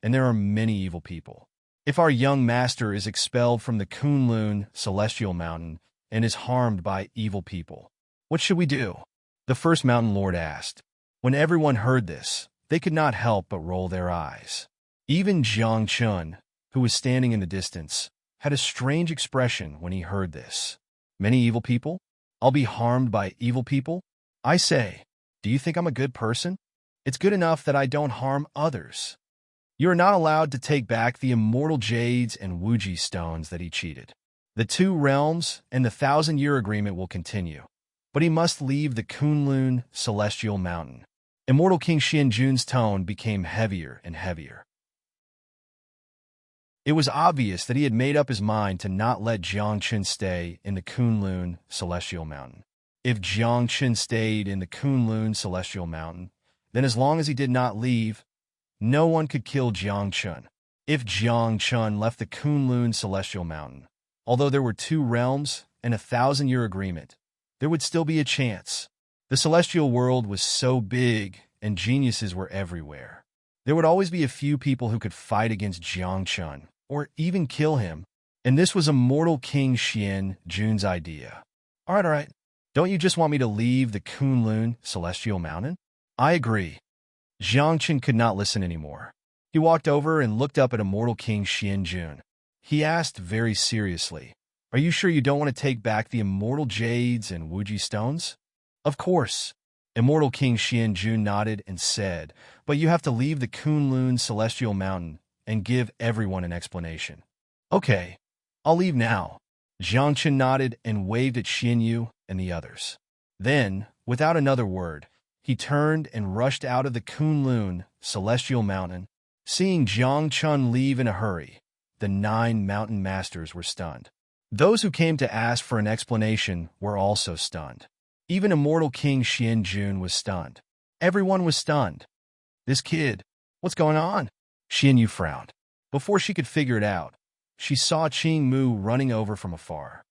and there are many evil people. If our young master is expelled from the Kunlun Celestial Mountain and is harmed by evil people, what should we do? The first mountain lord asked. When everyone heard this, they could not help but roll their eyes. Even Jiang Chun, who was standing in the distance, had a strange expression when he heard this. Many evil people? I'll be harmed by evil people? I say, do you think I'm a good person? It's good enough that I don't harm others. You are not allowed to take back the immortal jades and Wuji stones that he cheated. The 2 realms and the 1,000-year agreement will continue, but he must leave the Kunlun Celestial Mountain. Immortal King Xian Jun's tone became heavier and heavier. It was obvious that he had made up his mind to not let Jiang Chen stay in the Kunlun Celestial Mountain. If Jiang Chen stayed in the Kunlun Celestial Mountain, then as long as he did not leave, no one could kill Jiang Chen. if Jiang Chun left the Kunlun Celestial Mountain. Although there were 2 realms and a 1,000-year agreement, there would still be a chance. The celestial world was so big, and geniuses were everywhere. There would always be a few people who could fight against Jiang Chun, or even kill him, and this was immortal King Xian Jun's idea. All right. Don't you just want me to leave the Kunlun Celestial Mountain? I agree. Jiang Chun could not listen anymore. He walked over and looked up at immortal King Xian Jun. He asked very seriously, "Are you sure you don't want to take back the immortal jades and Wuji stones?" "Of course." Immortal King Xian Jun nodded and said, "But you have to leave the Kunlun Celestial Mountain and give everyone an explanation." "Okay, I'll leave now." Jiang Chun nodded and waved at Xian Yu and the others. Then, without another word, he turned and rushed out of the Kunlun Celestial Mountain. Seeing Jiang Chun leave in a hurry, the 9 mountain masters were stunned. Those who came to ask for an explanation were also stunned. Even immortal King Xian Jun was stunned. Everyone was stunned. "This kid, what's going on?" Xian Yu frowned. Before she could figure it out, she saw Qing Mu running over from afar.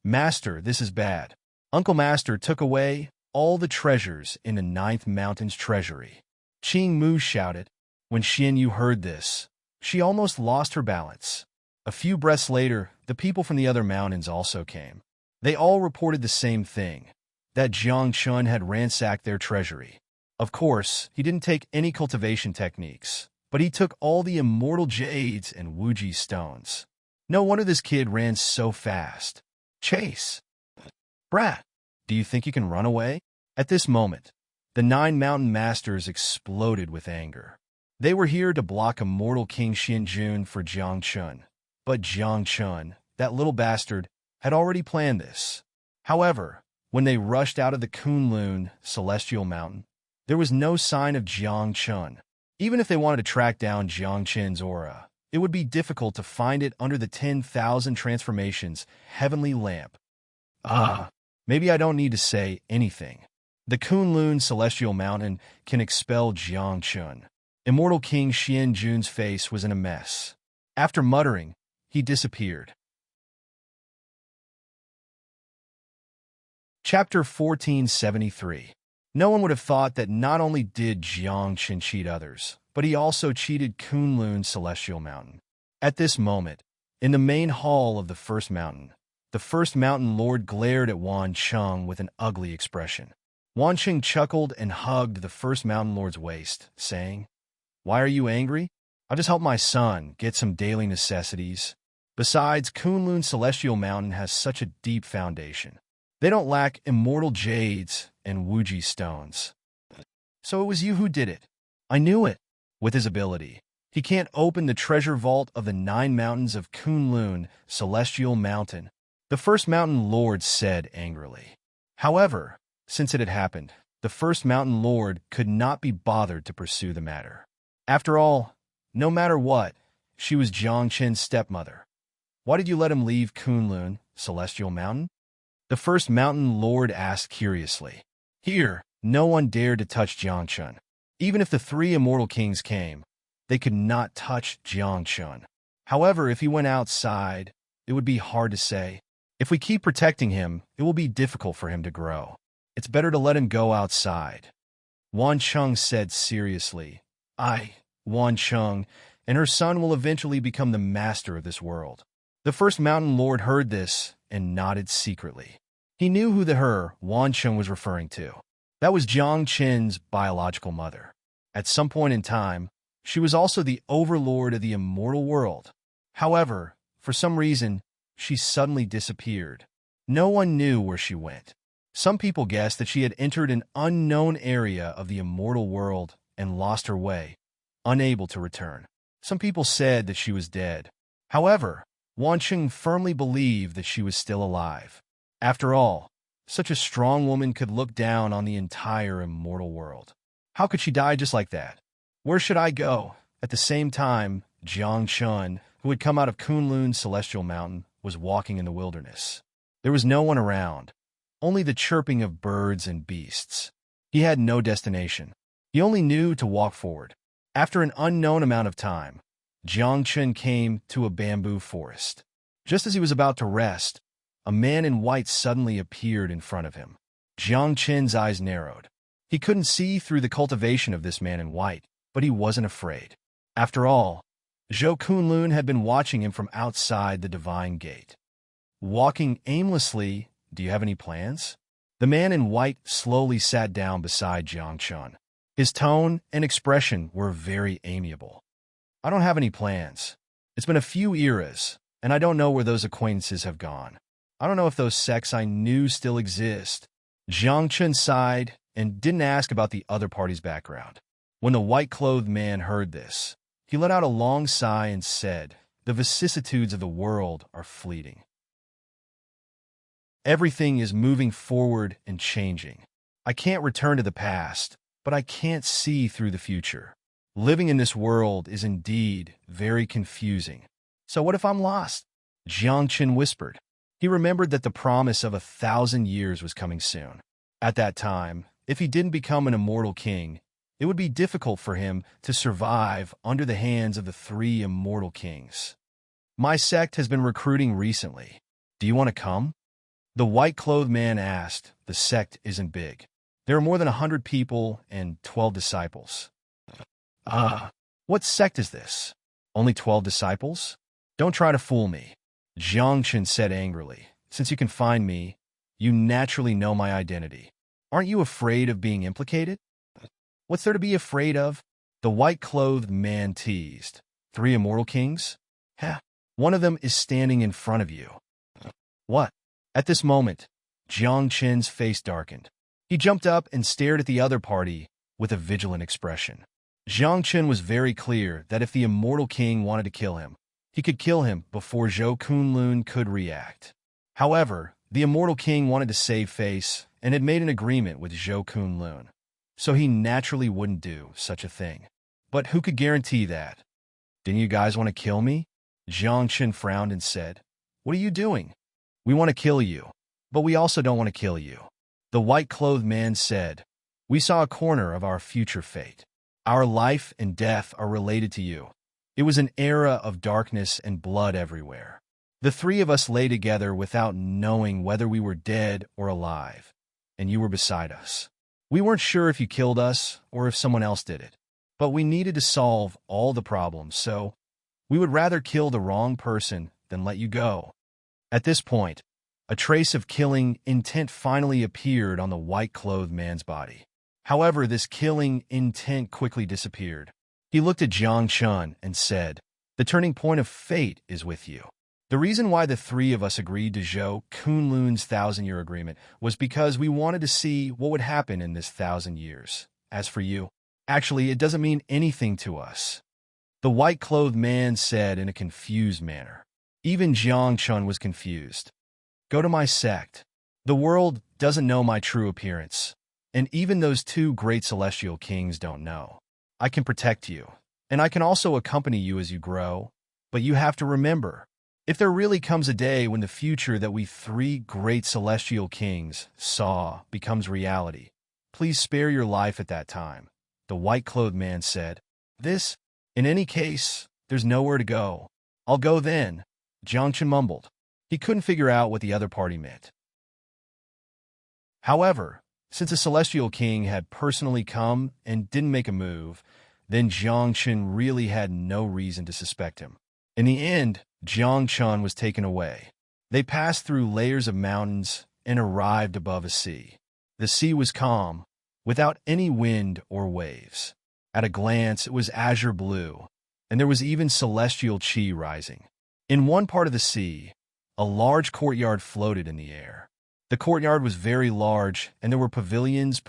"Master, this is bad. Uncle Master took away all the treasures in the 9th Mountain's treasury." Qing Mu shouted. When Xian Yu heard this, she almost lost her balance. A few breaths later, the people from the other mountains also came. They all reported the same thing, that Jiang Chun had ransacked their treasury. Of course, he didn't take any cultivation techniques, but he took all the immortal jades and Wuji stones. No wonder this kid ran so fast. "Chase! Brat, do you think you can run away?" At this moment, the 9 mountain masters exploded with anger. They were here to block immortal King Xian Jun for Jiang Chun. But Jiang Chun, that little bastard, had already planned this. However, when they rushed out of the Kunlun Celestial Mountain, there was no sign of Jiang Chun. Even if they wanted to track down Jiang Chun's aura, it would be difficult to find it under the 10,000 transformations heavenly lamp. Maybe I don't need to say anything. The Kunlun Celestial Mountain can expel Jiang Chun. Immortal King Xian Jun's face was in a mess. After muttering, he disappeared. Chapter 1473. No one would have thought that not only did Jiang Chun cheat others, but he also cheated Kunlun Celestial Mountain. At this moment, in the main hall of the First Mountain, the First Mountain Lord glared at Wan Cheng with an ugly expression. Wan Cheng chuckled and hugged the First Mountain Lord's waist, saying, "Why are you angry? I'll just help my son get some daily necessities. Besides, Kunlun Celestial Mountain has such a deep foundation. They don't lack immortal jades and Wuji stones." "So it was you who did it." "I knew it." With his ability, he can't open the treasure vault of the 9 mountains of Kunlun Celestial Mountain, the First Mountain Lord said angrily. However, since it had happened, the First Mountain Lord could not be bothered to pursue the matter. After all, no matter what, she was Jiang Chen's stepmother. "Why did you let him leave Kunlun Celestial Mountain?" the First Mountain Lord asked curiously. Here, no one dared to touch Jiang Chun. Even if the 3 immortal kings came, they could not touch Jiang Chun. However, if he went outside, it would be hard to say. If we keep protecting him, it will be difficult for him to grow. It's better to let him go outside. Wan Cheng said seriously. Wan Cheng, and her son will eventually become the master of this world. The First Mountain Lord heard this and nodded secretly. He knew who Wan Cheng was referring to. That was Jiang Chen's biological mother. At some point in time, she was also the overlord of the immortal world. However, for some reason, she suddenly disappeared. No one knew where she went. Some people guessed that she had entered an unknown area of the immortal world and lost her way, unable to return. Some people said that she was dead. However, Wan Cheng firmly believed that she was still alive. After all, such a strong woman could look down on the entire immortal world. How could she die just like that? Where should I go? At the same time, Jiang Chun, who had come out of Kunlun Celestial Mountain, was walking in the wilderness. There was no one around, only the chirping of birds and beasts. He had no destination. He only knew to walk forward. After an unknown amount of time, Jiang came to a bamboo forest. Just as he was about to rest, a man in white suddenly appeared in front of him. Jiang eyes narrowed. He couldn't see through the cultivation of this man in white, but he wasn't afraid. After all, Zhou Kunlun had been watching him from outside the divine gate. Walking aimlessly, do you have any plans? The man in white slowly sat down beside Jiang. His tone and expression were very amiable. I don't have any plans. It's been a few eras, and I don't know where those acquaintances have gone. I don't know if those sects I knew still exist. Jiang sighed and didn't ask about the other party's background. When the white-clothed man heard this, he let out a long sigh and said, "The vicissitudes of the world are fleeting. Everything is moving forward and changing. I can't return to the past, but I can't see through the future. Living in this world is indeed very confusing. So what if I'm lost?" Jiang whispered. He remembered that the promise of 1,000 years was coming soon. At that time, if he didn't become an immortal king, it would be difficult for him to survive under the hands of the 3 immortal kings. "My sect has been recruiting recently. Do you want to come?" The white-clothed man asked. "The sect isn't big. There are more than 100 people and 12 disciples. What sect is this? Only 12 disciples? Don't try to fool me," Jiang said angrily. "Since you can find me, you naturally know my identity. Aren't you afraid of being implicated?" "What's there to be afraid of?" the white-clothed man teased. 3 immortal kings? One of them is standing in front of you." "What?" At this moment, Jiang's face darkened. He jumped up and stared at the other party with a vigilant expression. Jiang was very clear that if the immortal king wanted to kill him, he could kill him before Zhou Kunlun could react. However, the immortal king wanted to save face and had made an agreement with Zhou Kunlun, so he naturally wouldn't do such a thing. But who could guarantee that? "Didn't you guys want to kill me?" Jiang frowned and said. "What are you doing?" "We want to kill you, but we also don't want to kill you," the white-clothed man said. "We saw a corner of our future fate. Our life and death are related to you. It was an era of darkness and blood everywhere. The 3 of us lay together without knowing whether we were dead or alive, and you were beside us. We weren't sure if you killed us or if someone else did it, but we needed to solve all the problems, so we would rather kill the wrong person than let you go." At this point, a trace of killing intent finally appeared on the white-clothed man's body. However, this killing intent quickly disappeared. He looked at Jiang and said, "The turning point of fate is with you. The reason why the 3 of us agreed to Zhou Kunlun's 1,000-year agreement was because we wanted to see what would happen in this 1,000 years. As for you, actually, it doesn't mean anything to us," the white-clothed man said in a confused manner. Even Jiang was confused. "Go to my sect. The world doesn't know my true appearance, and even those 2 great celestial kings don't know. I can protect you, and I can also accompany you as you grow, but you have to remember, if there really comes a day when the future that we 3 great celestial kings saw becomes reality, please spare your life at that time," the white-clothed man said. In any case, there's nowhere to go. I'll go then," Jiang mumbled. He couldn't figure out what the other party meant. However, since a celestial king had personally come and didn't make a move, then Jiang really had no reason to suspect him. In the end, Jiang was taken away. They passed through layers of mountains and arrived above a sea. The sea was calm, without any wind or waves. At a glance, it was azure blue, and there was even celestial chi rising. In one part of the sea, a large courtyard floated in the air. The courtyard was very large, and there were pavilions,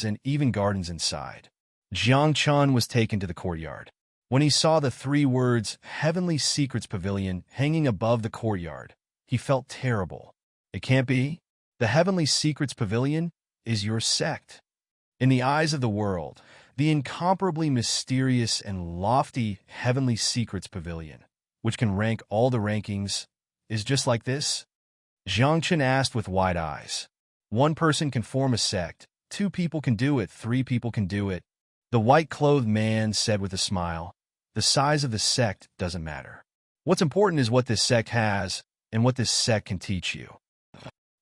and even gardens inside. Jiang was taken to the courtyard. When he saw the 3 words, "Heavenly Secrets Pavilion," hanging above the courtyard, he felt terrible. It can't be. The Heavenly Secrets Pavilion is your sect. In the eyes of the world, the incomparably mysterious and lofty Heavenly Secrets Pavilion, which can rank all the rankings, is just like this? Jiang asked with wide eyes. 1 person can form a sect, 2 people can do it, 3 people can do it, the white-clothed man said with a smile. The size of the sect doesn't matter. What's important is what this sect has and what this sect can teach you.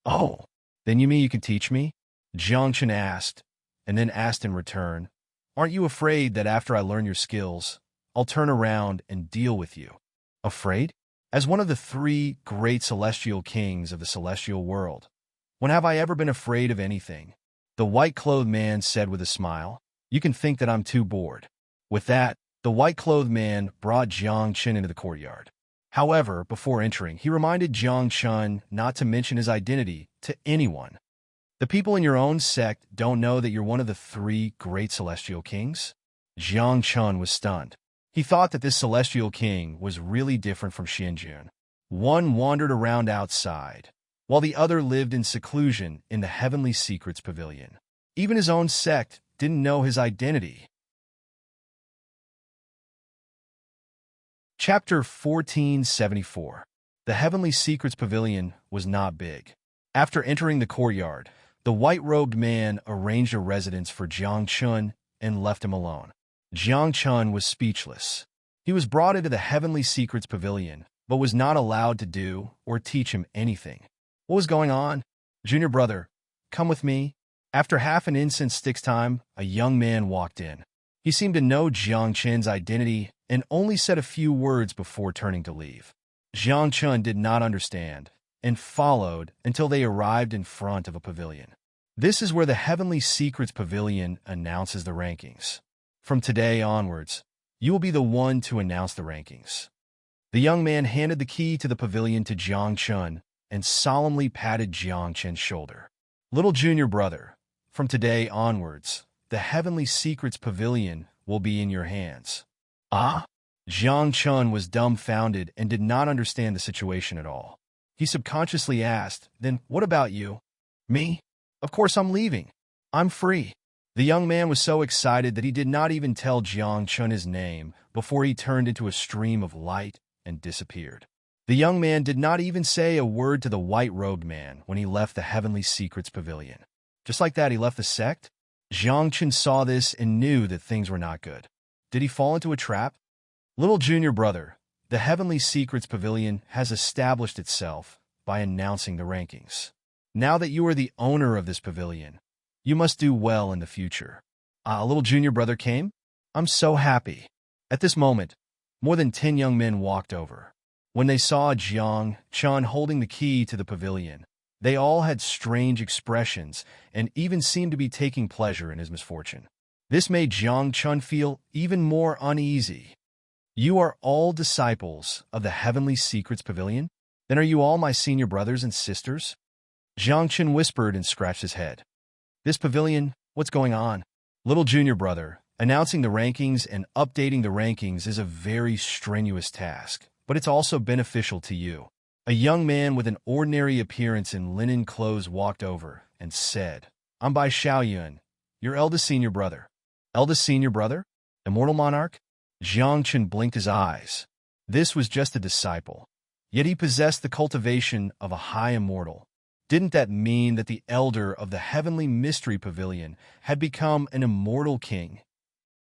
Oh, then you mean you can teach me? Jiangchen asked, and then asked in return, aren't you afraid that after I learn your skills, I'll turn around and deal with you? Afraid? As one of the three great celestial kings of the celestial world, when have I ever been afraid of anything? The white-clothed man said with a smile. You can think that I'm too bored. With that, the white-clothed man brought Jiang Chen into the courtyard. However, before entering, he reminded Jiang Chen not to mention his identity to anyone. The people in your own sect don't know that you're one of the three great celestial kings? Jiang Chen was stunned. He thought that this celestial king was really different from Xinjun. One wandered around outside, while the other lived in seclusion in the Heavenly Secrets Pavilion. Even his own sect didn't know his identity. Chapter 1474. The Heavenly Secrets Pavilion was not big. After entering the courtyard, the white-robed man arranged a residence for Jiang Chen and left him alone. Jiang Chen was speechless. He was brought into the Heavenly Secrets Pavilion, but was not allowed to do or teach him anything. What was going on? Junior brother, come with me. After half an incense stick's time, a young man walked in. He seemed to know Jiang Chen's identity and only said a few words before turning to leave. Jiang Chen did not understand and followed until they arrived in front of a pavilion. This is where the Heavenly Secrets Pavilion announces the rankings. From today onwards, you will be the one to announce the rankings. The young man handed the key to the pavilion to Jiang Chen and solemnly patted Jiang Chen's shoulder. Little junior brother, from today onwards, the Heavenly Secrets Pavilion will be in your hands. Ah? Jiang Chen was dumbfounded and did not understand the situation at all. He subconsciously asked, then what about you? Me? Of course I'm leaving. I'm free. The young man was so excited that he did not even tell Jiang Chen his name before he turned into a stream of light and disappeared. The young man did not even say a word to the white-robed man when he left the Heavenly Secrets Pavilion. Just like that, he left the sect? Jiang Chen saw this and knew that things were not good. Did he fall into a trap? Little junior brother, the Heavenly Secrets Pavilion has established itself by announcing the rankings. Now that you are the owner of this pavilion, you must do well in the future. Little junior brother came? I'm so happy. At this moment, more than 10 young men walked over. When they saw Jiang Chen holding the key to the pavilion, they all had strange expressions and even seemed to be taking pleasure in his misfortune. This made Jiang Chen feel even more uneasy. You are all disciples of the Heavenly Secrets Pavilion? Then are you all my senior brothers and sisters? Jiang Chen whispered and scratched his head. This pavilion, what's going on? Little junior brother, announcing the rankings and updating the rankings is a very strenuous task, but it's also beneficial to you. A young man with an ordinary appearance in linen clothes walked over and said, I'm Bai Xiaoyun, your eldest senior brother. Eldest senior brother? Immortal monarch? Jiang Chen blinked his eyes. This was just a disciple, yet he possessed the cultivation of a high immortal. Didn't that mean that the elder of the Heavenly Mystery Pavilion had become an immortal king?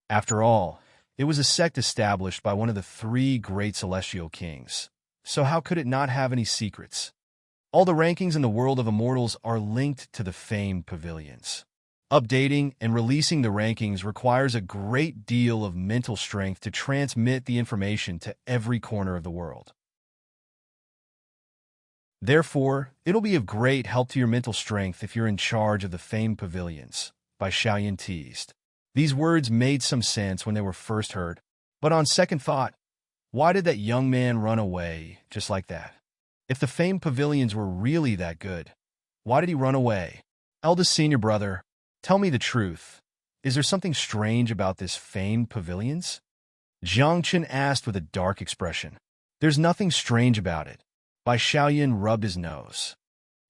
After all, it was a sect established by one of the three great celestial kings. So how could it not have any secrets? All the rankings in the world of immortals are linked to the famed pavilions. Updating and releasing the rankings requires a great deal of mental strength to transmit the information to every corner of the world. Therefore, it'll be of great help to your mental strength if you're in charge of the famed pavilions, Bai Xiaoyun teased. These words made some sense when they were first heard, but on second thought, why did that young man run away just like that? If the famed pavilions were really that good, why did he run away? Eldest senior brother, tell me the truth. Is there something strange about this famed pavilions? Jiang Chen asked with a dark expression. There's nothing strange about it. Bai Xiaoyun rubbed his nose.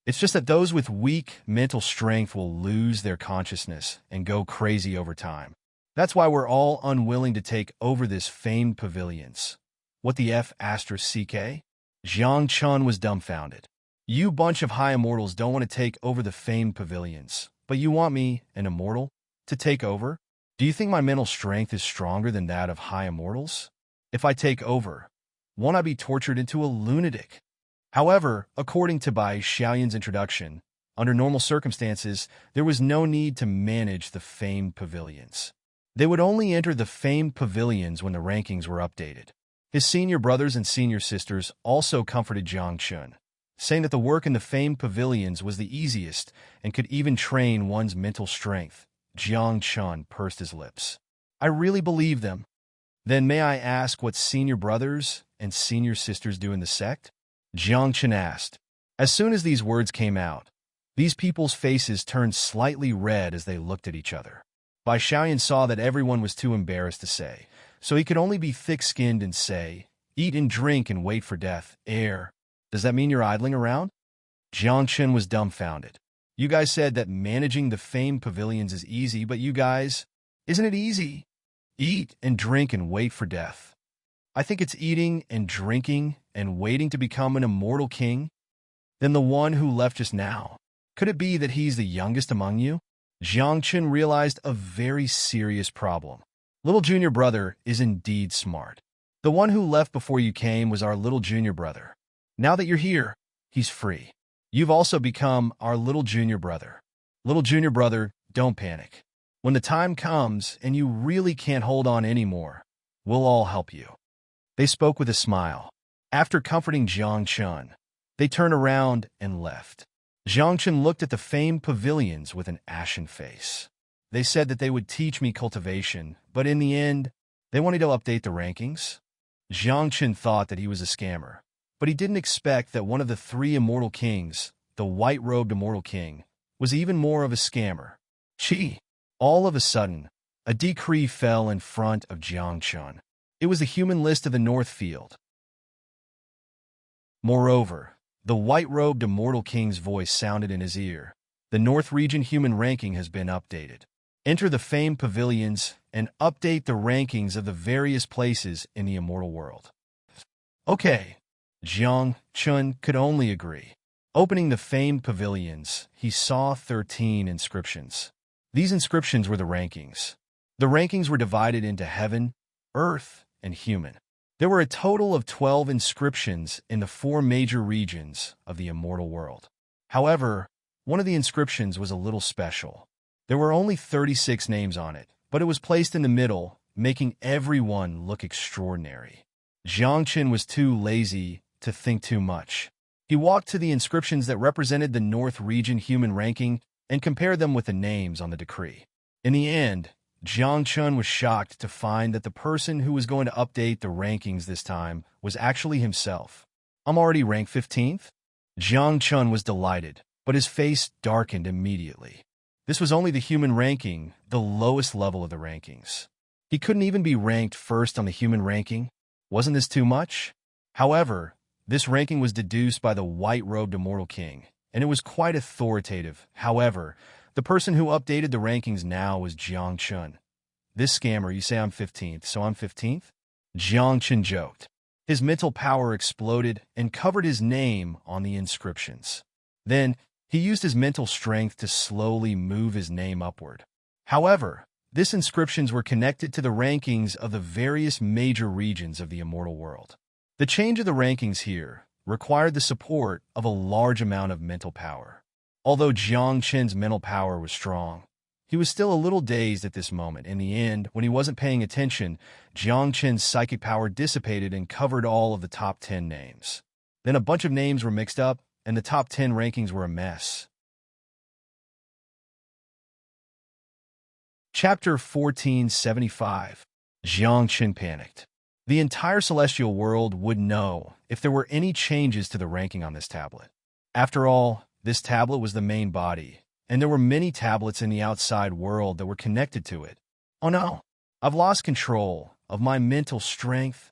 It's just that those with weak mental strength will lose their consciousness and go crazy over time. That's why we're all unwilling to take over this famed pavilions. What the F***? Jiang Chen was dumbfounded. You bunch of high immortals don't want to take over the famed pavilions, but you want me, an immortal, to take over? Do you think my mental strength is stronger than that of high immortals? If I take over, won't I be tortured into a lunatic? However, according to Bai Xiaoyan's introduction, under normal circumstances, there was no need to manage the famed pavilions. They would only enter the famed pavilions when the rankings were updated. His senior brothers and senior sisters also comforted Jiang Chun, saying that the work in the famed pavilions was the easiest and could even train one's mental strength. Jiang Chun pursed his lips. I really believe them. Then may I ask what senior brothers and senior sisters do in the sect? Jiang Chun asked. As soon as these words came out, these people's faces turned slightly red as they looked at each other. Bai Xiaoyan saw that everyone was too embarrassed to say, so he could only be thick-skinned and say, eat and drink and wait for death. Does that mean you're idling around? Jiang Chun was dumbfounded. You guys said that managing the famed pavilions is easy, but you guys, isn't it easy? Eat and drink and wait for death. I think it's eating and drinking and waiting to become an immortal king. Then the one who left just now, could it be that he's the youngest among you? Jiang Chun realized a very serious problem. Little junior brother is indeed smart. The one who left before you came was our little junior brother. Now that you're here, he's free. You've also become our little junior brother. Little junior brother, don't panic. When the time comes and you really can't hold on anymore, we'll all help you. They spoke with a smile. After comforting Jiang Chun, they turned around and left. Jiang Chun looked at the famed pavilions with an ashen face. They said that they would teach me cultivation, but in the end, they wanted to update the rankings. Jiang Chun thought that he was a scammer, but he didn't expect that one of the three immortal kings, the white-robed immortal king, was even more of a scammer. Chi! All of a sudden, a decree fell in front of Jiang Chun. It was the human list of the North Field. Moreover, the white-robed immortal king's voice sounded in his ear. The North Region human ranking has been updated. Enter the famed pavilions and update the rankings of the various places in the immortal world. Okay, Jiang Chun could only agree. Opening the famed pavilions, he saw 13 inscriptions. These inscriptions were the rankings. The rankings were divided into heaven, earth, and human. There were a total of 12 inscriptions in the 4 major regions of the immortal world. However, one of the inscriptions was a little special. There were only 36 names on it, but it was placed in the middle, making everyone look extraordinary. Jiang Chun was too lazy to think too much. He walked to the inscriptions that represented the North Region human ranking and compared them with the names on the decree. In the end, Jiang Chun was shocked to find that the person who was going to update the rankings this time was actually himself. I'm already ranked 15th? Jiang Chun was delighted, but his face darkened immediately. This was only the human ranking, the lowest level of the rankings. He couldn't even be ranked first on the human ranking. Wasn't this too much? However, this ranking was deduced by the white-robed immortal king, and it was quite authoritative. However, the person who updated the rankings now was Jiang Chun. This scammer, you say I'm 15th, so I'm 15th? Jiang Chun joked. His mental power exploded and covered his name on the inscriptions. Then, he used his mental strength to slowly move his name upward. However, these inscriptions were connected to the rankings of the various major regions of the immortal world. The change of the rankings here required the support of a large amount of mental power. Although Jiang Chun's mental power was strong, he was still a little dazed at this moment. In the end, when he wasn't paying attention, Jiang Chun's psychic power dissipated and covered all of the top 10 names. Then a bunch of names were mixed up, and the top 10 rankings were a mess. Chapter 1475. Jiang Chun panicked. The entire celestial world would know if there were any changes to the ranking on this tablet. After all, this tablet was the main body, and there were many tablets in the outside world that were connected to it. Oh no, I've lost control of my mental strength.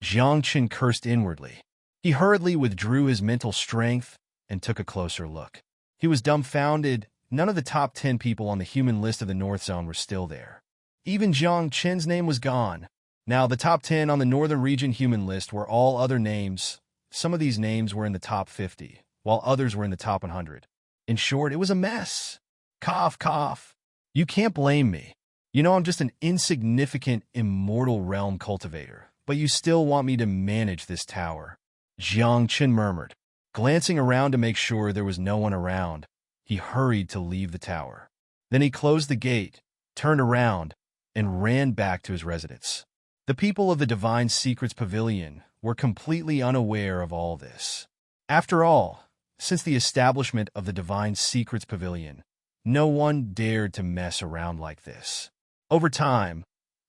Jiang Chun cursed inwardly. He hurriedly withdrew his mental strength and took a closer look. He was dumbfounded. None of the top 10 people on the human list of the North Zone were still there. Even Jiang Chun's name was gone. Now, the top 10 on the Northern Region human list were all other names. Some of these names were in the top 50, while others were in the top 100. In short, it was a mess. Cough, cough. You can't blame me. You know I'm just an insignificant immortal realm cultivator, but you still want me to manage this tower," Jiang Chen murmured. Glancing around to make sure there was no one around, he hurried to leave the tower. Then he closed the gate, turned around, and ran back to his residence. The people of the Divine Secrets Pavilion were completely unaware of all this. After all, since the establishment of the Divine Secrets Pavilion, no one dared to mess around like this. Over time,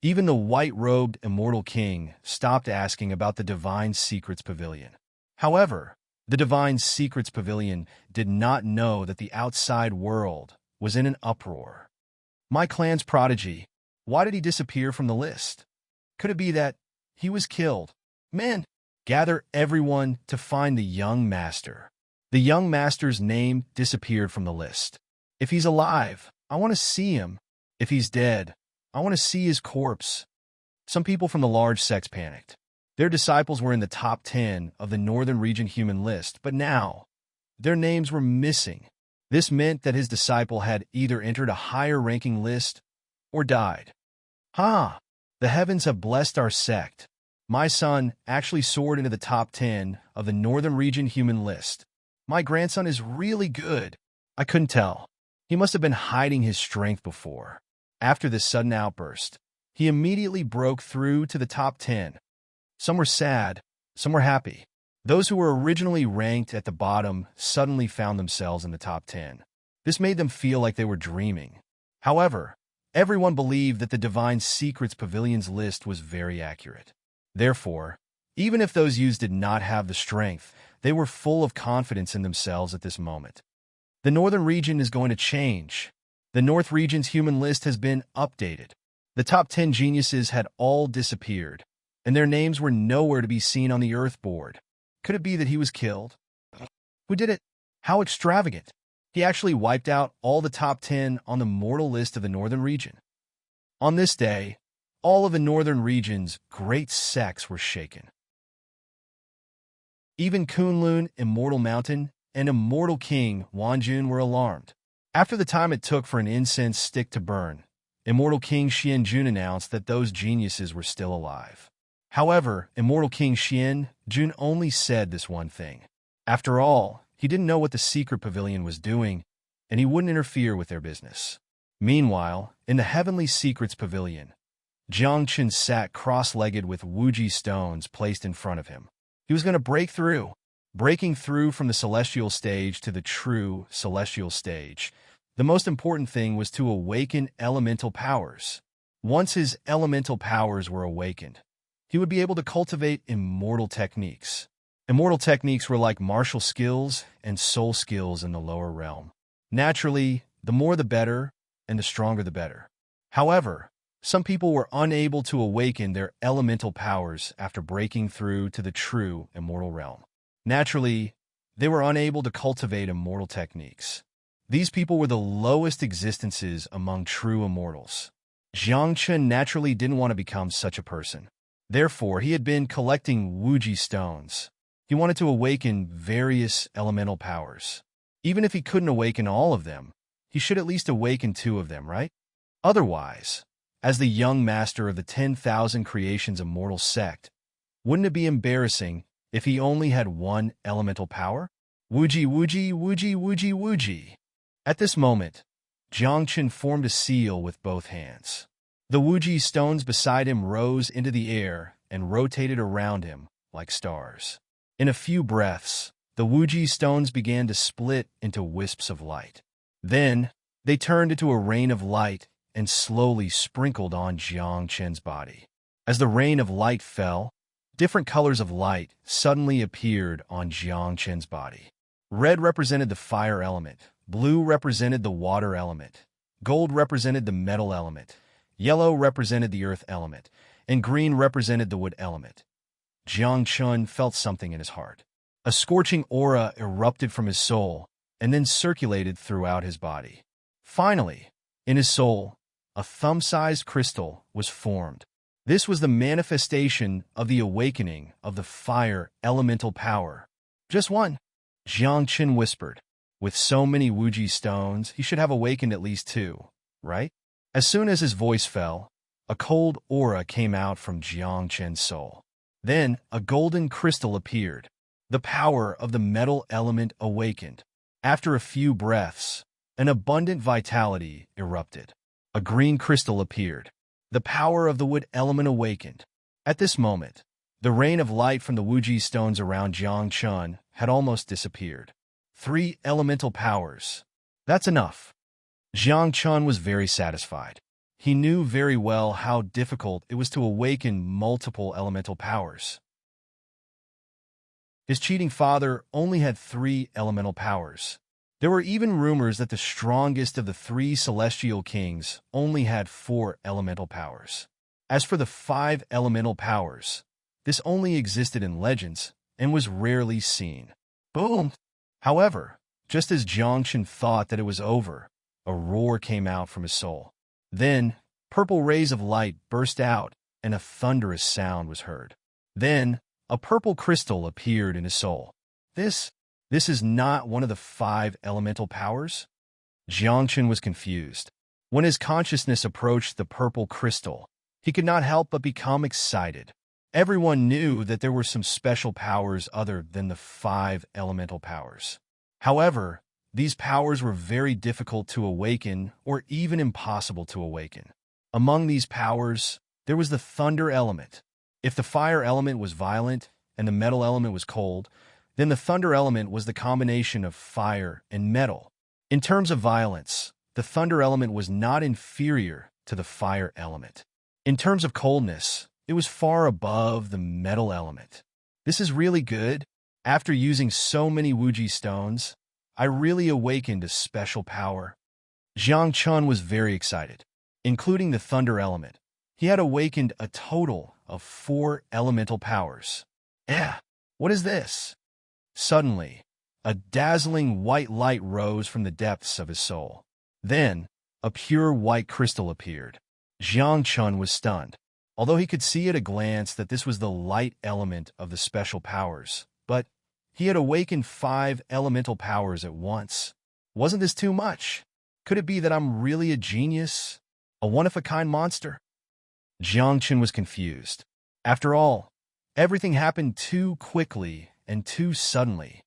even the white-robed immortal king stopped asking about the Divine Secrets Pavilion. However, the Divine Secrets Pavilion did not know that the outside world was in an uproar. My clan's prodigy, why did he disappear from the list? Could it be that he was killed? Men, gather everyone to find the young master. The young master's name disappeared from the list. If he's alive, I want to see him. If he's dead, I want to see his corpse. Some people from the large sects panicked. Their disciples were in the top 10 of the Northern Region human list, but now their names were missing. This meant that his disciple had either entered a higher-ranking list or died. The heavens have blessed our sect. My son actually soared into the top 10 of the Northern Region human list. My grandson is really good. I couldn't tell. He must have been hiding his strength before. After this sudden outburst, he immediately broke through to the top 10. Some were sad, some were happy. Those who were originally ranked at the bottom suddenly found themselves in the top 10. This made them feel like they were dreaming. However, everyone believed that the Divine Secrets Pavilion's list was very accurate. Therefore, even if those youths did not have the strength, they were full of confidence in themselves at this moment. The Northern Region is going to change. The North Region's human list has been updated. The top 10 geniuses had all disappeared, and their names were nowhere to be seen on the Earth board. Could it be that he was killed? Who did it? How extravagant! He actually wiped out all the top 10 on the mortal list of the Northern Region. On this day, all of the Northern Region's great sects were shaken. Even Kunlun, Immortal Mountain, and Immortal King Wanjun were alarmed. After the time it took for an incense stick to burn, Immortal King Xianjun announced that those geniuses were still alive. However, Immortal King Xianjun only said this one thing. After all, he didn't know what the secret pavilion was doing, and he wouldn't interfere with their business. Meanwhile, in the Heavenly Secrets Pavilion, Jiang Chen sat cross-legged with Wuji stones placed in front of him. He was going to breaking through from the celestial stage to the true celestial stage. The most important thing was to awaken elemental powers. Once his elemental powers were awakened, he would be able to cultivate immortal techniques. Immortal techniques were like martial skills and soul skills in the lower realm. Naturally, the more the better, and the stronger the better. However, some people were unable to awaken their elemental powers after breaking through to the true immortal realm. Naturally, they were unable to cultivate immortal techniques. These people were the lowest existences among true immortals. Jiang Chen naturally didn't want to become such a person. Therefore, he had been collecting Wuji stones. He wanted to awaken various elemental powers. Even if he couldn't awaken all of them, he should at least awaken 2 of them, right? Otherwise, as the young master of the 10,000 Creations Immortal Sect, wouldn't it be embarrassing if he only had 1 elemental power? Wuji, Wuji, Wuji, Wuji, Wuji. At this moment, Jiang Chen formed a seal with both hands. The Wuji stones beside him rose into the air and rotated around him like stars. In a few breaths, the Wuji stones began to split into wisps of light. Then, they turned into a rain of light and slowly sprinkled on Jiang Chen's body. As the rain of light fell, different colors of light suddenly appeared on Jiang Chen's body. Red represented the fire element, blue represented the water element, gold represented the metal element, yellow represented the earth element, and green represented the wood element. Jiang Chen felt something in his heart. A scorching aura erupted from his soul and then circulated throughout his body. Finally, in his soul, a thumb-sized crystal was formed. This was the manifestation of the awakening of the fire elemental power. Just one, Jiang Chen whispered. With so many Wuji stones, he should have awakened at least 2, right? As soon as his voice fell, a cold aura came out from Jiang Chen's soul. Then a golden crystal appeared. The power of the metal element awakened. After a few breaths, an abundant vitality erupted. A green crystal appeared. The power of the wood element awakened. At this moment, the rain of light from the Wuji stones around Jiang Chun had almost disappeared. 3 elemental powers. That's enough. Jiang Chun was very satisfied. He knew very well how difficult it was to awaken multiple elemental powers. His cheating father only had 3 elemental powers. There were even rumors that the strongest of the 3 celestial kings only had 4 elemental powers. As for the 5 elemental powers, this only existed in legends and was rarely seen. Boom! However, just as Jiangchen thought that it was over, a roar came out from his soul. Then, purple rays of light burst out, and a thunderous sound was heard. Then, a purple crystal appeared in his soul. This is not one of the 5 elemental powers? Jiangchen was confused. When his consciousness approached the purple crystal, he could not help but become excited. Everyone knew that there were some special powers other than the 5 elemental powers. However, these powers were very difficult to awaken or even impossible to awaken. Among these powers, there was the thunder element. If the fire element was violent and the metal element was cold, then the thunder element was the combination of fire and metal. In terms of violence, the thunder element was not inferior to the fire element. In terms of coldness, it was far above the metal element. This is really good. After using so many Wuji stones, I really awakened a special power. Jiang Chun was very excited. Including the thunder element, he had awakened a total of 4 elemental powers. What is this? Suddenly, a dazzling white light rose from the depths of his soul. Then, a pure white crystal appeared. Jiang Chun was stunned. Although he could see at a glance that this was the light element of the special powers, but he had awakened 5 elemental powers at once. Wasn't this too much? Could it be that I'm really a genius? A one-of-a-kind monster? Jiang Chun was confused. After all, everything happened too quickly and too suddenly.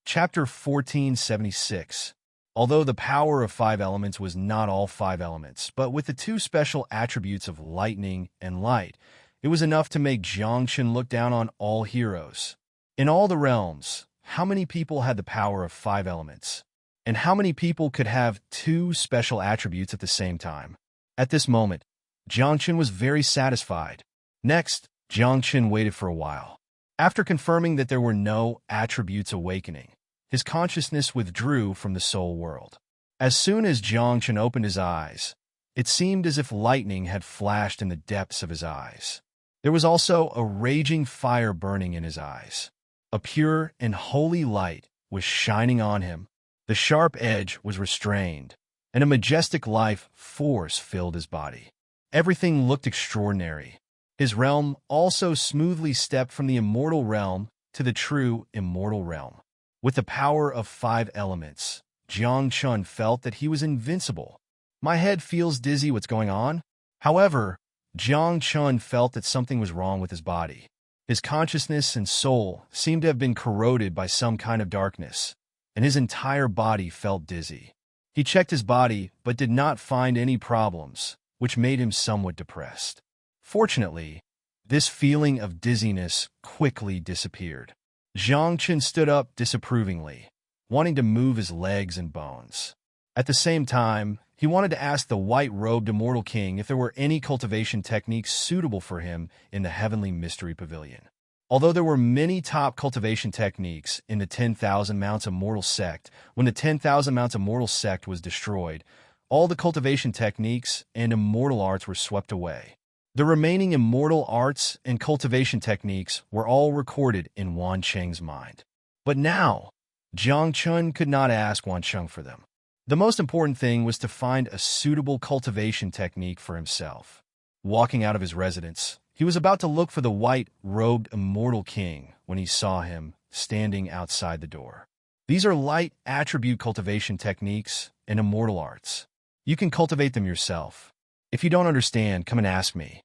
Chapter 1476. Although the power of 5 elements was not all 5 elements, but with the 2 special attributes of lightning and light, it was enough to make Jiang Chun look down on all heroes. In all the realms, how many people had the power of 5 elements? And how many people could have 2 special attributes at the same time? At this moment, Jiang Chun was very satisfied. Next, Jiang Chun waited for a while. After confirming that there were no attributes awakening, his consciousness withdrew from the soul world. As soon as Jiang Chun opened his eyes, it seemed as if lightning had flashed in the depths of his eyes. There was also a raging fire burning in his eyes. A pure and holy light was shining on him. The sharp edge was restrained, and a majestic life force filled his body. Everything looked extraordinary. His realm also smoothly stepped from the immortal realm to the true immortal realm. With the power of 5 elements, Jiang Chun felt that he was invincible. My head feels dizzy. What's going on? However, Jiang Chun felt that something was wrong with his body. His consciousness and soul seemed to have been corroded by some kind of darkness, and his entire body felt dizzy. He checked his body but did not find any problems, which made him somewhat depressed. Fortunately, this feeling of dizziness quickly disappeared. Jiang Chun stood up disapprovingly, wanting to move his legs and bones. At the same time, he wanted to ask the white-robed immortal king if there were any cultivation techniques suitable for him in the Heavenly Mystery Pavilion. Although there were many top cultivation techniques in the 10,000 Mounts Immortal Sect, when the 10,000 Mounts Immortal Sect was destroyed, all the cultivation techniques and immortal arts were swept away. The remaining immortal arts and cultivation techniques were all recorded in Wan Cheng's mind. But now, Jiang Chun could not ask Wan Cheng for them. The most important thing was to find a suitable cultivation technique for himself. Walking out of his residence, he was about to look for the white-robed immortal king when he saw him standing outside the door. These are light attribute cultivation techniques and immortal arts. You can cultivate them yourself. If you don't understand, come and ask me.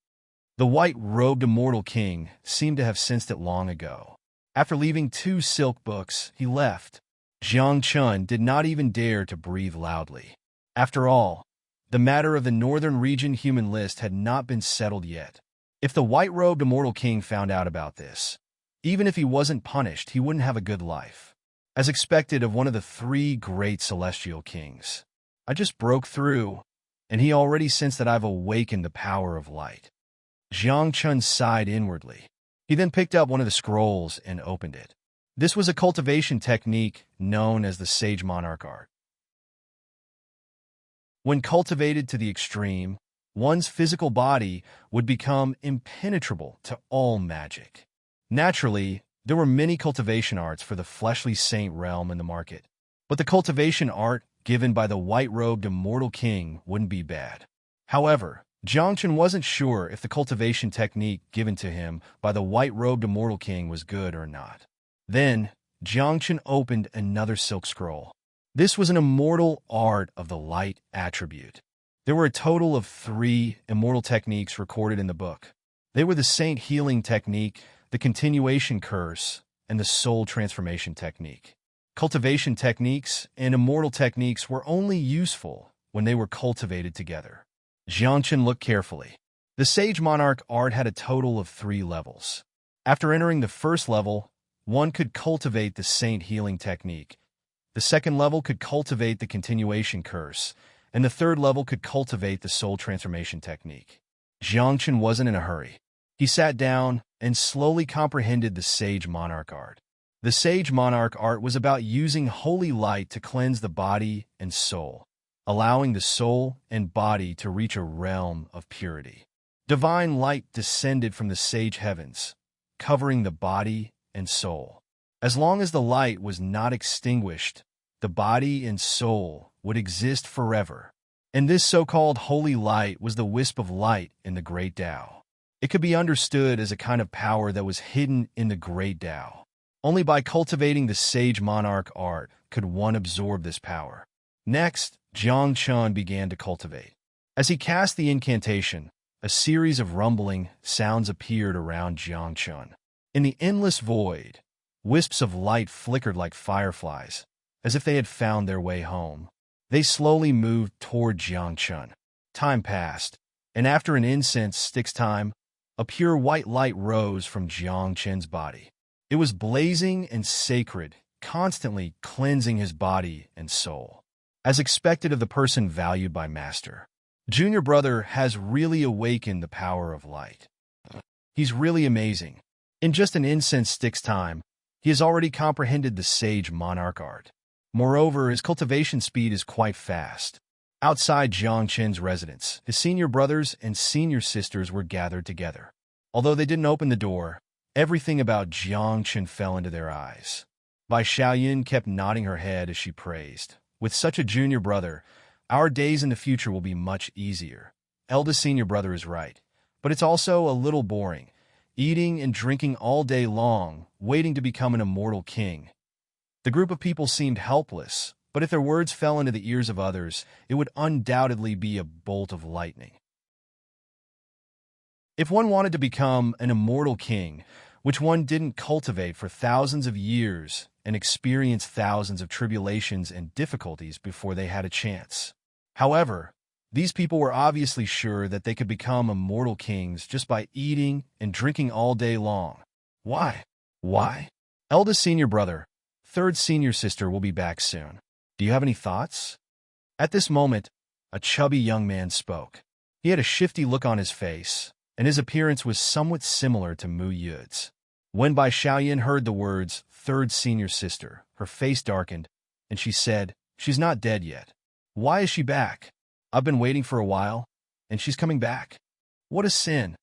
The white-robed immortal king seemed to have sensed it long ago. After leaving 2 silk books, he left. Jiang Chun did not even dare to breathe loudly. After all, the matter of the northern region human list had not been settled yet. If the white-robed immortal king found out about this, even if he wasn't punished, he wouldn't have a good life. As expected of one of the 3 great celestial kings, I just broke through, and he already sensed that I've awakened the power of light. Jiang Chun sighed inwardly. He then picked up one of the scrolls and opened it. This was a cultivation technique known as the Sage Monarch art. When cultivated to the extreme, one's physical body would become impenetrable to all magic. Naturally, there were many cultivation arts for the fleshly saint realm in the market, but the cultivation art given by the white-robed immortal king wouldn't be bad. However, Jiang Chun wasn't sure if the cultivation technique given to him by the white-robed immortal king was good or not. Then, Jiang Chun opened another silk scroll. This was an immortal art of the light attribute. There were a total of 3 immortal techniques recorded in the book. They were the Saint Healing Technique, the Continuation Curse, and the Soul Transformation Technique. Cultivation techniques and immortal techniques were only useful when they were cultivated together. Jiang Chun looked carefully. The Sage Monarch art had a total of 3 levels. After entering the first level, one could cultivate the Saint Healing Technique. The second level could cultivate the Continuation Curse, and the third level could cultivate the Soul Transformation Technique. Jiang Chun wasn't in a hurry. He sat down and slowly comprehended the Sage Monarch art. The Sage Monarch art was about using holy light to cleanse the body and soul, allowing the soul and body to reach a realm of purity. Divine light descended from the sage heavens, covering the body and soul. As long as the light was not extinguished, the body and soul would exist forever. And this so-called holy light was the wisp of light in the Great Tao. It could be understood as a kind of power that was hidden in the Great Tao. Only by cultivating the Sage Monarch art could one absorb this power. Next, Jiang Chun began to cultivate. As he cast the incantation, a series of rumbling sounds appeared around Jiang Chun. In the endless void, wisps of light flickered like fireflies, as if they had found their way home. They slowly moved toward Jiang Chun. Time passed, and after an incense stick's time, a pure white light rose from Jiang Chun's body. It was blazing and sacred, constantly cleansing his body and soul. As expected of the person valued by Master, Junior Brother has really awakened the power of light. He's really amazing. In just an incense stick's time, he has already comprehended the Sage Monarch art. Moreover, his cultivation speed is quite fast. Outside Jiang Chun's residence, his senior brothers and senior sisters were gathered together. Although they didn't open the door, everything about Jiang Chun fell into their eyes. Bai Xiaoyun kept nodding her head as she praised. With such a junior brother, our days in the future will be much easier. Eldest senior brother is right, but it's also a little boring. Eating and drinking all day long, waiting to become an immortal king. The group of people seemed helpless, but if their words fell into the ears of others, it would undoubtedly be a bolt of lightning. If one wanted to become an immortal king, which one didn't cultivate for thousands of years and experience thousands of tribulations and difficulties before they had a chance. However, these people were obviously sure that they could become immortal kings just by eating and drinking all day long. Why? Why? Eldest senior brother, third senior sister will be back soon. Do you have any thoughts? At this moment, a chubby young man spoke. He had a shifty look on his face, and his appearance was somewhat similar to Mu Yud's. When Bai Xiaoyan heard the words, third senior sister, her face darkened, and she said, "She's not dead yet. Why is she back? I've been waiting for a while, and she's coming back. What a sin."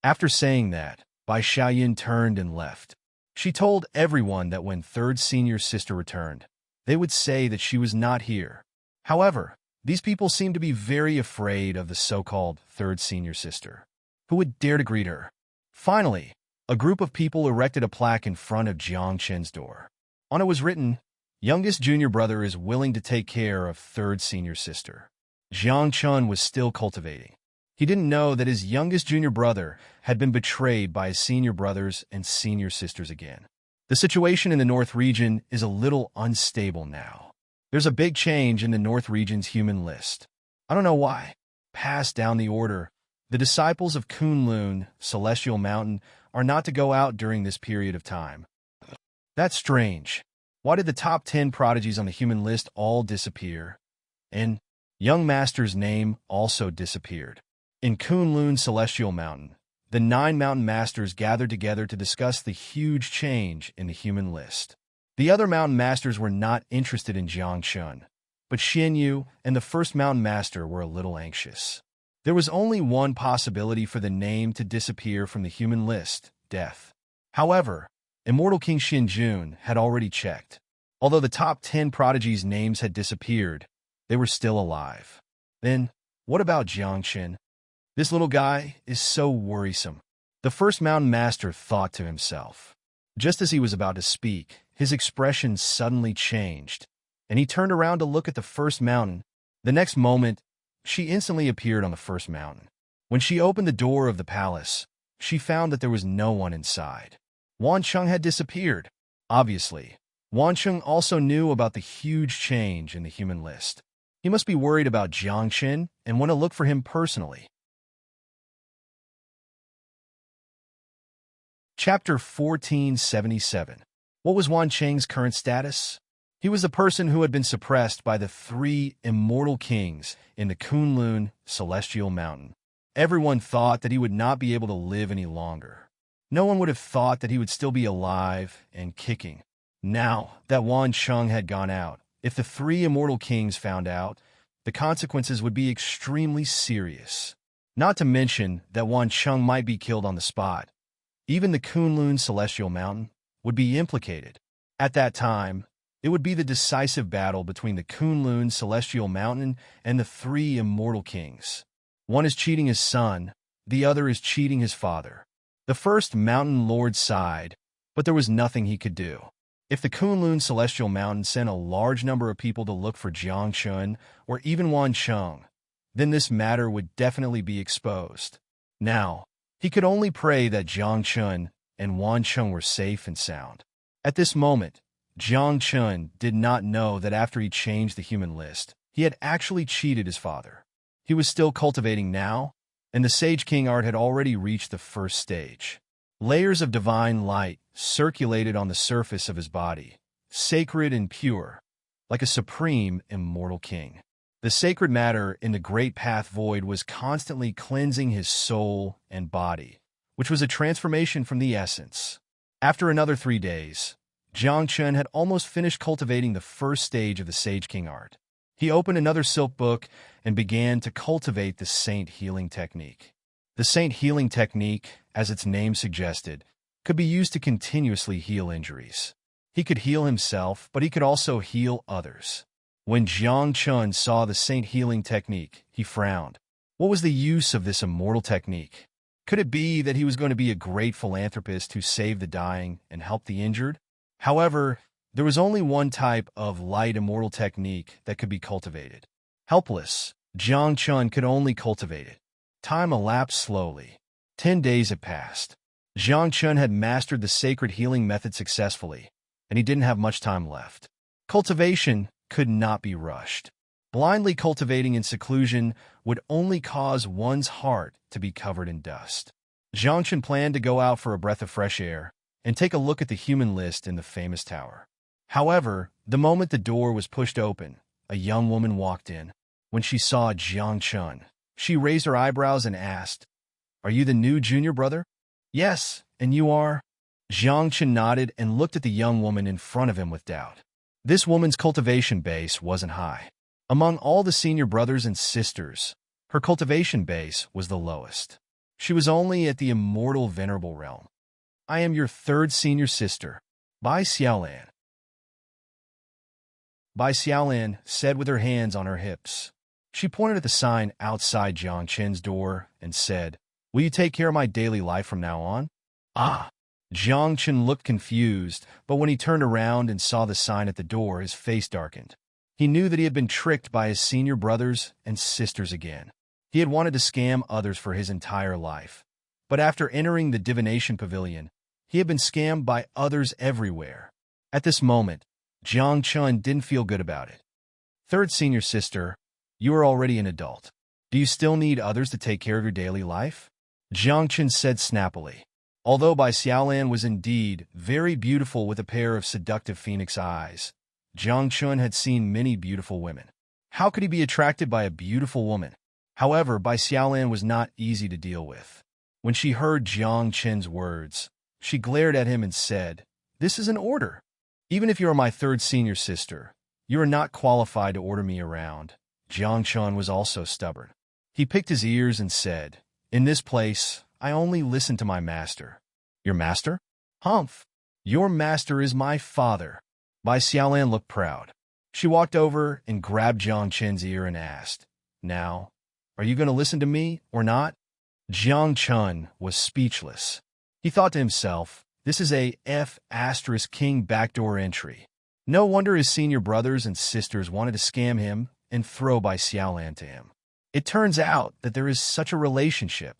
After saying that, Bai Xiaoyan turned and left. She told everyone that when third senior sister returned, they would say that she was not here. However, these people seemed to be very afraid of the so-called third senior sister. Who would dare to greet her? Finally, a group of people erected a plaque in front of Jiang Chun's door. On it was written, "Youngest junior brother is willing to take care of third senior sister." Jiang Chun was still cultivating. He didn't know that his youngest junior brother had been betrayed by his senior brothers and senior sisters again. The situation in the North region is a little unstable now. There's a big change in the North region's human list. I don't know why. Passed down the order, the disciples of Kunlun, Celestial Mountain, are not to go out during this period of time. That's strange. Why did the top 10 prodigies on the human list all disappear? And young master's name also disappeared. In Kunlun Celestial Mountain, the 9 mountain masters gathered together to discuss the huge change in the human list. The other mountain masters were not interested in Jiangchun, but Xin Yu and the first mountain master were a little anxious. There was only one possibility for the name to disappear from the human list: death. However, Immortal King Xinjun had already checked. Although the top 10 prodigies' names had disappeared, they were still alive. Then, what about Jiangchen? This little guy is so worrisome. The first mountain master thought to himself. Just as he was about to speak, his expression suddenly changed, and he turned around to look at the first mountain. The next moment, she instantly appeared on the first mountain. When she opened the door of the palace, she found that there was no one inside. Wancheng had disappeared. Obviously, Wancheng also knew about the huge change in the human list. He must be worried about Jiangchen and want to look for him personally. Chapter 1477. What was Wancheng's current status? He was the person who had been suppressed by the 3 immortal kings in the Kunlun Celestial Mountain. Everyone thought that he would not be able to live any longer. No one would have thought that he would still be alive and kicking. Now that Wancheng had gone out, if the 3 immortal kings found out, the consequences would be extremely serious. Not to mention that Wancheng might be killed on the spot. Even the Kunlun Celestial Mountain would be implicated. At that time, it would be the decisive battle between the Kunlun Celestial Mountain and the 3 immortal kings. One is cheating his son, the other is cheating his father. The first mountain lord sighed, but there was nothing he could do. If the Kunlun Celestial Mountain sent a large number of people to look for Jiangchun or even Wancheng, then this matter would definitely be exposed. Now, he could only pray that Jiangchun and Wancheng were safe and sound. At this moment, Jiangchun did not know that after he changed the human list, he had actually cheated his father. He was still cultivating now, and the Sage King art had already reached the first stage. Layers of divine light circulated on the surface of his body, sacred and pure, like a supreme immortal king. The sacred matter in the great path void was constantly cleansing his soul and body, which was a transformation from the essence. After another 3 days, Jiangchun had almost finished cultivating the first stage of the Sage King art. He opened another silk book and began to cultivate the Saint Healing Technique. The Saint Healing Technique, as its name suggested, could be used to continuously heal injuries. He could heal himself, but he could also heal others. When Jiangchun saw the Saint Healing Technique, he frowned. What was the use of this immortal technique? Could it be that he was going to be a great philanthropist who saved the dying and helped the injured? However, there was only one type of light immortal technique that could be cultivated. Helpless, Jiangchun could only cultivate it. Time elapsed slowly. 10 days had passed. Jiangchun had mastered the sacred healing method successfully, and he didn't have much time left. Cultivation could not be rushed. Blindly cultivating in seclusion would only cause one's heart to be covered in dust. Jiangchun planned to go out for a breath of fresh air and take a look at the human list in the famous tower. However, the moment the door was pushed open, a young woman walked in. When she saw Jiangchun, she raised her eyebrows and asked, "Are you the new junior brother?" "Yes, and you are?" Jiangchun nodded and looked at the young woman in front of him with doubt. This woman's cultivation base wasn't high. Among all the senior brothers and sisters, her cultivation base was the lowest. She was only at the immortal venerable realm. "I am your 3rd senior sister, Bai Xiaolan." Bai Xiaolan said with her hands on her hips. She pointed at the sign outside Jiangchun's door and said, "Will you take care of my daily life from now on?" "Ah." Jiangchun looked confused, but when he turned around and saw the sign at the door, his face darkened. He knew that he had been tricked by his senior brothers and sisters again. He had wanted to scam others for his entire life. But after entering the divination pavilion, he had been scammed by others everywhere. At this moment, Jiang Chun didn't feel good about it. Third senior sister, you are already an adult. Do you still need others to take care of your daily life? Jiang Chun said snappily. Although Bai Xiaolan was indeed very beautiful with a pair of seductive phoenix eyes, Jiang Chun had seen many beautiful women. How could he be attracted by a beautiful woman? However, Bai Xiaolan was not easy to deal with. When she heard Jiang Chun's words, she glared at him and said, "This is an order. Even if you are my third senior sister, you are not qualified to order me around." Jiang Chun was also stubborn. He picked his ears and said, "In this place, I only listen to my master." Your master? Humph. Your master is my father. Bai Xiaolan looked proud. She walked over and grabbed Jiang Chun's ear and asked, "Now, are you going to listen to me or not?" Jiang Chun was speechless. He thought to himself, this is a F***king backdoor entry. No wonder his senior brothers and sisters wanted to scam him and throw Bai Xiaolan to him. It turns out that there is such a relationship.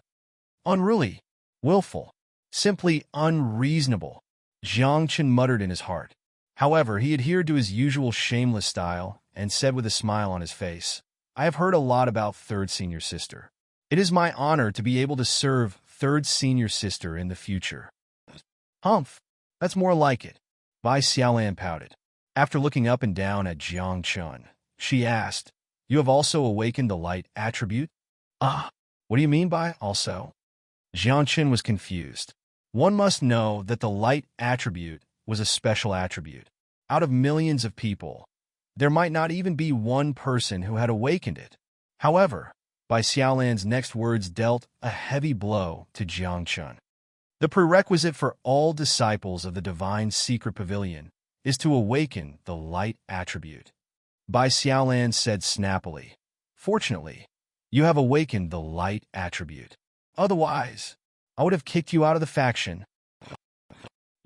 Unruly, willful, simply unreasonable, Jiang Chun muttered in his heart. However, he adhered to his usual shameless style and said with a smile on his face, "I have heard a lot about third senior sister. It is my honor to be able to serve third senior sister in the future." Humph, that's more like it, Bai Xiaolan pouted. After looking up and down at Jiang Chun, she asked, "You have also awakened the light attribute?" "Ah, what do you mean by also?" Jiang Chun was confused. One must know that the light attribute was a special attribute. Out of millions of people, there might not even be one person who had awakened it. However, Bai Xiaolan's next words dealt a heavy blow to Jiang Chun. The prerequisite for all disciples of the Divine Secret Pavilion is to awaken the light attribute. Bai Xiaolan said snappily, "Fortunately, you have awakened the light attribute. Otherwise, I would have kicked you out of the faction."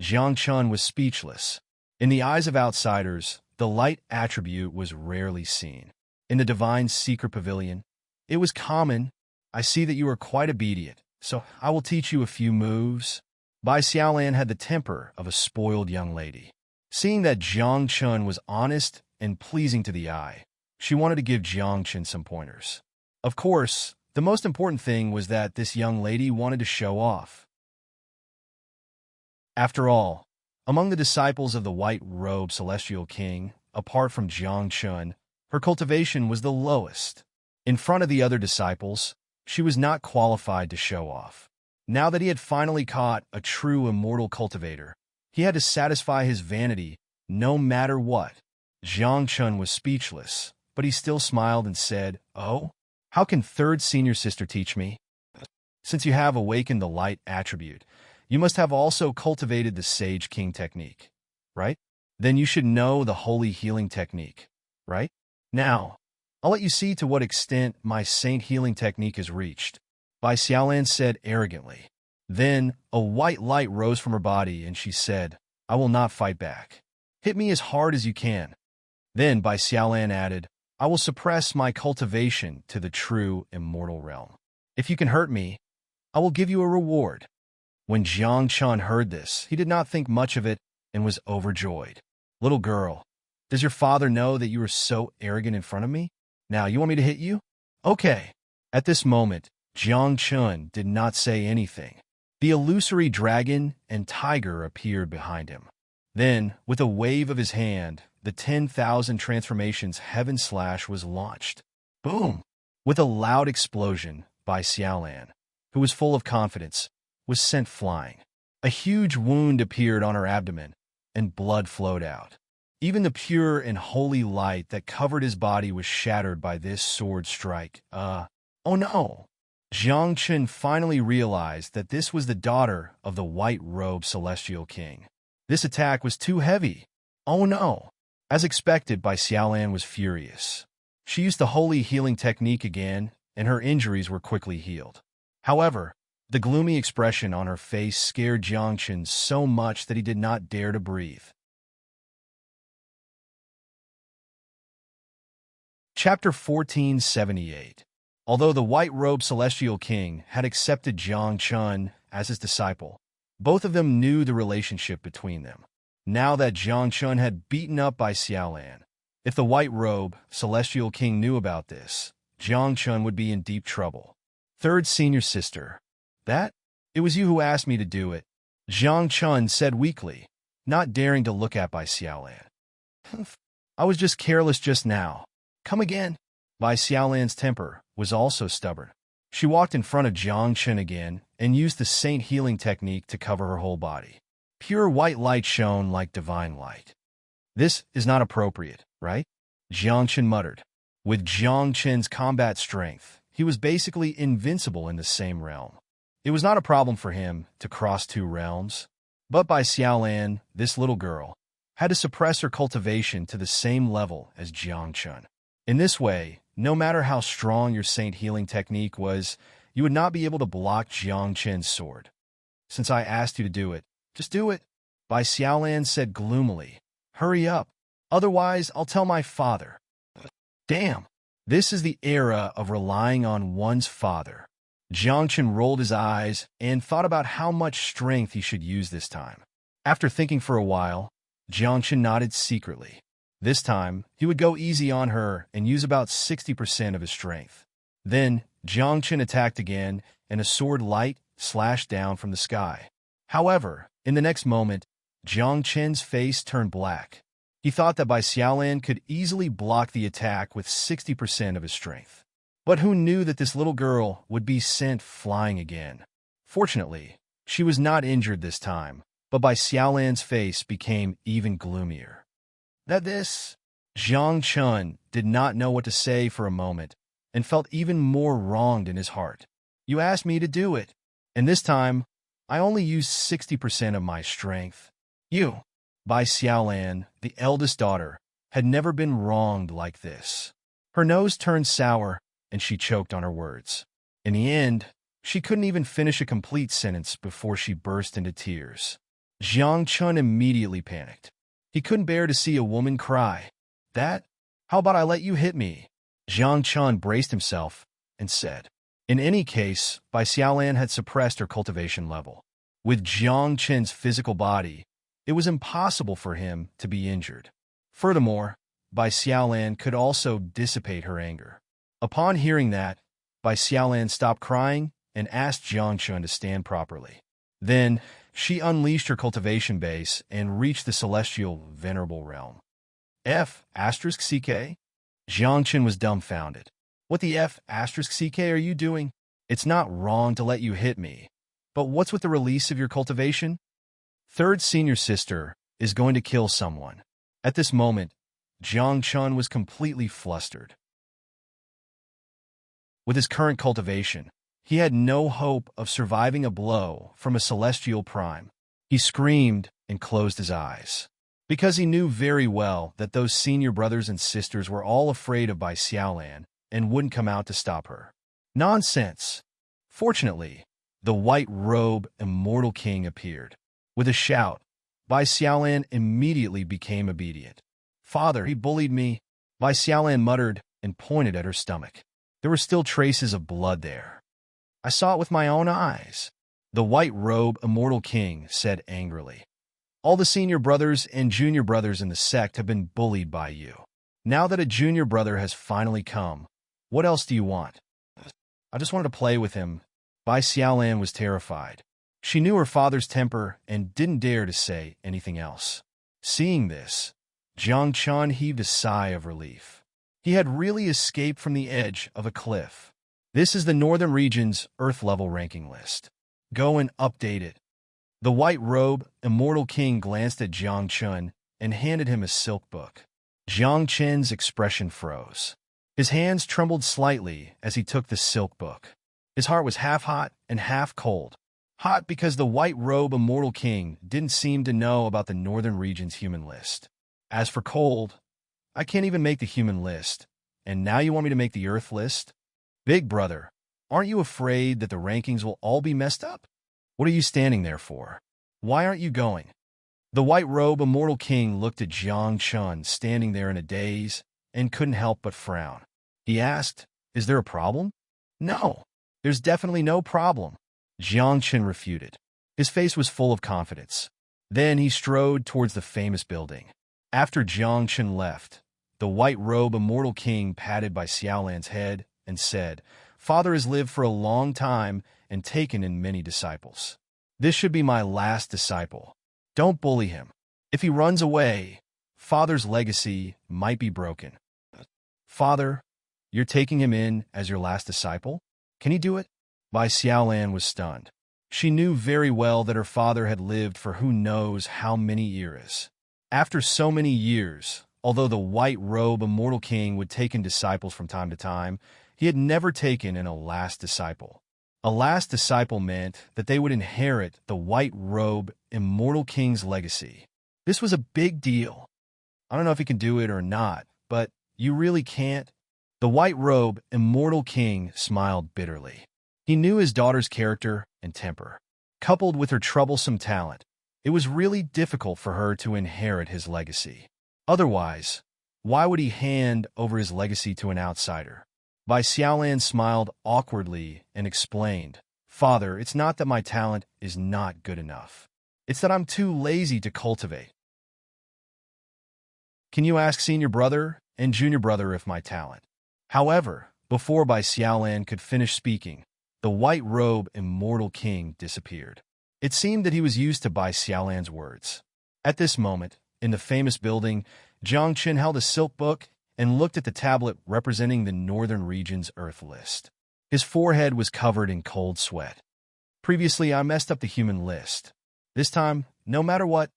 Jiang Chun was speechless. In the eyes of outsiders, the light attribute was rarely seen. In the Divine Secret Pavilion, it was common. "I see that you are quite obedient, so I will teach you a few moves." Bai Xiaolan had the temper of a spoiled young lady. Seeing that Jiang Chun was honest and pleasing to the eye, she wanted to give Jiang Chun some pointers. Of course, the most important thing was that this young lady wanted to show off. After all, among the disciples of the white-robed celestial king, apart from Jiang Chun, her cultivation was the lowest. In front of the other disciples, she was not qualified to show off. Now that he had finally caught a true immortal cultivator, he had to satisfy his vanity no matter what. Jiang Chun was speechless, but he still smiled and said, "Oh, how can third senior sister teach me? Since you have awakened the light attribute, you must have also cultivated the Sage King technique, right? Then you should know the Holy Healing technique, right? Now, I'll let you see to what extent my Saint Healing technique is reached," Bai Xiaolan said arrogantly. Then, a white light rose from her body and she said, "I will not fight back. Hit me as hard as you can." Then Bai Xiaolan added, "I will suppress my cultivation to the true immortal realm. If you can hurt me, I will give you a reward." When Jiang Chun heard this, he did not think much of it and was overjoyed. "Little girl, does your father know that you are so arrogant in front of me? Now, you want me to hit you? Okay." At this moment, Jiang Chun did not say anything. The illusory dragon and tiger appeared behind him. Then, with a wave of his hand, the 10,000 transformations heaven slash was launched. Boom! With a loud explosion, Bai Xiaolan, who was full of confidence, was sent flying. A huge wound appeared on her abdomen, and blood flowed out. Even the pure and holy light that covered his body was shattered by this sword strike. Oh no! Jiang Chun finally realized that this was the daughter of the white-robed celestial king. This attack was too heavy. Oh no! As expected, Bai Xiaolan was furious. She used the holy healing technique again, and her injuries were quickly healed. However, the gloomy expression on her face scared Jiang Chun so much that he did not dare to breathe. Chapter 1478. Although the white-robed celestial king had accepted Jiang Chun as his disciple, both of them knew the relationship between them. Now that Jiang Chun had beaten up by Xiaolan, if the white-robed celestial king knew about this, Jiang Chun would be in deep trouble. Third senior sister. That? It was you who asked me to do it, Jiang Chun said weakly, not daring to look at Bai Xiaolan. I was just careless just now. Come again. Bai Xiaolan's temper was also stubborn. She walked in front of Jiang Chun again and used the saint healing technique to cover her whole body. Pure white light shone like divine light. This is not appropriate, right? Jiang Chun muttered. With Jiang Chun's combat strength, he was basically invincible in the same realm. It was not a problem for him to cross two realms. But Bai Xiaolan, this little girl, had to suppress her cultivation to the same level as Jiang Chun. In this way, no matter how strong your saint healing technique was, you would not be able to block Jiang Chun's sword. Since I asked you to do it, just do it, Bai Xiaolan said gloomily. Hurry up, otherwise I'll tell my father. Damn, this is the era of relying on one's father. Jiang Chun rolled his eyes and thought about how much strength he should use this time. After thinking for a while, Jiang Chun nodded secretly. This time, he would go easy on her and use about 60% of his strength. Then, Jiang Chun attacked again, and a sword light slashed down from the sky. However, in the next moment, Jiang Chun's face turned black. He thought that Bai Xiaolan could easily block the attack with 60% of his strength. But who knew that this little girl would be sent flying again? Fortunately, she was not injured this time, but Bai Xiaolan's face became even gloomier. Jiang Chun did not know what to say for a moment and felt even more wronged in his heart. You asked me to do it, and this time, I only used 60% of my strength. You, Bai Xiaolan, the eldest daughter, had never been wronged like this. Her nose turned sour, and she choked on her words. In the end, she couldn't even finish a complete sentence before she burst into tears. Jiang Chun immediately panicked. He couldn't bear to see a woman cry. How about I let you hit me? Jiang Chun braced himself and said. In any case, Bai Xiaolan had suppressed her cultivation level. With Jiang Chun's physical body, it was impossible for him to be injured. Furthermore, Bai Xiaolan could also dissipate her anger. Upon hearing that, Bai Xiaolan stopped crying and asked Jiang Chun to stand properly. Then, she unleashed her cultivation base and reached the celestial venerable realm. F***CK? Jiang Chun was dumbfounded. What the F***CK are you doing? It's not wrong to let you hit me. But what's with the release of your cultivation? Third senior sister is going to kill someone. At this moment, Jiang Chun was completely flustered. With his current cultivation, he had no hope of surviving a blow from a celestial prime. He screamed and closed his eyes. Because he knew very well that those senior brothers and sisters were all afraid of Bai Xiaolan and wouldn't come out to stop her. Nonsense! Fortunately, the white-robe immortal king appeared. With a shout, Bai Xiaolan immediately became obedient. Father, he bullied me, Bai Xiaolan muttered and pointed at her stomach. There were still traces of blood there. I saw it with my own eyes, the white-robe immortal king said angrily. All the senior brothers and junior brothers in the sect have been bullied by you. Now that a junior brother has finally come, what else do you want? I just wanted to play with him. Bai Xiaolan was terrified. She knew her father's temper and didn't dare to say anything else. Seeing this, Jiang Chun heaved a sigh of relief. He had really escaped from the edge of a cliff. This is the Northern Region's Earth-level ranking list. Go and update it. The white-robe immortal king glanced at Jiang Chun and handed him a silk book. Jiang Chun's expression froze. His hands trembled slightly as he took the silk book. His heart was half hot and half cold. Hot because the white-robe immortal king didn't seem to know about the Northern Region's human list. As for cold, I can't even make the human list, and now you want me to make the Earth list? Big brother, aren't you afraid that the rankings will all be messed up? What are you standing there for? Why aren't you going? The white-robe immortal king looked at Jiang Chun standing there in a daze and couldn't help but frown. He asked, Is there a problem? No, there's definitely no problem. Jiang Chen refuted. His face was full of confidence. Then he strode towards the famous building. After Jiang Chen left, the white-robe immortal king patted by Xiaolan's head and said, "Father has lived for a long time and taken in many disciples. This should be my last disciple. Don't bully him. If he runs away, Father's legacy might be broken." "Father, you're taking him in as your last disciple? Can he do it?" Bai Xiaolan was stunned. She knew very well that her father had lived for who knows how many eras. After so many years, although the white-robe immortal king would take in disciples from time to time, he had never taken in a last disciple. A last disciple meant that they would inherit the white-robe immortal king's legacy. This was a big deal. "I don't know if he can do it or not, but you really can't." The white-robe immortal king smiled bitterly. He knew his daughter's character and temper. Coupled with her troublesome talent, it was really difficult for her to inherit his legacy. Otherwise, why would he hand over his legacy to an outsider? Bai Xiaolan smiled awkwardly and explained, "Father, it's not that my talent is not good enough. It's that I'm too lazy to cultivate. Can you ask senior brother and junior brother if my talent?" However, before Bai Xiaolan could finish speaking, the white-robe immortal king disappeared. It seemed that he was used to Bai Xiaolan's words. At this moment, in the famous building, Jiang Chen held a silk book and looked at the tablet representing the northern region's Earth list. His forehead was covered in cold sweat. "Previously, I messed up the human list. This time, no matter what,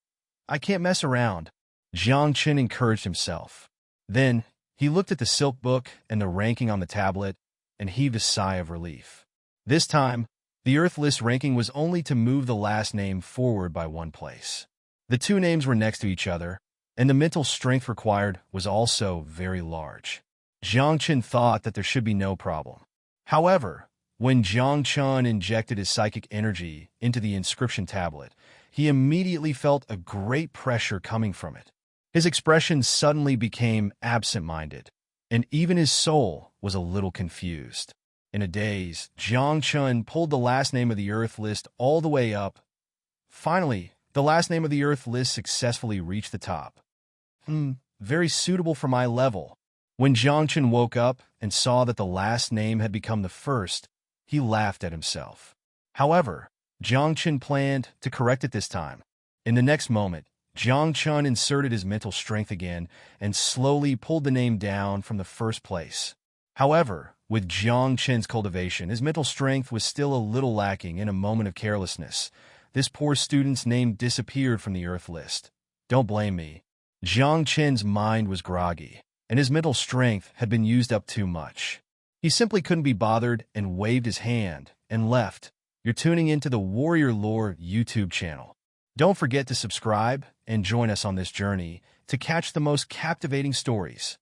I can't mess around," Jiang Chen encouraged himself. Then, he looked at the silk book and the ranking on the tablet and heaved a sigh of relief. This time, the Earth list ranking was only to move the last name forward by one place. The two names were next to each other, and the mental strength required was also very large. Jiang Chen thought that there should be no problem. However, when Jiang Chen injected his psychic energy into the inscription tablet, he immediately felt a great pressure coming from it. His expression suddenly became absent-minded, and even his soul was a little confused. In a daze, Jiang Chen pulled the last name of the Earth list all the way up. Finally, the last name of the Earth list successfully reached the top. Very suitable for my level. When Jiang Chen woke up and saw that the last name had become the first, he laughed at himself. However, Jiang Chen planned to correct it this time. In the next moment, Jiang Chen inserted his mental strength again and slowly pulled the name down from the first place. However, with Jiang Chen's cultivation, his mental strength was still a little lacking. In a moment of carelessness, this poor student's name disappeared from the Earth list. Don't blame me. Jiang Chen's mind was groggy, and his mental strength had been used up too much. He simply couldn't be bothered and waved his hand and left. You're tuning into the Warrior Lore YouTube channel. Don't forget to subscribe and join us on this journey to catch the most captivating stories.